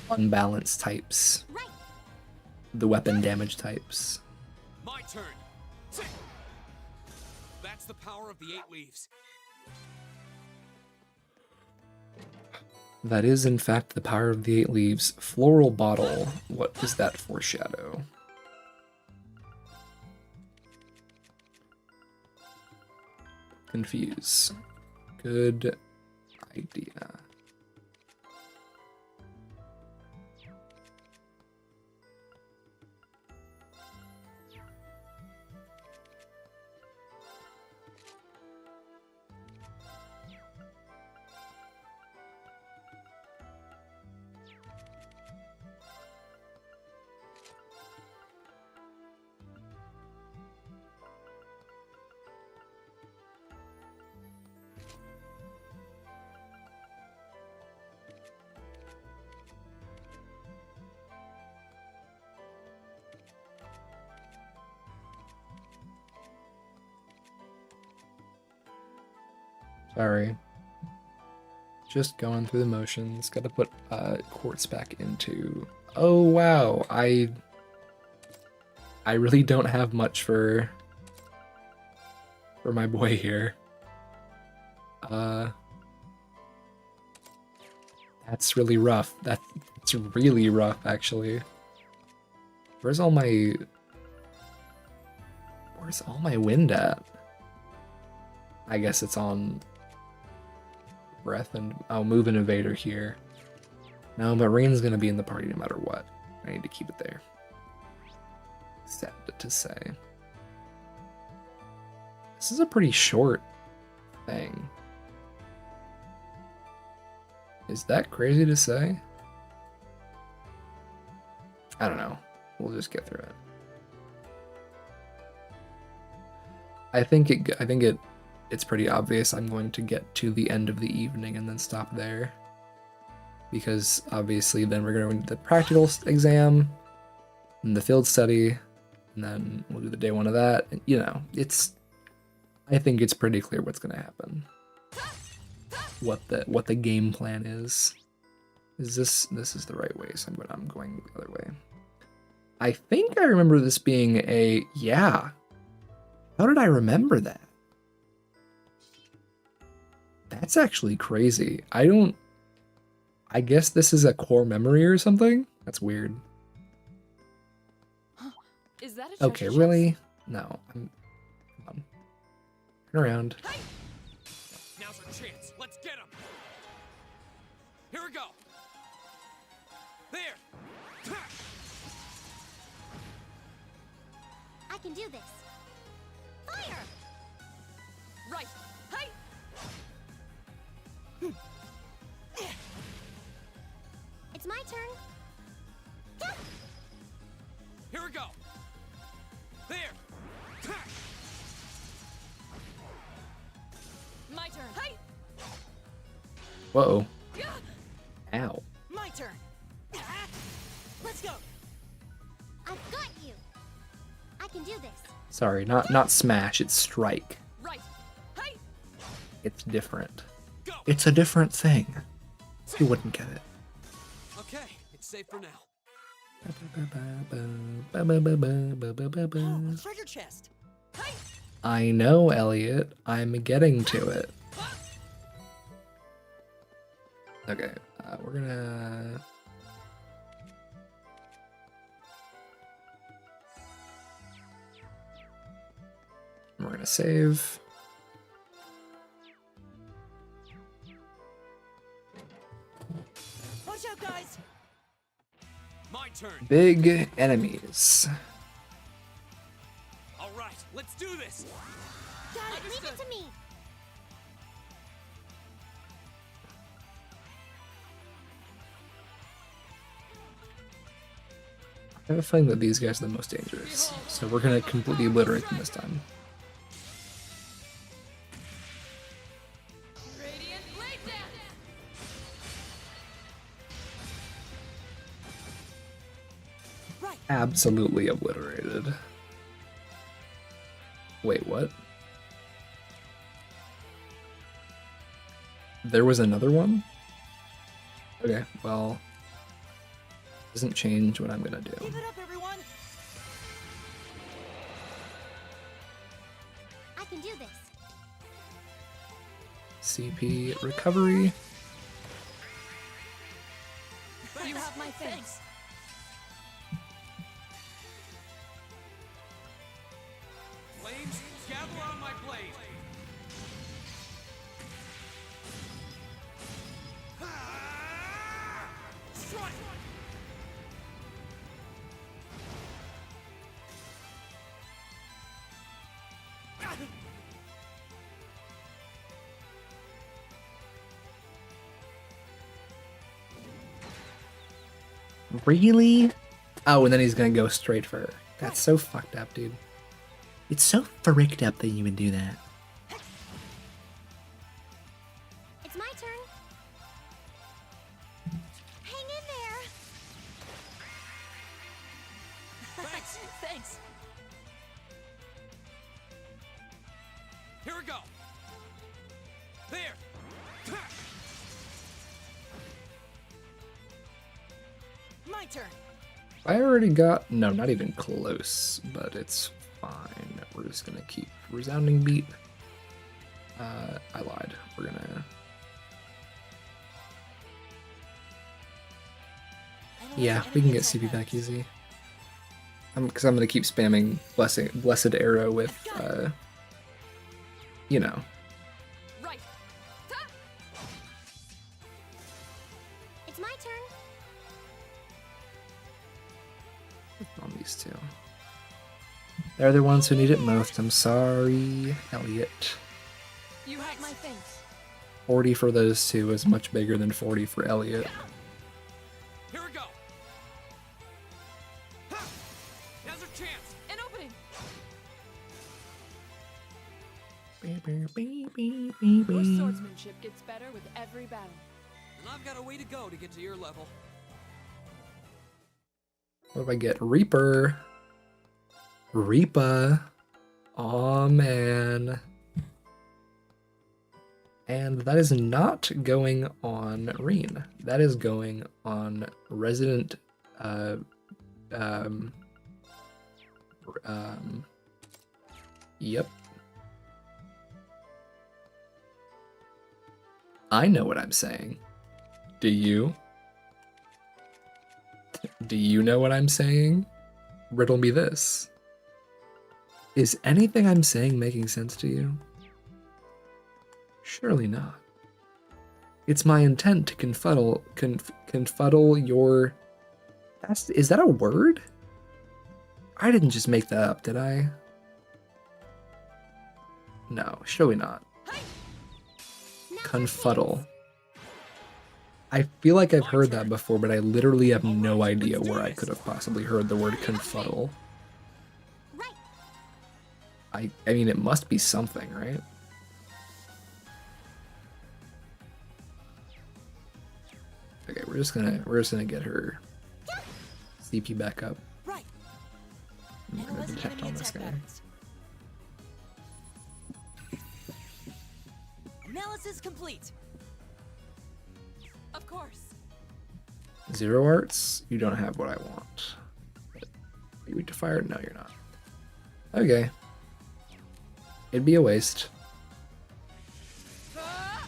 Speaker 1: unbalanced types. The weapon damage types.
Speaker 2: My turn. Sit. That's the power of the 8 leaves.
Speaker 1: That is, in fact, the power of the 8 leaves. Floral bottle. What does that foreshadow? Confuse. Good idea. Sorry. Just going through the motions. Gotta put quartz back into... Oh, wow. I really don't have much for my boy here. That's really rough. That's really rough, actually. Where's all my wind at? I guess it's on breath and I'll move an evader here. No, but rain's gonna be in the party no matter what. I need to keep it there. Sad to say. This is a pretty short thing. Is that crazy to say? I don't know. We'll just get through it. I think it's pretty obvious I'm going to get to the end of the evening and then stop there. Because obviously then we're going to do the practical exam and the field study, and then we'll do the day one of that. And, you know, I think it's pretty clear what's going to happen. What the game plan is. Is this is the right way, so I'm going the other way. I think I remember this being a yeah. How did I remember that? That's actually crazy. I guess this is a core memory or something? That's weird.
Speaker 6: Is that a
Speaker 1: Okay, really? No. Come on. Turn around.
Speaker 2: Now's our chance. Let's get him. Here we go. There.
Speaker 4: I can do this. Fire!
Speaker 14: Right. Hey.
Speaker 4: It's my turn.
Speaker 2: Here we go. There.
Speaker 14: My turn. Hey.
Speaker 1: Whoa. Ow.
Speaker 14: My turn. Let's go.
Speaker 4: I've got you. I can do this.
Speaker 1: Sorry, not smash, it's strike.
Speaker 14: Right. Hey.
Speaker 1: It's different. It's a different thing. You wouldn't get it.
Speaker 2: Okay, it's safe for now.
Speaker 14: Oh, treasure chest. Hey.
Speaker 1: I know, Elliot. I'm getting to it. Okay, we're gonna... We're gonna save.
Speaker 14: Watch out, guys.
Speaker 2: My turn.
Speaker 1: Big enemies.
Speaker 2: All right, let's do this.
Speaker 4: Got it. Leave it to me.
Speaker 1: I have a feeling that these guys are the most dangerous, so we're gonna completely obliterate them this time. Absolutely obliterated. Wait, what? There was another one? Okay, well, doesn't change what I'm gonna do.
Speaker 14: Keep it up, everyone.
Speaker 4: I can do this.
Speaker 1: CP recovery.
Speaker 14: You have my thanks.
Speaker 2: Flames, gather on my blade. Strike!
Speaker 1: Really? Oh, and then he's gonna go straight for her. That's so fucked up, dude. It's so fricked up that you would do that.
Speaker 4: It's my turn. Hang in there.
Speaker 14: Thanks. Thanks.
Speaker 2: Here we go.
Speaker 13: There!
Speaker 15: My turn.
Speaker 1: I already got... No, not even close, but it's fine. We're just gonna keep resounding beat. I lied. We're gonna... Yeah, we can get CP back easy. Because I'm gonna keep spamming Blessed Arrow with, you know.
Speaker 15: Right.
Speaker 4: It's my turn.
Speaker 1: On these two. They're the ones who need it most. I'm sorry, Elliot.
Speaker 6: You have my thanks.
Speaker 1: 40 for those two is much bigger than 40 for Elliot.
Speaker 13: Here we go! Ha! Now's our chance!
Speaker 6: An opening! Your swordsmanship gets better with every battle.
Speaker 2: And I've got a way to go to get to your level.
Speaker 1: What do I get? Reaper. Reaper. Aw, man. And that is not going on Reen. That is going on Resident, yep. I know what I'm saying. Do you? Do you know what I'm saying? Riddle me this. Is anything I'm saying making sense to you? Surely not. It's my intent to confuddle your... Is that a word? I didn't just make that up, did I? No, surely not. Confuddle. I feel like I've heard that before, but I literally have no idea where I could have possibly heard the word confuddle. I mean, it must be something, right? Okay, we're just gonna get her CP back up.
Speaker 15: Right.
Speaker 1: I'm gonna detect on this guy.
Speaker 15: Analysis complete. Of course.
Speaker 1: 0 arts? You don't have what I want. Are you weak to fire? No, you're not. Okay. It'd be a waste.
Speaker 4: I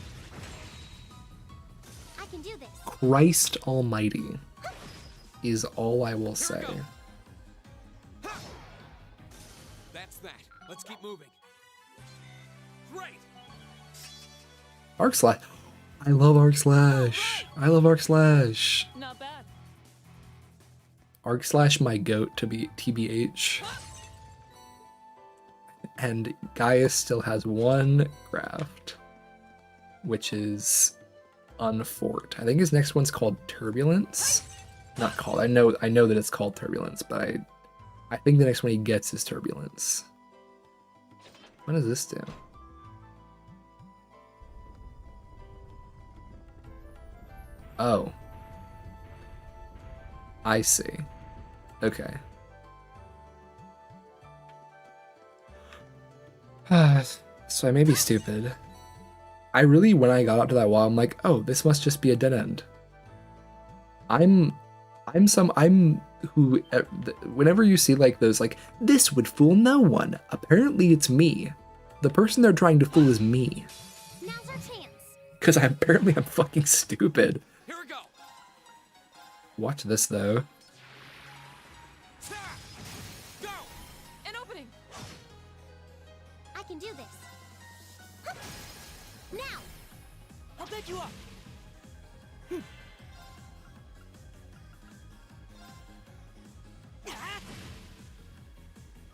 Speaker 4: can do this.
Speaker 1: Christ almighty is all I will say.
Speaker 13: That's that. Let's keep moving. Great!
Speaker 1: Arc Slash. I love Arc Slash. I love Arc Slash.
Speaker 6: Not bad.
Speaker 1: Arc Slash, my goat to be TBH. And Gaius still has one craft, which is Unfort. I think his next one's called Turbulence. Not called. I know that it's called Turbulence, but I think the next one he gets is Turbulence. What does this do? Oh. I see. Okay. So I may be stupid. I really, when I got out to that wall, I'm like, oh, this must just be a dead end. Whenever you see like those, like, this would fool no one. Apparently it's me. The person they're trying to fool is me.
Speaker 4: Now's our chance.
Speaker 1: Because I'm fucking stupid.
Speaker 13: Here we go.
Speaker 1: Watch this though.
Speaker 13: Go!
Speaker 6: An opening.
Speaker 4: I can do this. Now.
Speaker 15: I'll back you up.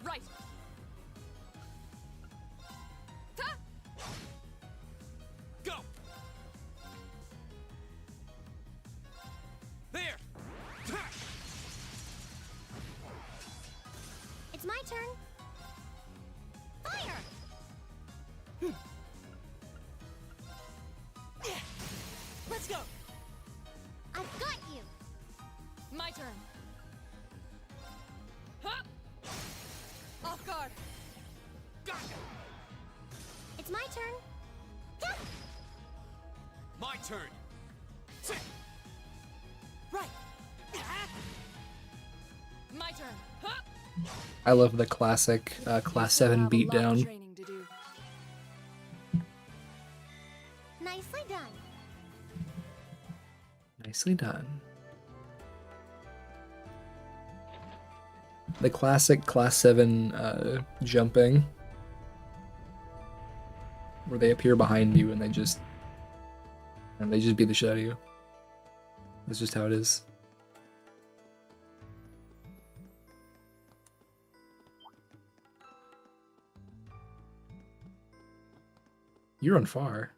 Speaker 6: Right.
Speaker 13: Go! There!
Speaker 4: It's my turn. Fire!
Speaker 15: Let's go.
Speaker 4: I've got you.
Speaker 6: My turn.
Speaker 15: Off guard.
Speaker 13: Gotcha!
Speaker 4: It's my turn.
Speaker 3: My turn.
Speaker 6: Right. My turn. Huh?
Speaker 1: I love the classic Class 7 beatdown.
Speaker 6: Training to do.
Speaker 4: Nicely done.
Speaker 1: Nicely done. The classic Class 7 jumping, where they appear behind you and they just beat the shit out of you. That's just how it is. You run far.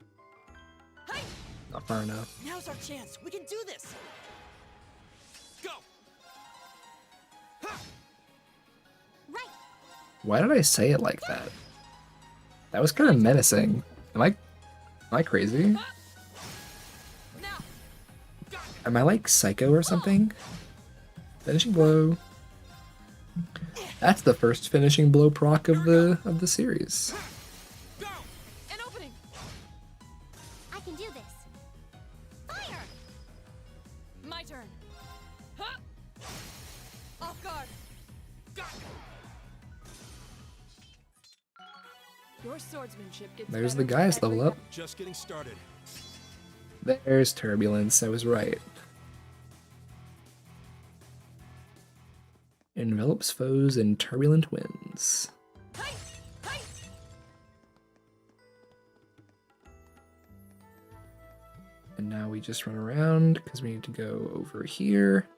Speaker 1: Not far enough.
Speaker 8: Now's our chance. We can do this.
Speaker 3: Go.
Speaker 4: Right.
Speaker 1: Why did I say it like that? That was kind of menacing. Am I crazy? Am I like psycho or something? Finishing blow. That's the first finishing blow proc of the series.
Speaker 6: An opening.
Speaker 4: I can do this. Fire!
Speaker 6: My turn. Huh? Off guard. Your swordsmanship gets
Speaker 1: There's the
Speaker 6: better
Speaker 1: guys
Speaker 6: every
Speaker 1: level up.
Speaker 3: Just getting started.
Speaker 1: There's turbulence. I was right. Envelops foes in turbulent winds. And now we just run around because we need to go over here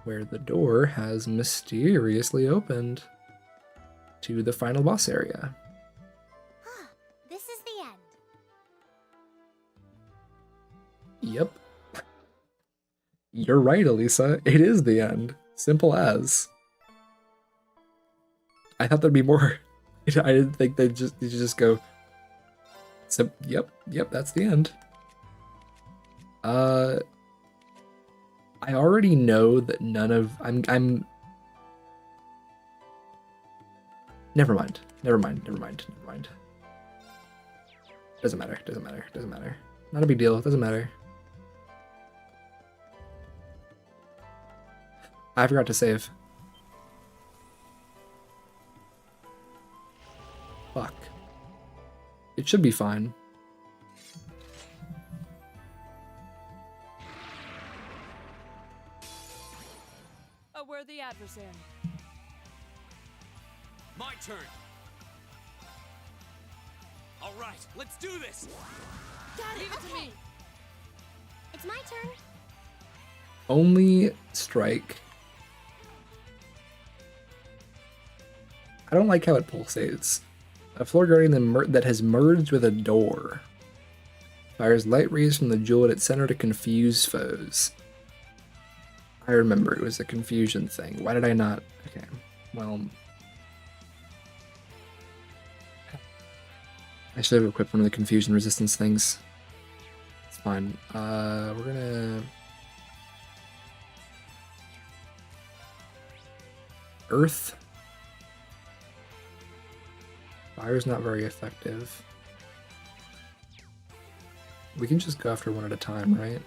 Speaker 1: where the door has mysteriously opened to the final boss area.
Speaker 4: This is the end.
Speaker 1: Yep. You're right, Elisa. It is the end. Simple as. I thought there'd be more. I didn't think they'd just go. So, yep, that's the end. I already know that none of I'm Never mind. Doesn't matter. Not a big deal. Doesn't matter. I forgot to save. Fuck. It should be fine.
Speaker 6: A worthy adversary.
Speaker 3: My turn. All right, let's do this.
Speaker 6: Got it. Leave it to me.
Speaker 4: It's my turn.
Speaker 1: Only strike. I don't like how it pulsates. A floor guardian that has merged with a door. Fires light rays from the jewel at its center to confuse foes. I remember it was a confusion thing. Why did I not? Okay, well. I should have equipped one of the confusion resistance things. It's fine. We're gonna... Earth. Fire's not very effective. We can just go after one at a time, right?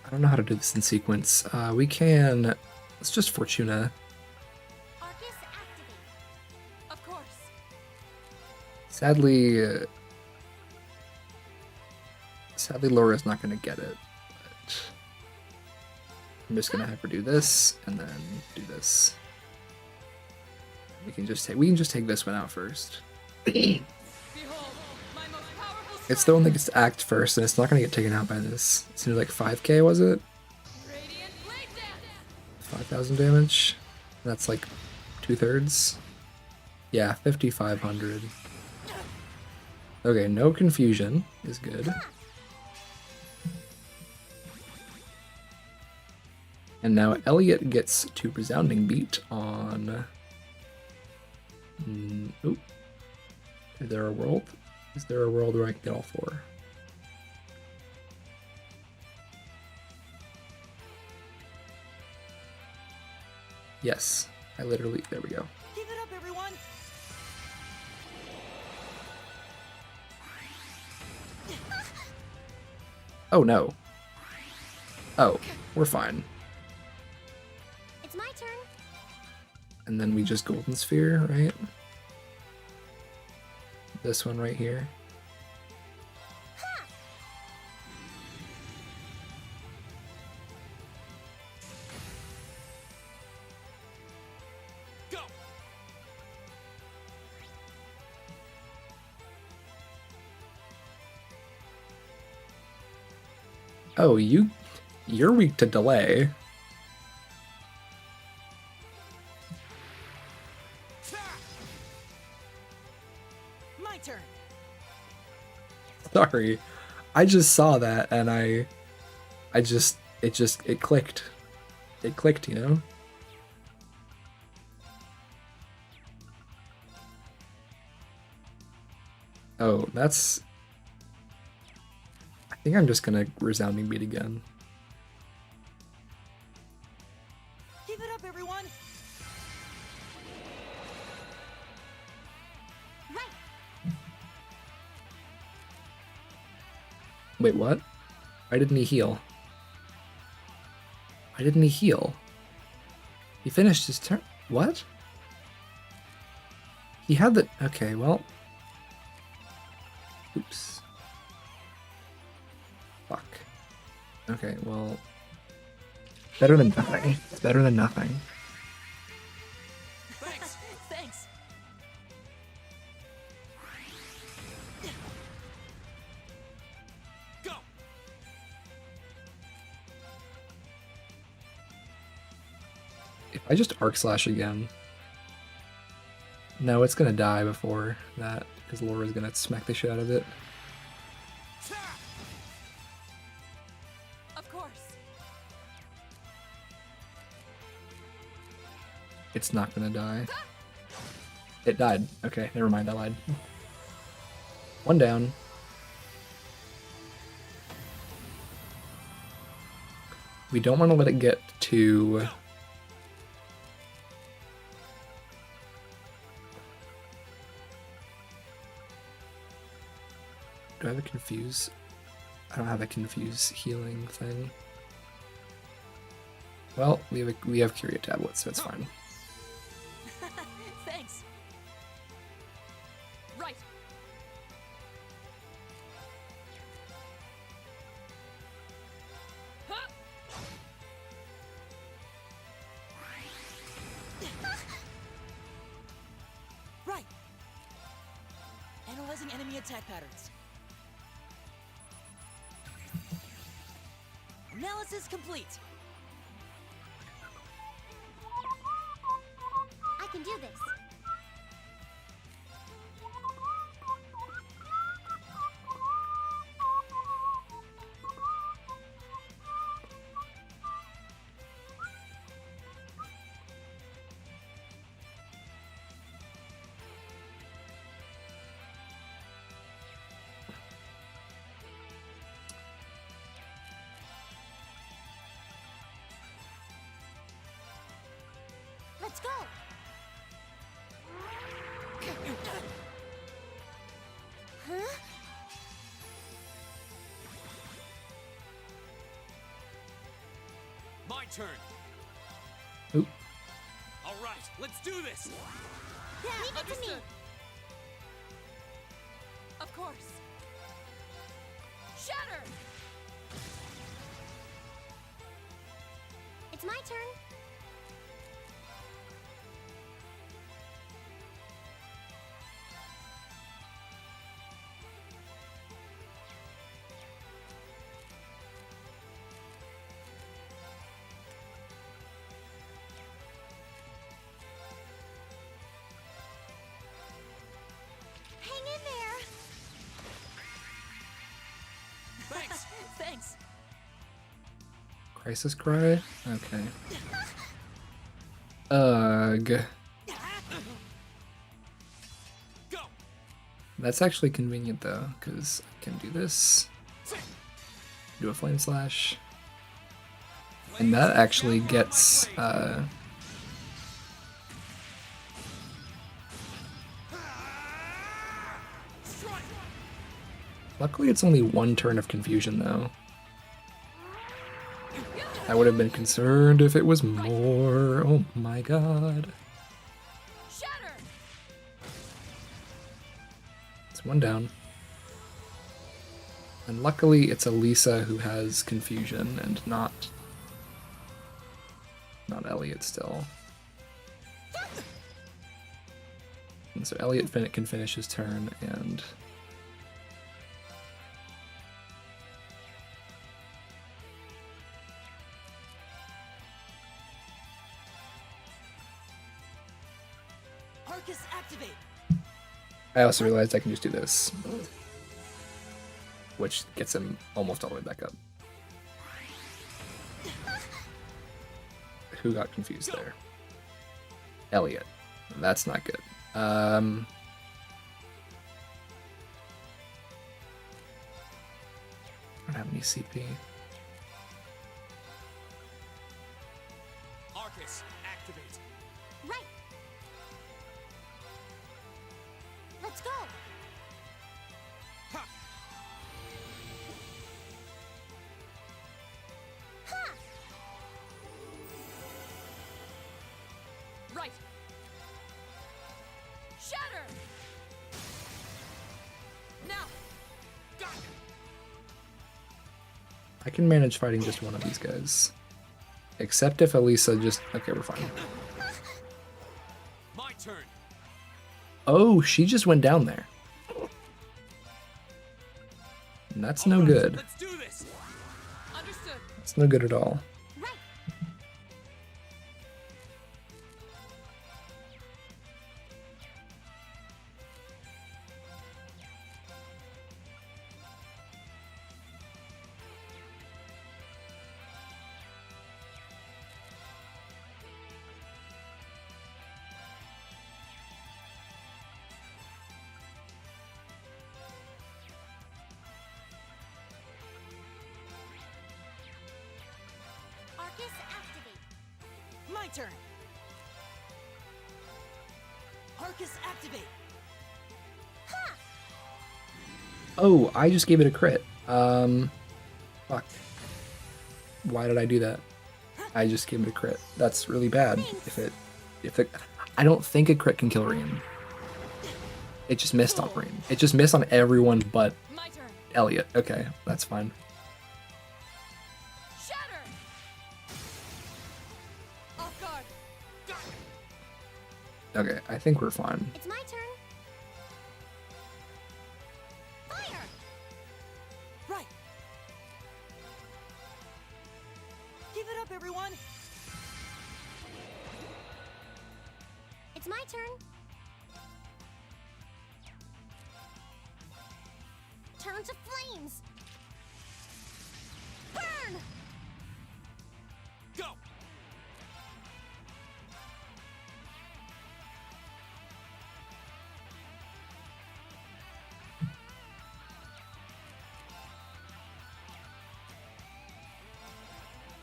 Speaker 1: I don't know how to do this in sequence. We can... Let's just Fortuna.
Speaker 4: Arcus activate.
Speaker 6: Of course.
Speaker 1: Sadly, Laura's not going to get it. But I'm just going to have her do this and then do this. We can just take this one out first.
Speaker 6: Behold, my most powerful
Speaker 1: It's the one that gets to act first, and it's not going to get taken out by this. It's gonna be like 5k, was it?
Speaker 6: radiant blade dance.
Speaker 1: 5,000 damage. That's like 2/3. Yeah, 5,500. Okay, no confusion is good. And now Elliot gets to resounding beat on. Oh, is there a world? Is there a world where I can get all four? Yes, I literally, there we go.
Speaker 8: Keep it up, everyone!
Speaker 1: Oh no. Oh, we're fine.
Speaker 4: It's my turn.
Speaker 1: And then we just golden sphere, right? This one right here.
Speaker 3: Go!
Speaker 1: Oh, you're weak to delay.
Speaker 8: My turn!
Speaker 1: Sorry. I just saw that and it clicked. It clicked, you know? Oh, that's... I think I'm just gonna resounding beat again.
Speaker 8: Keep it up, everyone!
Speaker 1: Wait, what? Why didn't he heal? Why didn't he heal? He finished his turn. What? He had the... Okay, well... Oops. Fuck. Okay, well... Better than nothing. It's better than nothing.
Speaker 8: Thanks! Thanks!
Speaker 3: Go!
Speaker 1: If I just arc slash again... No, it's gonna die before that, because Laura's gonna smack the shit out of it.
Speaker 6: Of course.
Speaker 1: It's not gonna die. It died. Okay, never mind, I lied. One down. We don't want to let it get to... Do I have a confuse? I don't have a confuse healing thing. Well, we have Curia tablets, so it's fine.
Speaker 6: Thanks. Right.
Speaker 8: Right! Analyzing enemy attack patterns. Analysis complete!
Speaker 4: I can do this. Let's go. Huh?
Speaker 3: My turn.
Speaker 1: Oop.
Speaker 3: All right, let's do this.
Speaker 4: Yeah, leave it to me.
Speaker 6: Of course. Shatter.
Speaker 4: It's my turn. Hang in there.
Speaker 8: Thanks! Thanks!
Speaker 1: Crisis cry? Okay. Ugh.
Speaker 3: Go!
Speaker 1: That's actually convenient though, because I can do this. Do a flame slash. And that actually gets Luckily, it's only one turn of confusion, though. I would have been concerned if it was more. Oh my god.
Speaker 6: Shatter!
Speaker 1: It's one down. And luckily, it's Elisa who has confusion and not Elliot still. And so Elliot can finish his turn, and
Speaker 8: Arcus, activate.
Speaker 1: I also realized I can just do this, which gets him almost all the way back up. Who got confused there? Elliot. That's not good. I don't have any CP.
Speaker 13: Arcus, activate.
Speaker 4: Right. Let's go.
Speaker 13: Ha!
Speaker 4: Ha!
Speaker 6: Right. Shatter! Now!
Speaker 13: Got it.
Speaker 1: I can manage fighting just one of these guys. Except if Elisa just... Okay, we're fine.
Speaker 13: My turn.
Speaker 1: Oh, she just went down there. And that's no good.
Speaker 13: Let's do this.
Speaker 6: Understood.
Speaker 1: That's no good at all.
Speaker 4: Arcus, activate.
Speaker 8: My turn. Arcus, activate.
Speaker 4: Ha!
Speaker 1: Oh, I just gave it a crit. Fuck. Why did I do that? I just gave it a crit. That's really bad. If it, I don't think a crit can kill Reen. It just missed on Reen. It just missed on everyone but
Speaker 6: My turn.
Speaker 1: Elliot. Okay, that's fine.
Speaker 6: Shatter! Off guard.
Speaker 1: Okay, I think we're fine.
Speaker 4: It's my turn. Fire!
Speaker 8: Right. Give it up, everyone.
Speaker 4: It's my turn. Turn to flames. Burn!
Speaker 13: Go.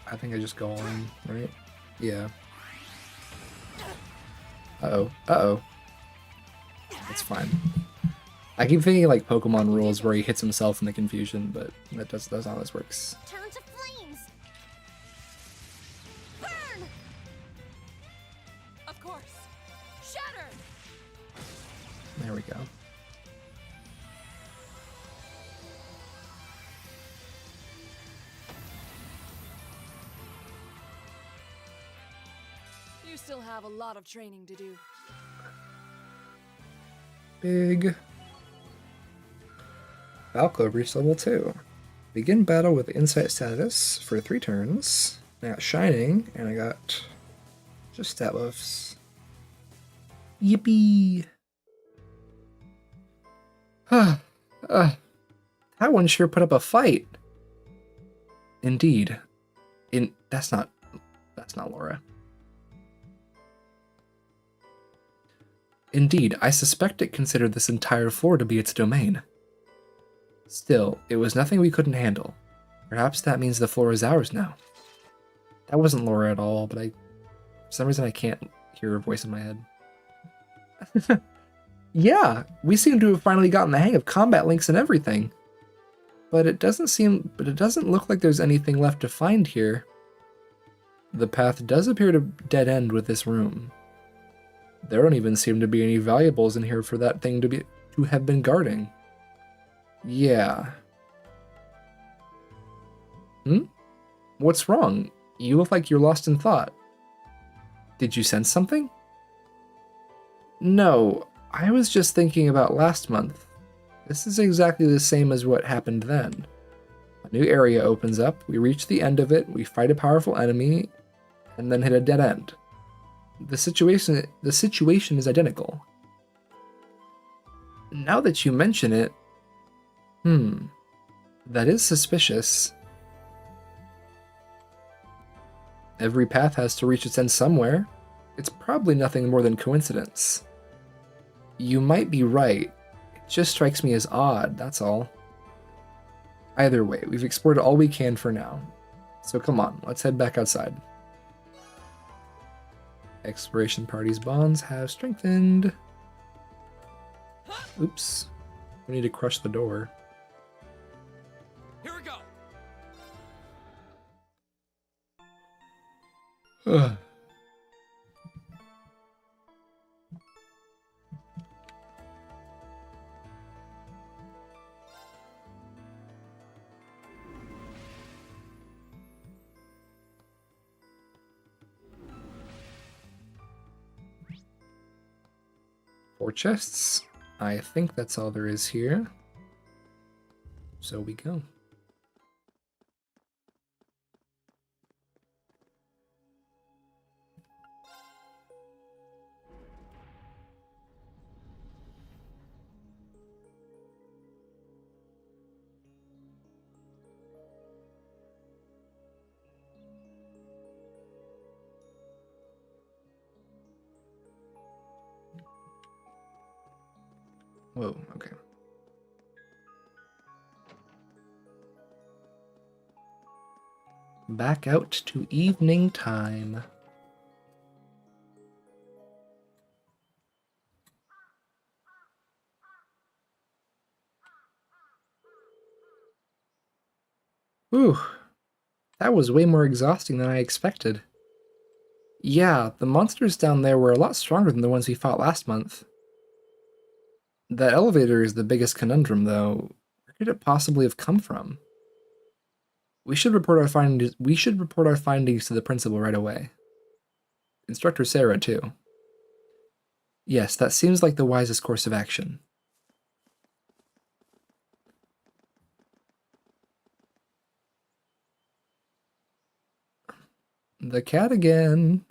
Speaker 1: I think I just go on, right? Yeah. Uh-oh. Uh-oh. It's fine. I keep thinking like Pokemon rules where he hits himself in the confusion, but that's not how this works.
Speaker 4: Turn to flames. Burn!
Speaker 6: Of course. Shatter!
Speaker 1: There we go.
Speaker 6: You still have a lot of training to do.
Speaker 1: Big. Valko reached level 2. Begin battle with insight status for 3 turns. I got Shining, and I got just stat buffs. Yippee! That one sure put up a fight. Indeed. That's not Laura. Indeed, I suspect it considered this entire floor to be its domain. Still, it was nothing we couldn't handle. Perhaps that means the floor is ours now. That wasn't Laura at all, but for some reason I can't hear her voice in my head. Yeah, we seem to have finally gotten the hang of combat links and everything. But it doesn't look like there's anything left to find here. The path does appear to dead end with this room. There don't even seem to be any valuables in here for that thing to have been guarding. Yeah. What's wrong? You look like you're lost in thought. Did you sense something? No, I was just thinking about last month. This is exactly the same as what happened then. A new area opens up, we reach the end of it, we fight a powerful enemy, and then hit a dead end. The situation is identical. Now that you mention it, that is suspicious. Every path has to reach its end somewhere. It's probably nothing more than coincidence. You might be right. It just strikes me as odd, that's all. Either way, we've explored all we can for now. So come on, let's head back outside. Exploration party's bonds have strengthened. Oops. We need to crush the door.
Speaker 2: Here we go.
Speaker 1: Ugh. Four chests. I think that's all there is here. So we go. Whoa, okay. Back out to evening time. Whew. That was way more exhausting than I expected. Yeah, the monsters down there were a lot stronger than the ones we fought last month. That elevator is the biggest conundrum, though. Where could it possibly have come from? We should report our findings to the principal right away. Instructor Sarah, too. Yes, that seems like the wisest course of action. The cat again.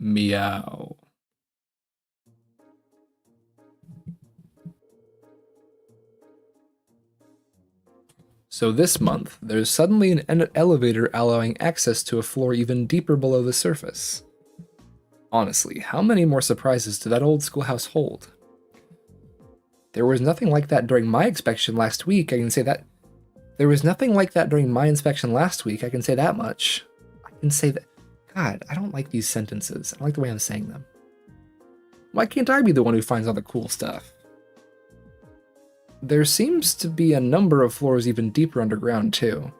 Speaker 1: Meow. So this month, there's suddenly an elevator allowing access to a floor even deeper below the surface. Honestly, how many more surprises did that old schoolhouse hold? There was nothing like that during my inspection last week, I can say that. There was nothing like that during my inspection last week, I can say that much. I can say that. God, I don't like these sentences. I don't like the way I'm saying them. Why can't I be the one who finds all the cool stuff? There seems to be a number of floors even deeper underground, too.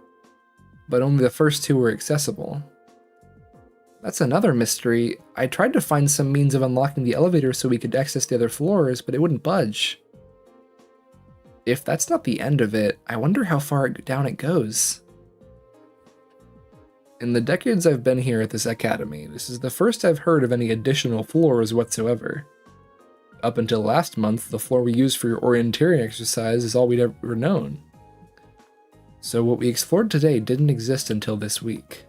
Speaker 1: But only the first two were accessible. That's another mystery. I tried to find some means of unlocking the elevator so we could access the other floors, but it wouldn't budge. If that's not the end of it, I wonder how far down it goes. In the decades I've been here at this academy, this is the first I've heard of any additional floors whatsoever. Up until last month, the floor we used for your orienteering exercise is all we'd ever known. So what we explored today didn't exist until this week.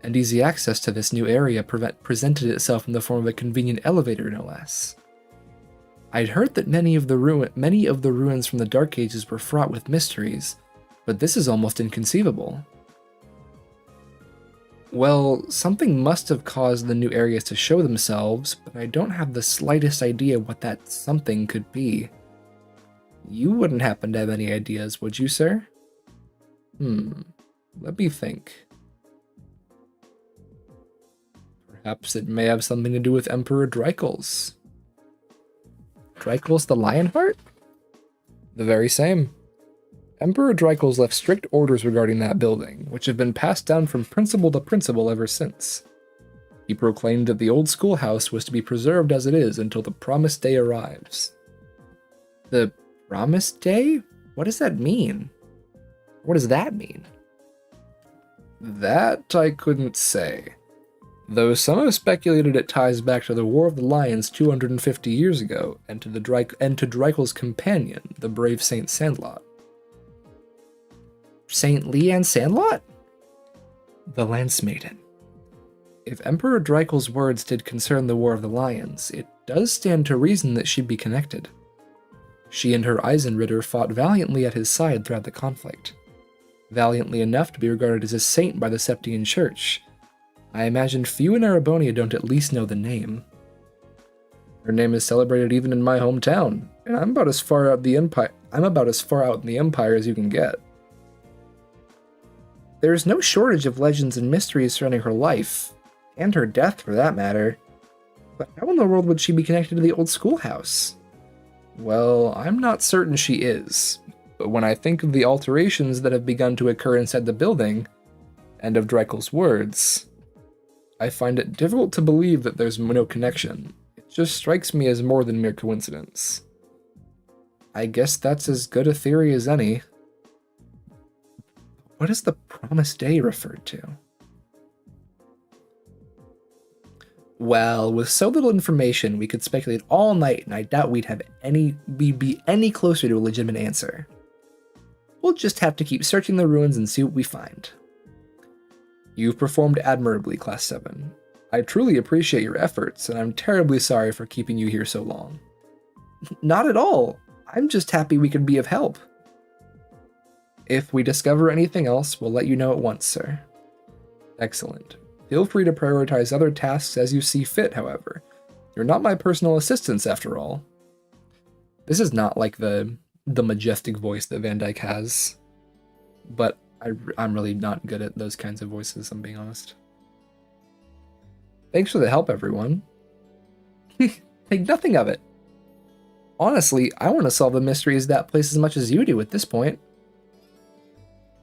Speaker 1: And easy access to this new area presented itself in the form of a convenient elevator, no less. I'd heard that many of the ruins from the Dark Ages were fraught with mysteries, but this is almost inconceivable. Well, something must have caused the new areas to show themselves, but I don't have the slightest idea what that something could be. You wouldn't happen to have any ideas, would you, sir? Let me think. Perhaps it may have something to do with Emperor Dreikel's. Dreikel's the Lionheart? The very same. Emperor Dreikel's left strict orders regarding that building, which have been passed down from principal to principal ever since. He proclaimed that the old schoolhouse was to be preserved as it is until the promised day arrives. The promised day? What does that mean? What does that mean? That I couldn't say. Though some have speculated it ties back to the War of the Lions 250 years ago, and to Dreikel's companion, the brave Saint Sandlot. Saint Leanne Sandlot? The Lance Maiden. If Emperor Dreikel's words did concern the War of the Lions, it does stand to reason that she'd be connected. She and her Eisenritter fought valiantly at his side throughout the conflict. Valiantly enough to be regarded as a saint by the Septian Church. I imagine few in Erebonia don't at least know the name. Her name is celebrated even in my hometown, and I'm about as far out in the Empire as you can get. There is no shortage of legends and mysteries surrounding her life, and her death for that matter. But how in the world would she be connected to the old schoolhouse? Well, I'm not certain she is, but when I think of the alterations that have begun to occur inside the building, and of Dreikel's words, I find it difficult to believe that there's no connection. It just strikes me as more than mere coincidence. I guess that's as good a theory as any. What is the promised day referred to? Well, with so little information, we could speculate all night, and I doubt we'd be any closer to a legitimate answer. We'll just have to keep searching the ruins and see what we find. You've performed admirably, Class 7. I truly appreciate your efforts, and I'm terribly sorry for keeping you here so long. Not at all. I'm just happy we could be of help. If we discover anything else, we'll let you know at once, sir. Excellent. Feel free to prioritize other tasks as you see fit, however. You're not my personal assistants, after all. This is not like the majestic voice that Van Dyke has, but I'm really not good at those kinds of voices, I'm being honest. Thanks for the help, everyone. Think nothing of it. Honestly, I want to solve the mysteries of that place as much as you do at this point.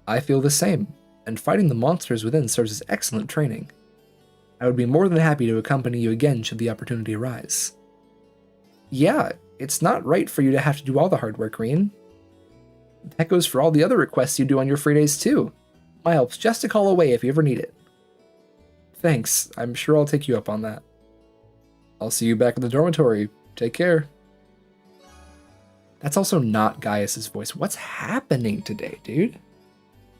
Speaker 1: I feel the same, and fighting the monsters within serves as excellent training. I would be more than happy to accompany you again should the opportunity arise. Yeah, it's not right for you to have to do all the hard work, Reen. That goes for all the other requests you do on your free days too. My help's just a call away if you ever need it. Thanks, I'm sure I'll take you up on that. I'll see you back at the dormitory. Take care. That's also not Gaius's voice. What's happening today, dude?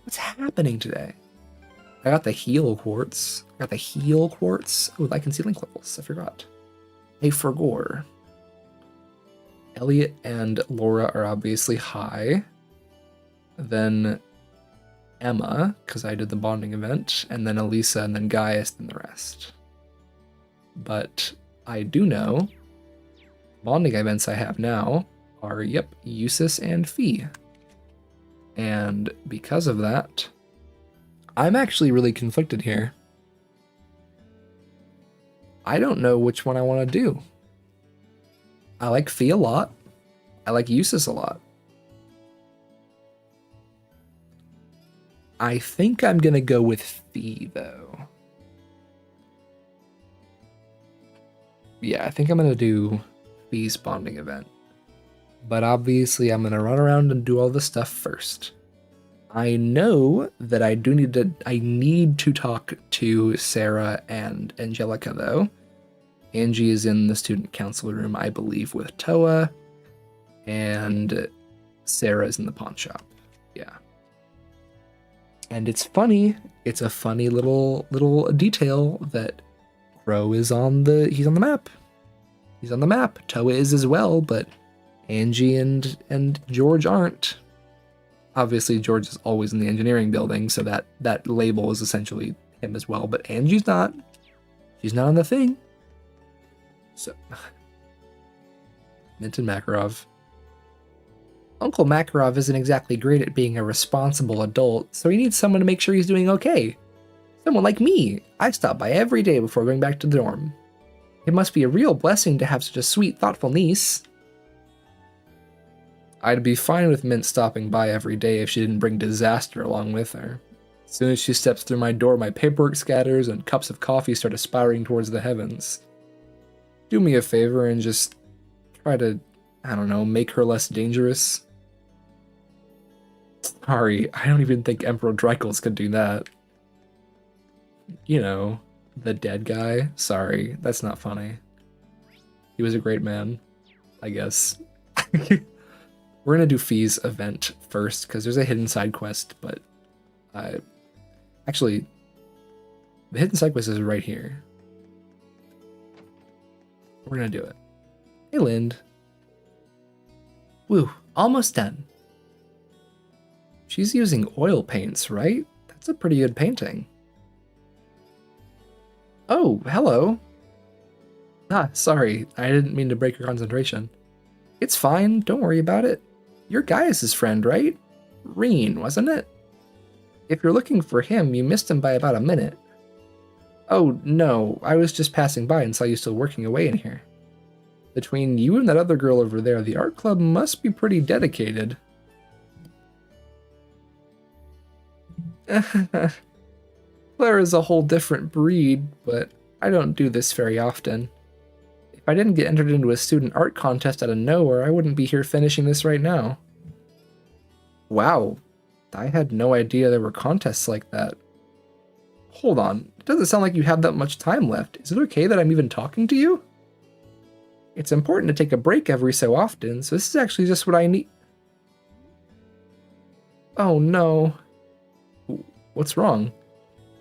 Speaker 1: What's happening today? I got the heal quartz. Oh, I can see link levels. I forgot. Hey, Fergor. Elliot and Laura are obviously high. Then Emma, because I did the bonding event, and then Elisa, and then Gaius, and the rest. But I do know bonding events I have now are, Jusis and Fee. And because of that, I'm actually really conflicted here. I don't know which one I want to do. I like Fee a lot. I like Jusis a lot. I think I'm going to go with Fee, though. Yeah, I think I'm going to do Fee's bonding event. But obviously, I'm going to run around and do all the stuff first. I know that I need to talk to Sarah and Angelica, though. Angie is in the student council room, I believe, with Toa, and Sarah is in the pawn shop. Yeah. And it's funny. It's a funny little detail that Crow is he's on the map. He's on the map. Toa is as well, but Angie and George aren't. Obviously, George is always in the engineering building, so that label is essentially him as well, but Angie's not. She's not on the thing. So, Minton Makarov. Uncle Makarov isn't exactly great at being a responsible adult, so he needs someone to make sure he's doing okay. Someone like me. I stop by every day before going back to the dorm. It must be a real blessing to have such a sweet, thoughtful niece. I'd be fine with Mint stopping by every day if she didn't bring disaster along with her. As soon as she steps through my door, my paperwork scatters and cups of coffee start aspiring towards the heavens. Do me a favor and just try to, I don't know, make her less dangerous. Sorry, I don't even think Emperor Dreichels could do that. You know, the dead guy. Sorry, that's not funny. He was a great man, I guess. We're gonna do Fee's event first, because there's a hidden side quest, but actually, the hidden side quest is right here. We're gonna do it. Hey, Lind. Woo, almost done. She's using oil paints, right? That's a pretty good painting. Oh, hello. Ah, sorry, I didn't mean to break your concentration. It's fine, don't worry about it. You're Gaius' friend, right? Reen, wasn't it? If you're looking for him, you missed him by about a minute. Oh, no, I was just passing by and saw you still working away in here. Between you and that other girl over there, the art club must be pretty dedicated. Claire is a whole different breed, but I don't do this very often. If I didn't get entered into a student art contest out of nowhere, I wouldn't be here finishing this right now. Wow, I had no idea there were contests like that. Hold on, it doesn't sound like you have that much time left. Is it okay that I'm even talking to you? It's important to take a break every so often, so this is actually just what I need. Oh no. What's wrong?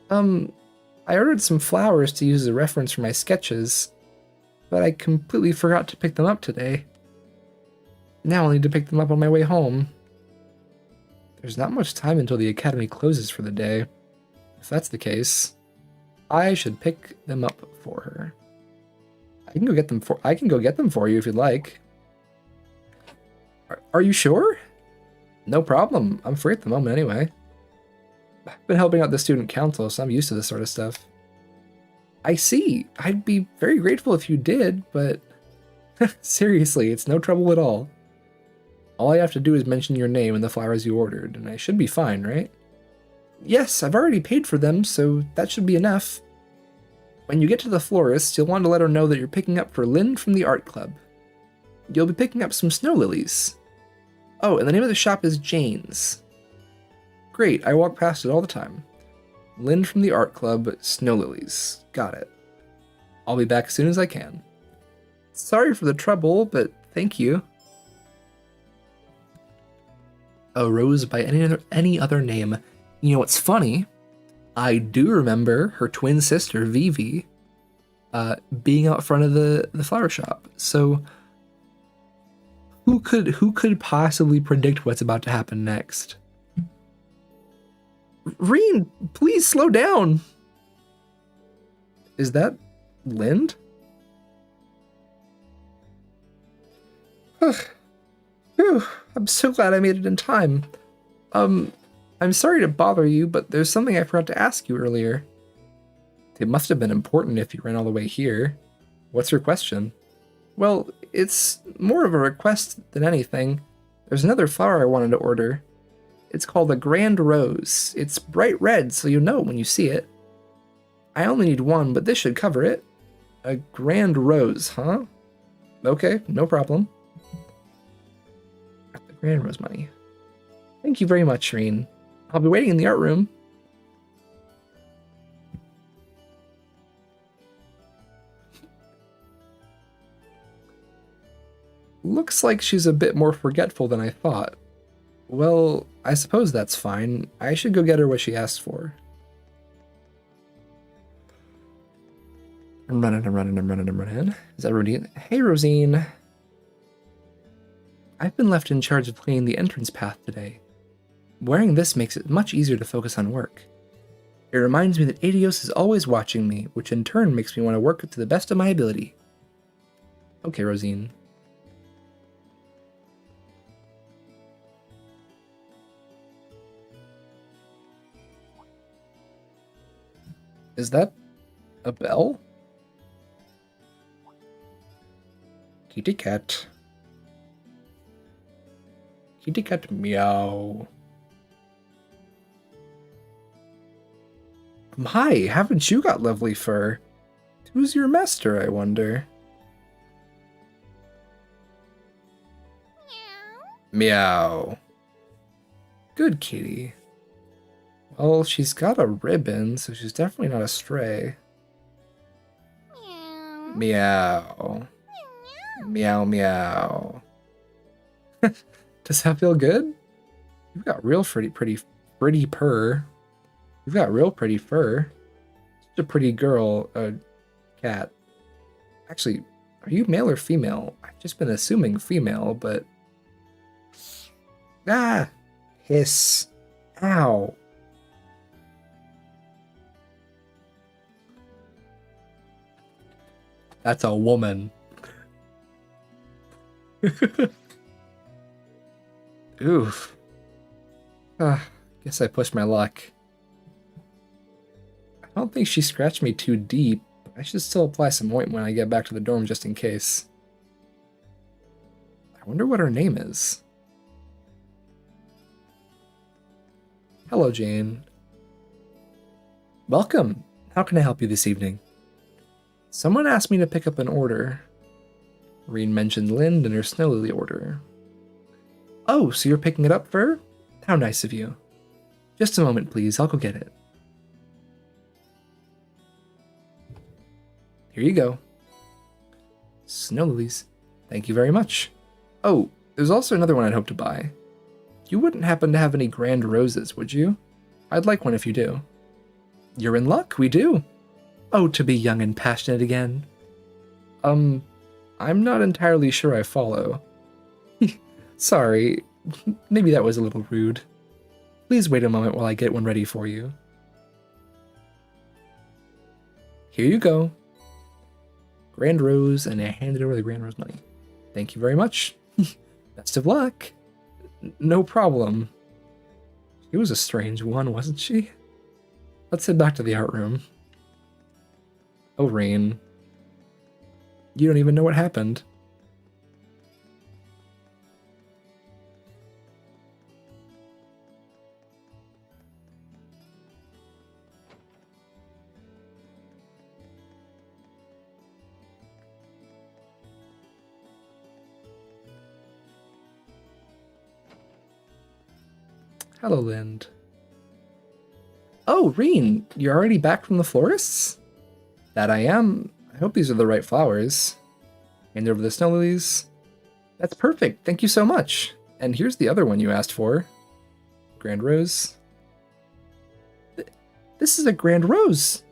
Speaker 1: I ordered some flowers to use as a reference for my sketches, but I completely forgot to pick them up today. Now I'll need to pick them up on my way home. There's not much time until the academy closes for the day. If that's the case, I should pick them up for her. I can go get them for you if you'd like. Are you sure? No problem. I'm free at the moment anyway. I've been helping out the student council, so I'm used to this sort of stuff. I see. I'd be very grateful if you did, but seriously, it's no trouble at all. All I have to do is mention your name and the flowers you ordered, and I should be fine, right? Yes, I've already paid for them, so that should be enough. When you get to the florist, you'll want to let her know that you're picking up for Lind from the art club. You'll be picking up some snow lilies. Oh, and the name of the shop is Jane's. Great, I walk past it all the time. Lind from the art club, snow lilies. Got it. I'll be back as soon as I can. Sorry for the trouble, but thank you. A rose by any other name. You know what's funny? I do remember her twin sister, Vivi, being out front of the flower shop. So who could possibly predict what's about to happen next? Reen, please slow down. Is that Lind? Whew, I'm so glad I made it in time. I'm sorry to bother you, but there's something I forgot to ask you earlier. It must have been important if you ran all the way here. What's your question? Well, it's more of a request than anything. There's another flower I wanted to order. It's called a Grand Rose. It's bright red, so you'll know it when you see it. I only need one, but this should cover it. A Grand Rose, huh? Okay, no problem. The Grand Rose money. Thank you very much, Reen. I'll be waiting in the art room. Looks like she's a bit more forgetful than I thought. Well, I suppose that's fine. I should go get her what she asked for. I'm running. Is that Rosine? Hey, Rosine. I've been left in charge of cleaning the entrance path today. Wearing this makes it much easier to focus on work. It reminds me that Adios is always watching me, which in turn makes me want to work to the best of my ability. Okay, Rosine. Is that a bell? Kitty cat. Kitty cat meow. My, haven't you got lovely fur? Who's your master, I wonder? Meow. Good kitty. Well, she's got a ribbon, so she's definitely not a stray. Meow. Meow, meow. Does that feel good? You've got real pretty purr. You've got real pretty fur. Such a pretty girl, cat. Actually, are you male or female? I've just been assuming female, but... Ah! Hiss. Ow. That's a woman. Oof. Guess I pushed my luck. I don't think she scratched me too deep. I should still apply some ointment when I get back to the dorm just in case. I wonder what her name is. Hello, Jane. Welcome. How can I help you this evening? Someone asked me to pick up an order. Reen mentioned Lind and her snow lily order. Oh, so you're picking it up for her? How nice of you. Just a moment, please. I'll go get it. Here you go. Snow lilies. Thank you very much. Oh, there's also another one I'd hope to buy. You wouldn't happen to have any grand roses, would you? I'd like one if you do. You're in luck, we do. Oh, to be young and passionate again. I'm not entirely sure I follow. Sorry, maybe that was a little rude. Please wait a moment while I get one ready for you. Here you go. Grand Rose, and I handed over the Grand Rose money. Thank you very much. Best of luck. No problem. She was a strange one, wasn't she? Let's head back to the art room. Oh, Rain. You don't even know what happened. Hello, Lind. Oh, Reen, you're already back from the florists? That I am. I hope these are the right flowers. Hand over the snow lilies. That's perfect. Thank you so much. And here's the other one you asked for. Grand Rose. This is a Grand Rose.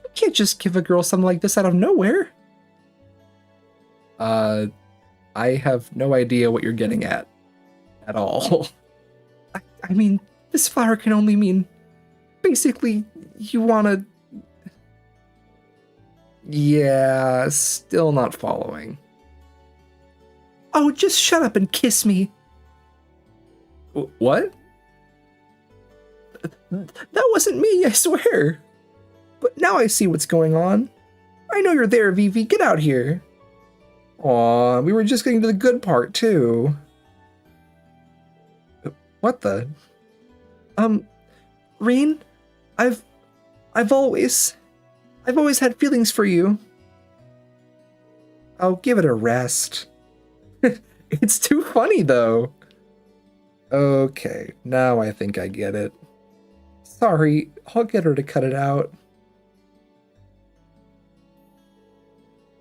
Speaker 1: You can't just give a girl something like this out of nowhere. I have no idea what you're getting at all. I mean, this flower can only mean... Basically, you wanna... Yeah, still not following. Oh, just shut up and kiss me. What? That wasn't me, I swear. But now I see what's going on. I know you're there, Vivi. Get out here. Aw, we were just getting to the good part, too. What the? Reen, I've always had feelings for you. Oh, give it a rest. It's too funny, though. Okay, now I think I get it. Sorry, I'll get her to cut it out.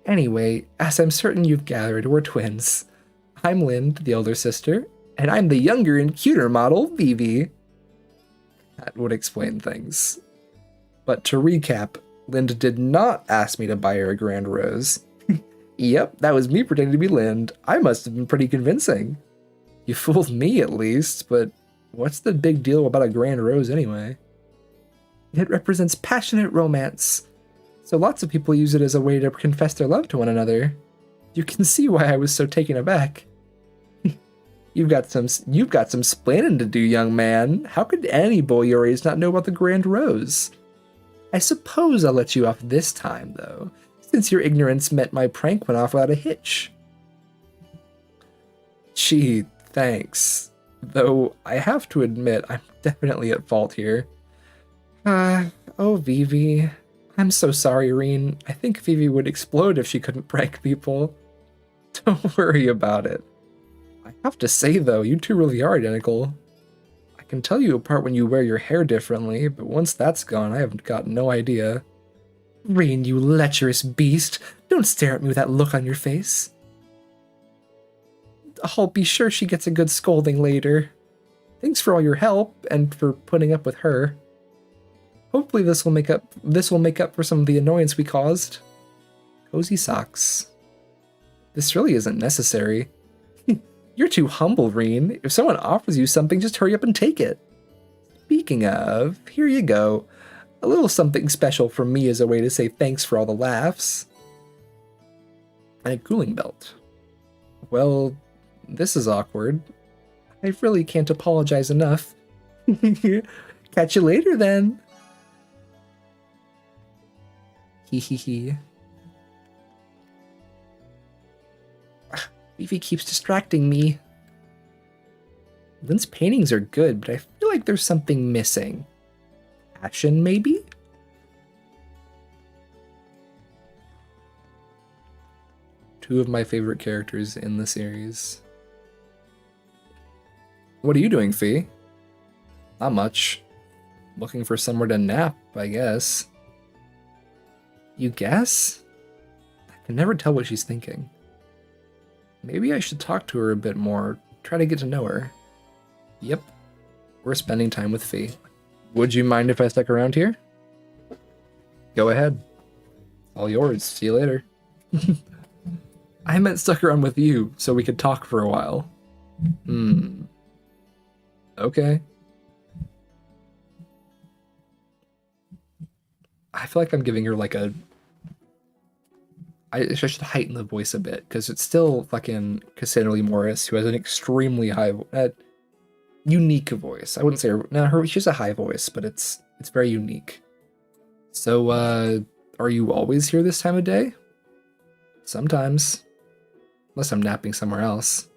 Speaker 1: Anyway, as I'm certain you've gathered, we're twins. I'm Lind, the older sister, and I'm the younger and cuter model, Vivi. That would explain things. But to recap, Lind did not ask me to buy her a Grand Rose. Yep, that was me pretending to be Lind. I must have been pretty convincing. You fooled me at least, but what's the big deal about a Grand Rose anyway? It represents passionate romance, so lots of people use it as a way to confess their love to one another. You can see why I was so taken aback. You've got some splaining to do, young man. How could any boy your age not know about the Grand Rose? I suppose I'll let you off this time, though, since your ignorance meant my prank went off without a hitch. Gee, thanks. Though I have to admit, I'm definitely at fault here. Oh, Vivi. I'm so sorry, Reen. I think Vivi would explode if she couldn't prank people. Don't worry about it. I have to say, though, you two really are identical. I can tell you apart when you wear your hair differently, but once that's gone, I have got no idea. Reen, you lecherous beast. Don't stare at me with that look on your face. I'll be sure she gets a good scolding later. Thanks for all your help, and for putting up with her. Hopefully this will make up for some of the annoyance we caused. Cozy socks. This really isn't necessary. You're too humble, Reen. If someone offers you something, just hurry up and take it. Speaking of, here you go. A little something special from me as a way to say thanks for all the laughs. And a cooling belt. Well, this is awkward. I really can't apologize enough. Catch you later, then. Hee. Vivi keeps distracting me. Lynn's paintings are good, but I feel like there's something missing. Passion, maybe? Two of my favorite characters in the series. What are you doing, Fee? Not much. Looking for somewhere to nap, I guess. You guess? I can never tell what she's thinking. Maybe I should talk to her a bit more, try to get to know her. Yep, we're spending time with Fee. Would you mind if I stuck around here? Go ahead. All yours. See you later. I meant stuck around with you, so we could talk for a while. Okay. I feel like I'm giving her like I should heighten the voice a bit, because it's still fucking Cassandra Lee Morris, who has an extremely high, unique voice. I wouldn't say she has a high voice, but it's very unique. So, are you always here this time of day? Sometimes. Unless I'm napping somewhere else.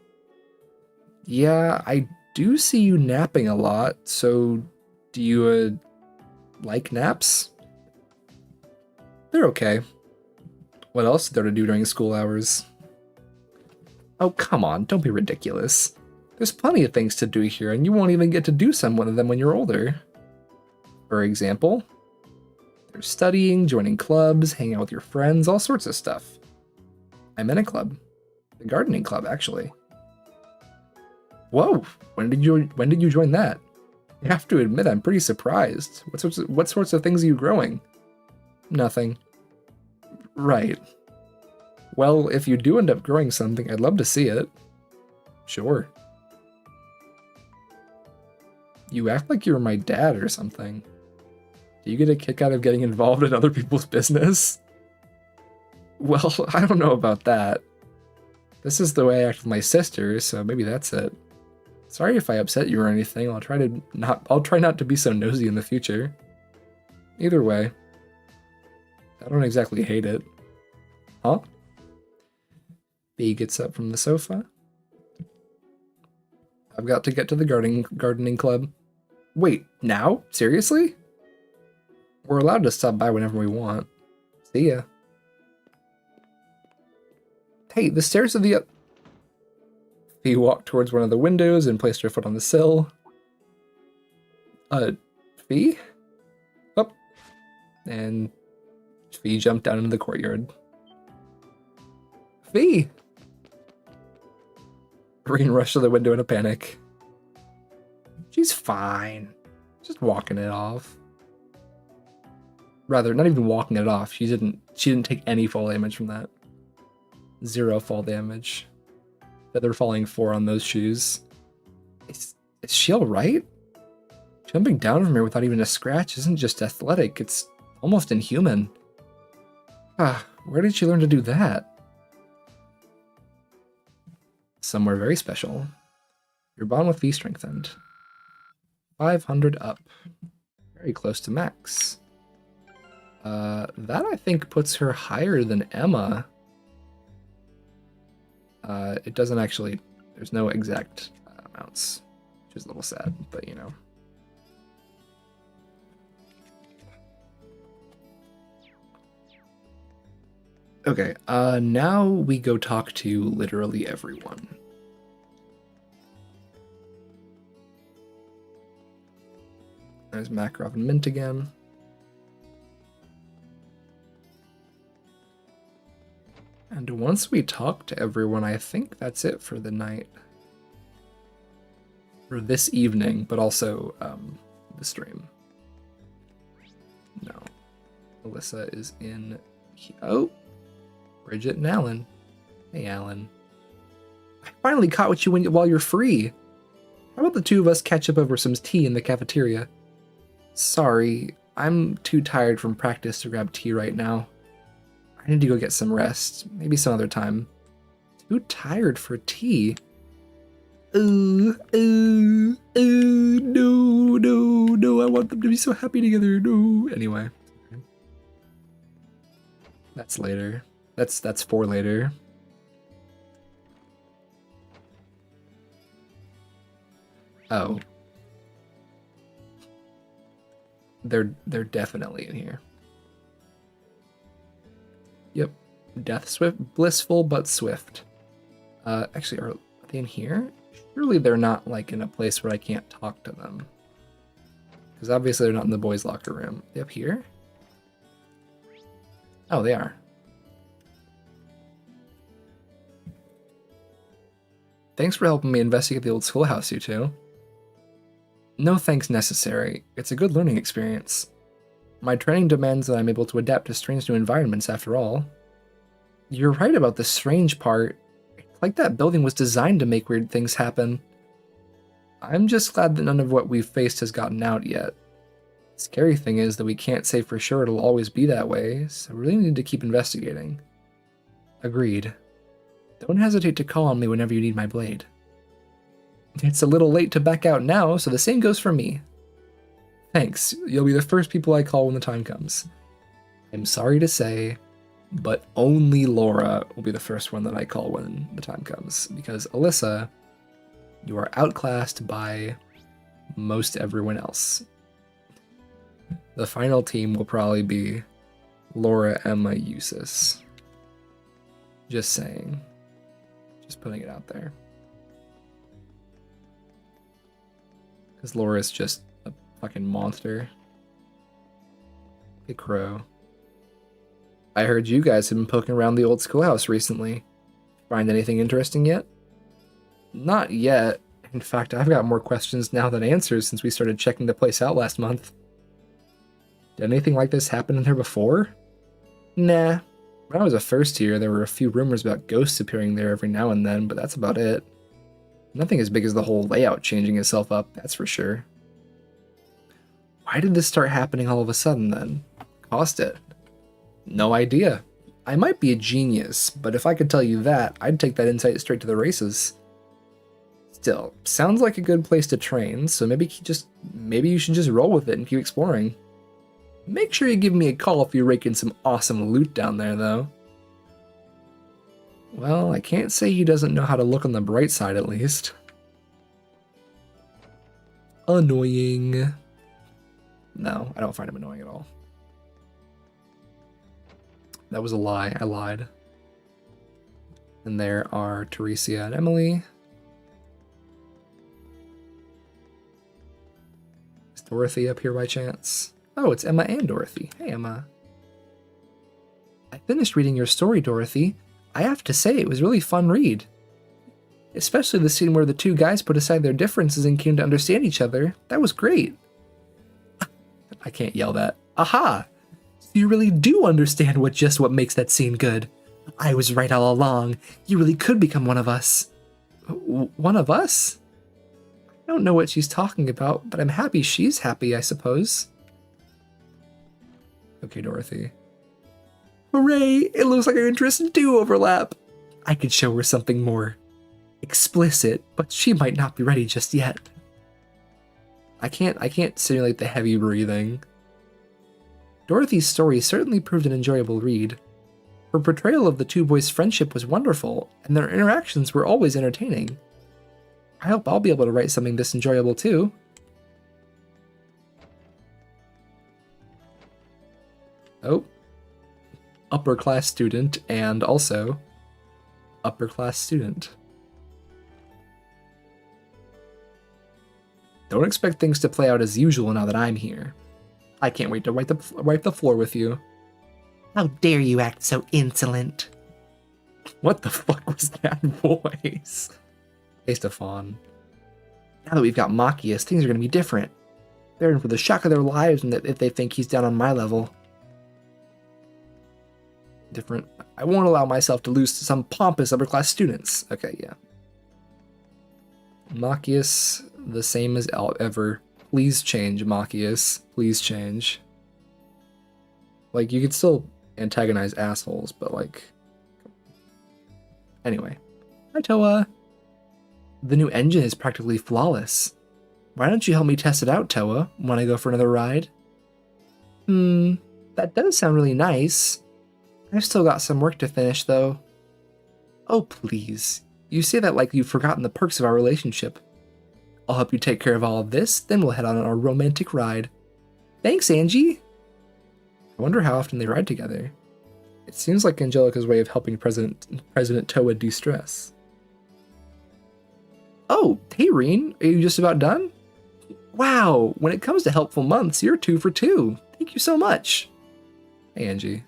Speaker 1: Yeah, I do see you napping a lot, so do you, like naps? They're okay. What else is there to do during school hours? Oh, come on, don't be ridiculous. There's plenty of things to do here, and you won't even get to do some of them when you're older. For example, there's studying, joining clubs, hanging out with your friends, all sorts of stuff. I'm in a club. The gardening club, actually. Whoa, when did you join that? I have to admit, I'm pretty surprised. What sorts of things are you growing? Nothing. Right. Well, if you do end up growing something, I'd love to see it. Sure. You act like you're my dad or something. Do you get a kick out of getting involved in other people's business? Well, I don't know about that. This is the way I act with my sister, so maybe that's it. Sorry if I upset you or anything. I'll try not to be so nosy in the future. Either way, I don't exactly hate it. Huh? B gets up from the sofa. I've got to get to the gardening club. Wait, now? Seriously? We're allowed to stop by whenever we want. See ya. Hey, the stairs to the Fee walked towards one of the windows and placed her foot on the sill. Fee? Up. And Fee jumped down into the courtyard. Fee! Reen rushed to the window in a panic. She's fine. Just walking it off. Rather, not even walking it off. She didn't take any fall damage from that. 0 fall damage. Feather falling 4 on those shoes. Is she alright? Jumping down from here without even a scratch isn't just athletic, it's almost inhuman. Where did she learn to do that? Somewhere very special. Your bond with Fee strengthened. 500 up. Very close to max. That I think puts her higher than Emma. It doesn't actually, there's no exact amounts. is a little sad, but you know. Okay, now we go talk to literally everyone. There's Makarov and Mint again. And once we talk to everyone, I think that's it for the night. For this evening, but also the stream. No. Alyssa is in... Oh! Bridget and Alan. Hey, Alan. I finally caught you while you're free. How about the two of us catch up over some tea in the cafeteria? Sorry, I'm too tired from practice to grab tea right now. I need to go get some rest. Maybe some other time. Too tired for tea? No, I want them to be so happy together. No. Anyway. That's later. That's for later. Oh. They're definitely in here. Yep. Death swift, blissful but swift. Actually, are they in here? Surely they're not like in a place where I can't talk to them. Because obviously they're not in the boys' locker room. Are they up here? Oh, they are. Thanks for helping me investigate the old schoolhouse, you two. No thanks necessary. It's a good learning experience. My training demands that I'm able to adapt to strange new environments after all. You're right about the strange part. It's like that building was designed to make weird things happen. I'm just glad that none of what we've faced has gotten out yet. The scary thing is that we can't say for sure it'll always be that way, so we really need to keep investigating. Agreed. Don't hesitate to call on me whenever you need my blade. It's a little late to back out now, so the same goes for me. Thanks, you'll be the first people I call when the time comes. I'm sorry to say, but only Laura will be the first one that I call when the time comes, because Alyssa, you are outclassed by most everyone else. The final team will probably be Laura, Emma, Jusis. Just saying. Just putting it out there. Because Laura's just a fucking monster. Hey, Crow. I heard you guys have been poking around the old schoolhouse recently. Find anything interesting yet? Not yet. In fact, I've got more questions now than answers since we started checking the place out last month. Did anything like this happen in there before? Nah. When I was a first year, there were a few rumors about ghosts appearing there every now and then, but that's about it. Nothing as big as the whole layout changing itself up, that's for sure. Why did this start happening all of a sudden then? Cost it? No idea. I might be a genius, but if I could tell you that, I'd take that insight straight to the races. Still, sounds like a good place to train, so maybe you should just roll with it and keep exploring. Make sure you give me a call if you rake in some awesome loot down there, though. Well, I can't say he doesn't know how to look on the bright side, at least. Annoying. No, I don't find him annoying at all. That was a lie. I lied. And there are Teresia and Emily. Is Dorothy up here by chance? Oh, it's Emma and Dorothy. Hey, Emma. I finished reading your story, Dorothy. I have to say, it was a really fun read. Especially the scene where the two guys put aside their differences and came to understand each other. That was great. I can't yell that. Aha! So you really do understand what makes that scene good. I was right all along. You really could become one of us. One of us? I don't know what she's talking about, but I'm happy she's happy, I suppose. Okay, Dorothy. Hooray! It looks like our interests do overlap. I could show her something more explicit, but she might not be ready just yet. I can't simulate the heavy breathing. Dorothy's story certainly proved an enjoyable read. Her portrayal of the two boys' friendship was wonderful, and their interactions were always entertaining. I hope I'll be able to write something this enjoyable too. Oh. Upper class student and also upper class student. Don't expect things to play out as usual now that I'm here. I can't wait to wipe the floor with you.
Speaker 12: How dare you act so insolent?
Speaker 1: What the fuck was that voice? Hey, Stefan. Now that we've got Machias, things are going to be different. They're in for the shock of their lives and if they think he's down on my level. Different. I won't allow myself to lose to some pompous upper-class students. Okay, yeah. Machias, the same as ever. Please change, Machias. Please change. Like, you could still antagonize assholes, but like... Anyway. Hi, Toa. The new engine is practically flawless. Why don't you help me test it out, Toa, when I go for another ride? That does sound really nice. I've still got some work to finish, though. Oh, please. You say that like you've forgotten the perks of our relationship. I'll help you take care of all of this, then we'll head on our romantic ride. Thanks, Angie. I wonder how often they ride together. It seems like Angelica's way of helping President Toa de-stress. Oh, hey, Reen. Are you just about done? Wow, when it comes to helpful months, you're 2 for 2. Thank you so much. Hey, Angie.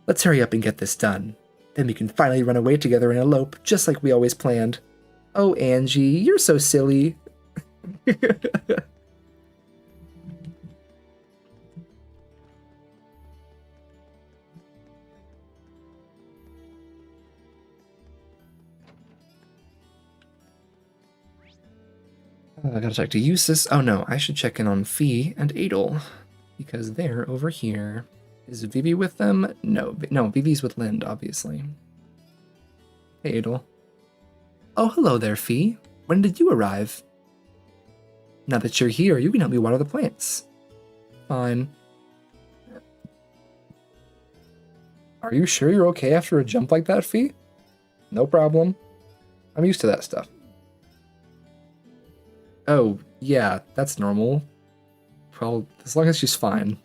Speaker 1: Let's hurry up and get this done. Then we can finally run away together and elope, just like we always planned. Oh, Angie, you're so silly. I gotta talk to Jusis. Oh no, I should check in on Fee and Adel, because they're over here. Is Vivi with them? No, Vivi's with Lind, obviously. Hey, Adel. Oh, hello there, Fee. When did you arrive? Now that you're here, you can help me water the plants. Fine. Are you sure you're okay after a jump like that, Fee? No problem. I'm used to that stuff. Oh, yeah, that's normal. Well, as long as she's fine.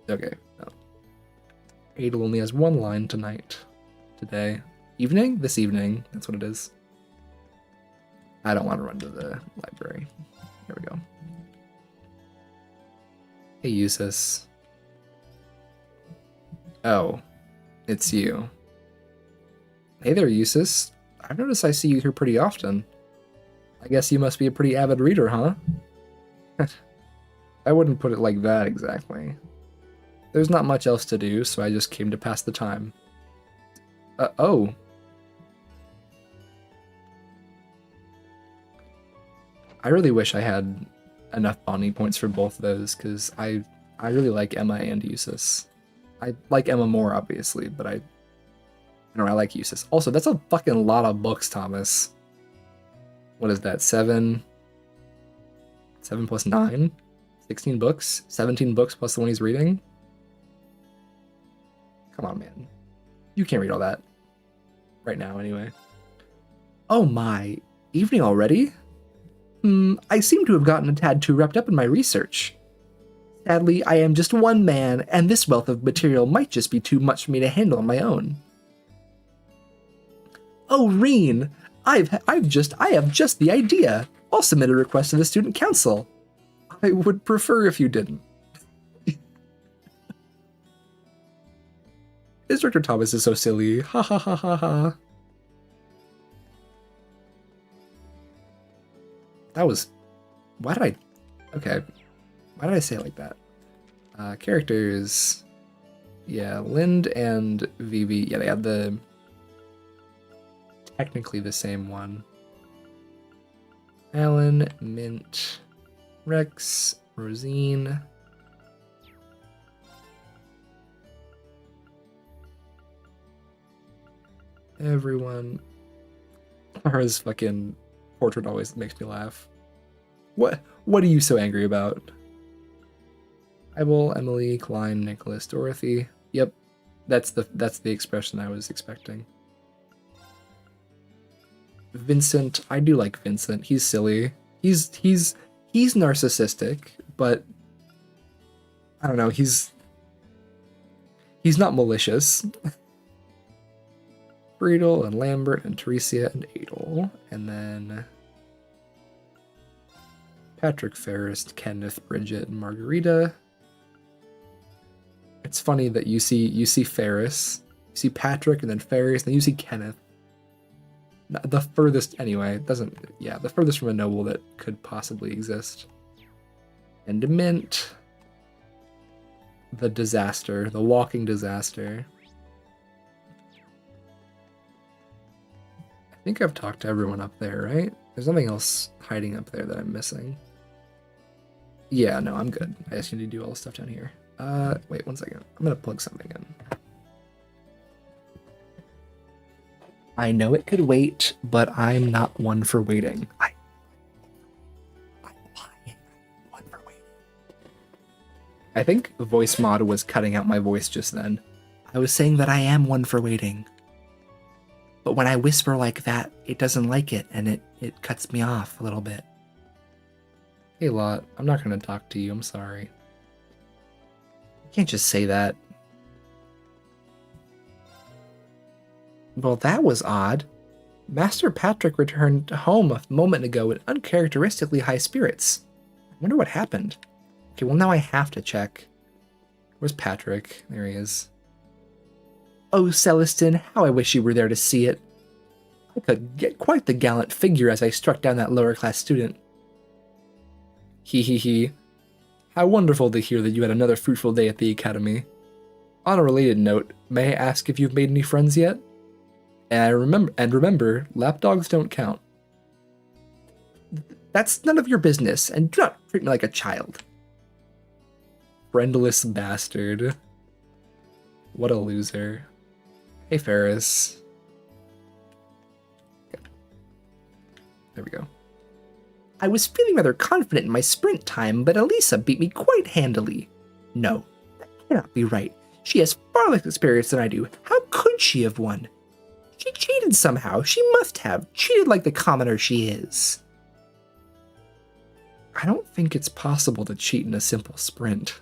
Speaker 1: Okay. No. Adel only has 1 line tonight. Today. Evening? This evening. That's what it is. I don't want to run to the library. Here we go. Hey, Jusis. Oh. It's you. Hey there, Jusis. I've noticed I see you here pretty often. I guess you must be a pretty avid reader, huh? I wouldn't put it like that exactly. There's not much else to do, so I just came to pass the time. Oh. I really wish I had enough bonding points for both of those, because I really like Emma and Jusis. I like Emma more, obviously, but I like Jusis. Also, that's a fucking lot of books, Thomas. What is that, 7? 7 plus 9? 16 books? 17 books plus the one he's reading? Come on, man. You can't read all that. Right now, anyway. Oh my, evening already? I seem to have gotten a tad too wrapped up in my research. Sadly, I am just one man, and this wealth of material might just be too much for me to handle on my own. Oh, Reen! I have just the idea. I'll submit a request to the student council. I would prefer if you didn't. Instructor Thomas is so silly. Ha ha ha ha ha. That was... Okay. Why did I say it like that? Characters... Yeah, Lind and Vivi. Yeah, they have technically the same one. Alan, Mint, Rex, Rosine. Everyone. Lara's fucking portrait always makes me laugh. What are you so angry about? Ibel, Emily, Klein, Nicholas, Dorothy. Yep. That's the expression I was expecting. Vincent, I do like Vincent. He's silly. He's narcissistic, but I don't know, he's not malicious. Friedel and Lambert and Teresia and Adel. And then Patrick, Ferris, Kenneth, Bridget, and Margarita. It's funny that you see Ferris, you see Patrick, and then Ferris, and then you see Kenneth. The furthest, anyway, the furthest from a noble that could possibly exist. And Mint, the disaster, the walking disaster. I think I've talked to everyone up there, right? There's nothing else hiding up there that I'm missing. Yeah, no, I'm good. I just need to do all the stuff down here. Wait 1 second. I'm gonna plug something in. I know it could wait, but I'm not one for waiting. I think voice mod was cutting out my voice just then. I was saying that I am one for waiting. But when I whisper like that, it doesn't like it, and it cuts me off a little bit. Hey Lot, I'm not gonna talk to you, I'm sorry. You can't just say that. Well, that was odd. Master Patrick returned home a moment ago in uncharacteristically high spirits. I wonder what happened. Okay, well now I have to check. Where's Patrick? There he is. Oh, Celestin, how I wish you were there to see it. I could get quite the gallant figure as I struck down that lower-class student. He. How wonderful to hear that you had another fruitful day at the academy. On a related note, may I ask if you've made any friends yet? And remember, lapdogs don't count. That's none of your business, and do not treat me like a child. Friendless bastard. What a loser. Hey, Ferris. Okay. There we go. I was feeling rather confident in my sprint time, but Elisa beat me quite handily. No, that cannot be right. She has far less experience than I do. How could she have won? She cheated somehow. She must have. Cheated like the commoner she is. I don't think it's possible to cheat in a simple sprint.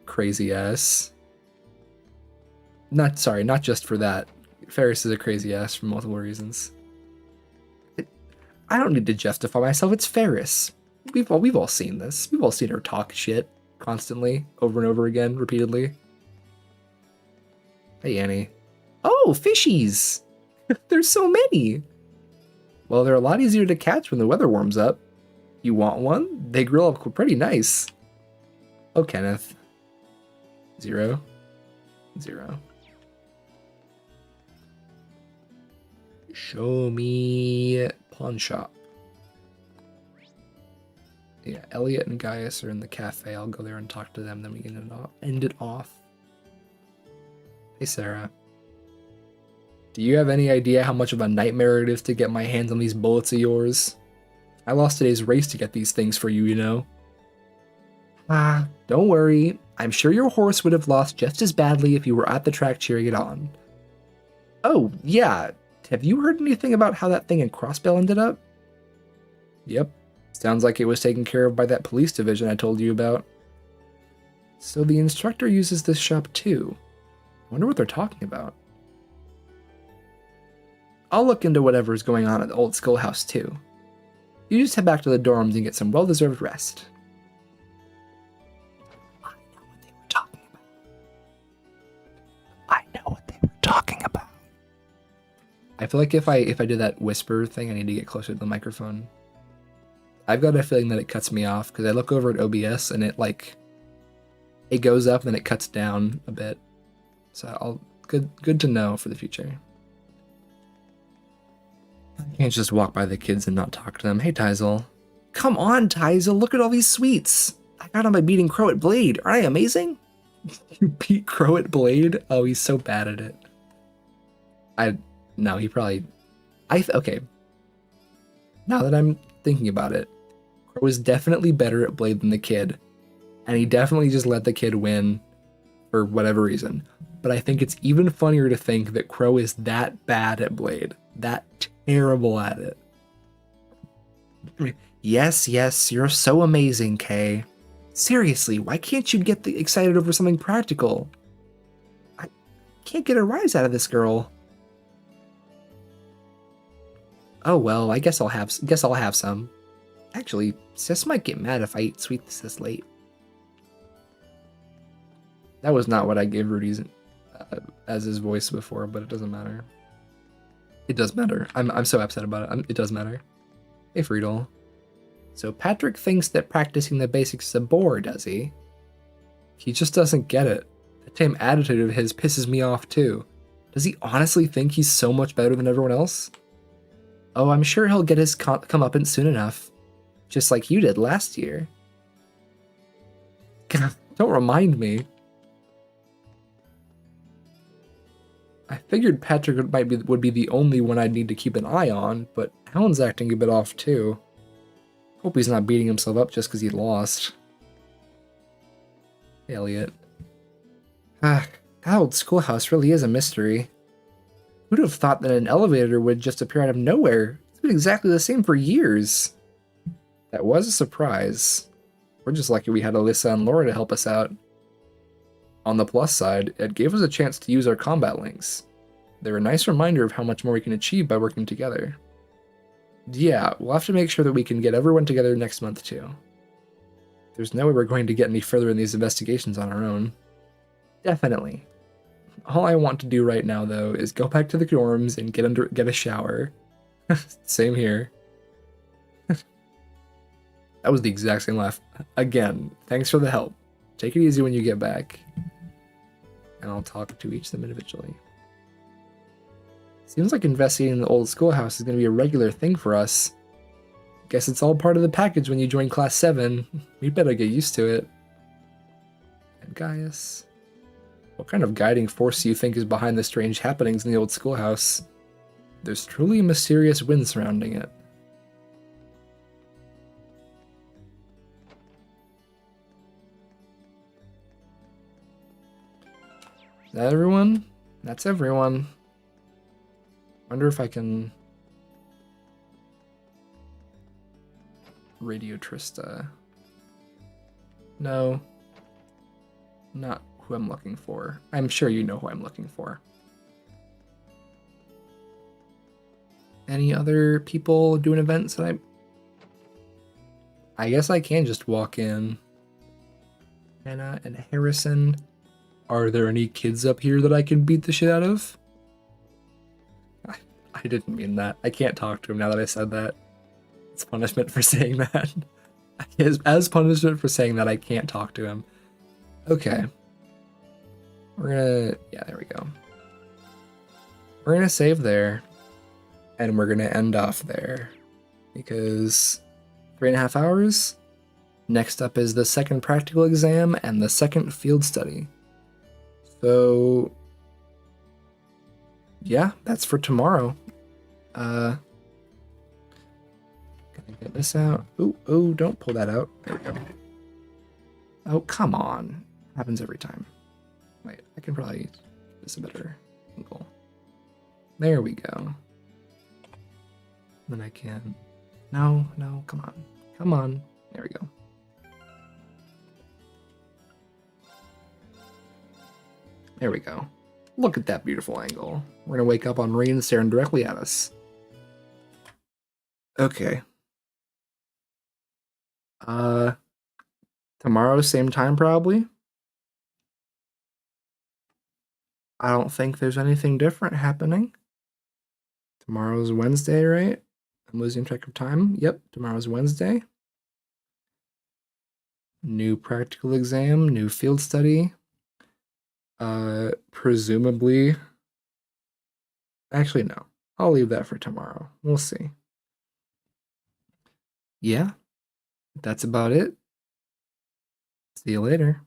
Speaker 1: Crazy ass. Not just for that. Ferris is a crazy ass for multiple reasons. I don't need to justify myself, it's Ferris. We've all seen this. We've all seen her talk shit constantly, over and over again, repeatedly. Hey, Annie. Oh, fishies! There's so many! Well, they're a lot easier to catch when the weather warms up. You want one? They grill up pretty nice. Oh, Kenneth. 0. 0. Show me pawn shop. Yeah, Elliot and Gaius are in the cafe. I'll go there and talk to them, then we can end it off. Hey, Sarah. Do you have any idea how much of a nightmare it is to get my hands on these bullets of yours? I lost today's race to get these things for you, you know? Ah, don't worry. I'm sure your horse would have lost just as badly if you were at the track cheering it on. Oh, yeah. Have you heard anything about how that thing in Crossbell ended up? Yep. Sounds like it was taken care of by that police division I told you about. So the instructor uses this shop too. I wonder what they're talking about. I'll look into whatever's going on at the old schoolhouse too. You just head back to the dorms and get some well-deserved rest. I know what they were talking about. I feel like if I do that whisper thing, I need to get closer to the microphone. I've got a feeling that it cuts me off because I look over at OBS and it goes up and then it cuts down a bit. So good to know for the future. I can't just walk by the kids and not talk to them. Hey, Tyzel. Come on, Tyzel, look at all these sweets. I got them by beating Crow at Blade. Aren't I amazing? You beat Crow at Blade? Oh, he's so bad at it. Okay. Now that I'm thinking about it, Crow is definitely better at Blade than the kid. And he definitely just let the kid win for whatever reason. But I think it's even funnier to think that Crow is that bad at Blade that terrible at it. Yes, you're so amazing, Kay. Seriously, why can't you get excited over something practical? I can't get a rise out of this girl. Oh well, I guess I'll have some. Actually, Sis might get mad if I eat sweets this late. That was not what I gave Rudy's as his voice before, but it doesn't matter. It does matter. I'm so upset about it. It does matter. Hey, Friedel. So Patrick thinks that practicing the basics is a bore, does he? He just doesn't get it. That same attitude of his pisses me off too. Does he honestly think he's so much better than everyone else? Oh, I'm sure he'll get his comeuppance soon enough. Just like you did last year. Don't remind me. I figured Patrick would be the only one I'd need to keep an eye on, but Alan's acting a bit off too. Hope he's not beating himself up just because he lost. Hey, Elliot. That old schoolhouse really is a mystery. Who'd have thought that an elevator would just appear out of nowhere? It's been exactly the same for years. That was a surprise. We're just lucky we had Alyssa and Laura to help us out. On the plus side, it gave us a chance to use our combat links. They're a nice reminder of how much more we can achieve by working together. Yeah, we'll have to make sure that we can get everyone together next month too. There's no way we're going to get any further in these investigations on our own. Definitely. All I want to do right now, though, is go back to the dorms and get a shower. Same here. That was the exact same laugh. Again, thanks for the help. Take it easy when you get back. And I'll talk to each of them individually. Seems like investigating the old schoolhouse is going to be a regular thing for us. Guess it's all part of the package when you join Class 7. We better get used to it. And Gaius. What kind of guiding force do you think is behind the strange happenings in the old schoolhouse? There's truly a mysterious wind surrounding it. Is that everyone? That's everyone. Wonder if I can radio Trista. No. Not who I'm looking for. I'm sure you know who I'm looking for. Any other people doing events that I guess I can just walk in. Hannah and Harrison. Are there any kids up here that I can beat the shit out of? I didn't mean that. I can't talk to him now that I said that. It's punishment for saying that. As punishment for saying that, I can't talk to him. Okay. We're gonna... Yeah, there we go. We're gonna save there. And we're gonna end off there. Because 3.5 hours? Next up is the second practical exam and the second field study. So... yeah, that's for tomorrow. Gonna get this out. Oh, don't pull that out. There we go. Oh, come on. Happens every time. Wait, I can probably use this a better angle. There we go. Then I can... No, come on. Come on. There we go. There we go. Look at that beautiful angle. We're gonna wake up on Rain staring directly at us. Okay. Tomorrow, same time probably? I don't think there's anything different happening. Tomorrow's Wednesday, right? I'm losing track of time. Yep, tomorrow's Wednesday. New practical exam, new field study. Presumably... Actually, no. I'll leave that for tomorrow. We'll see. Yeah, that's about it. See you later.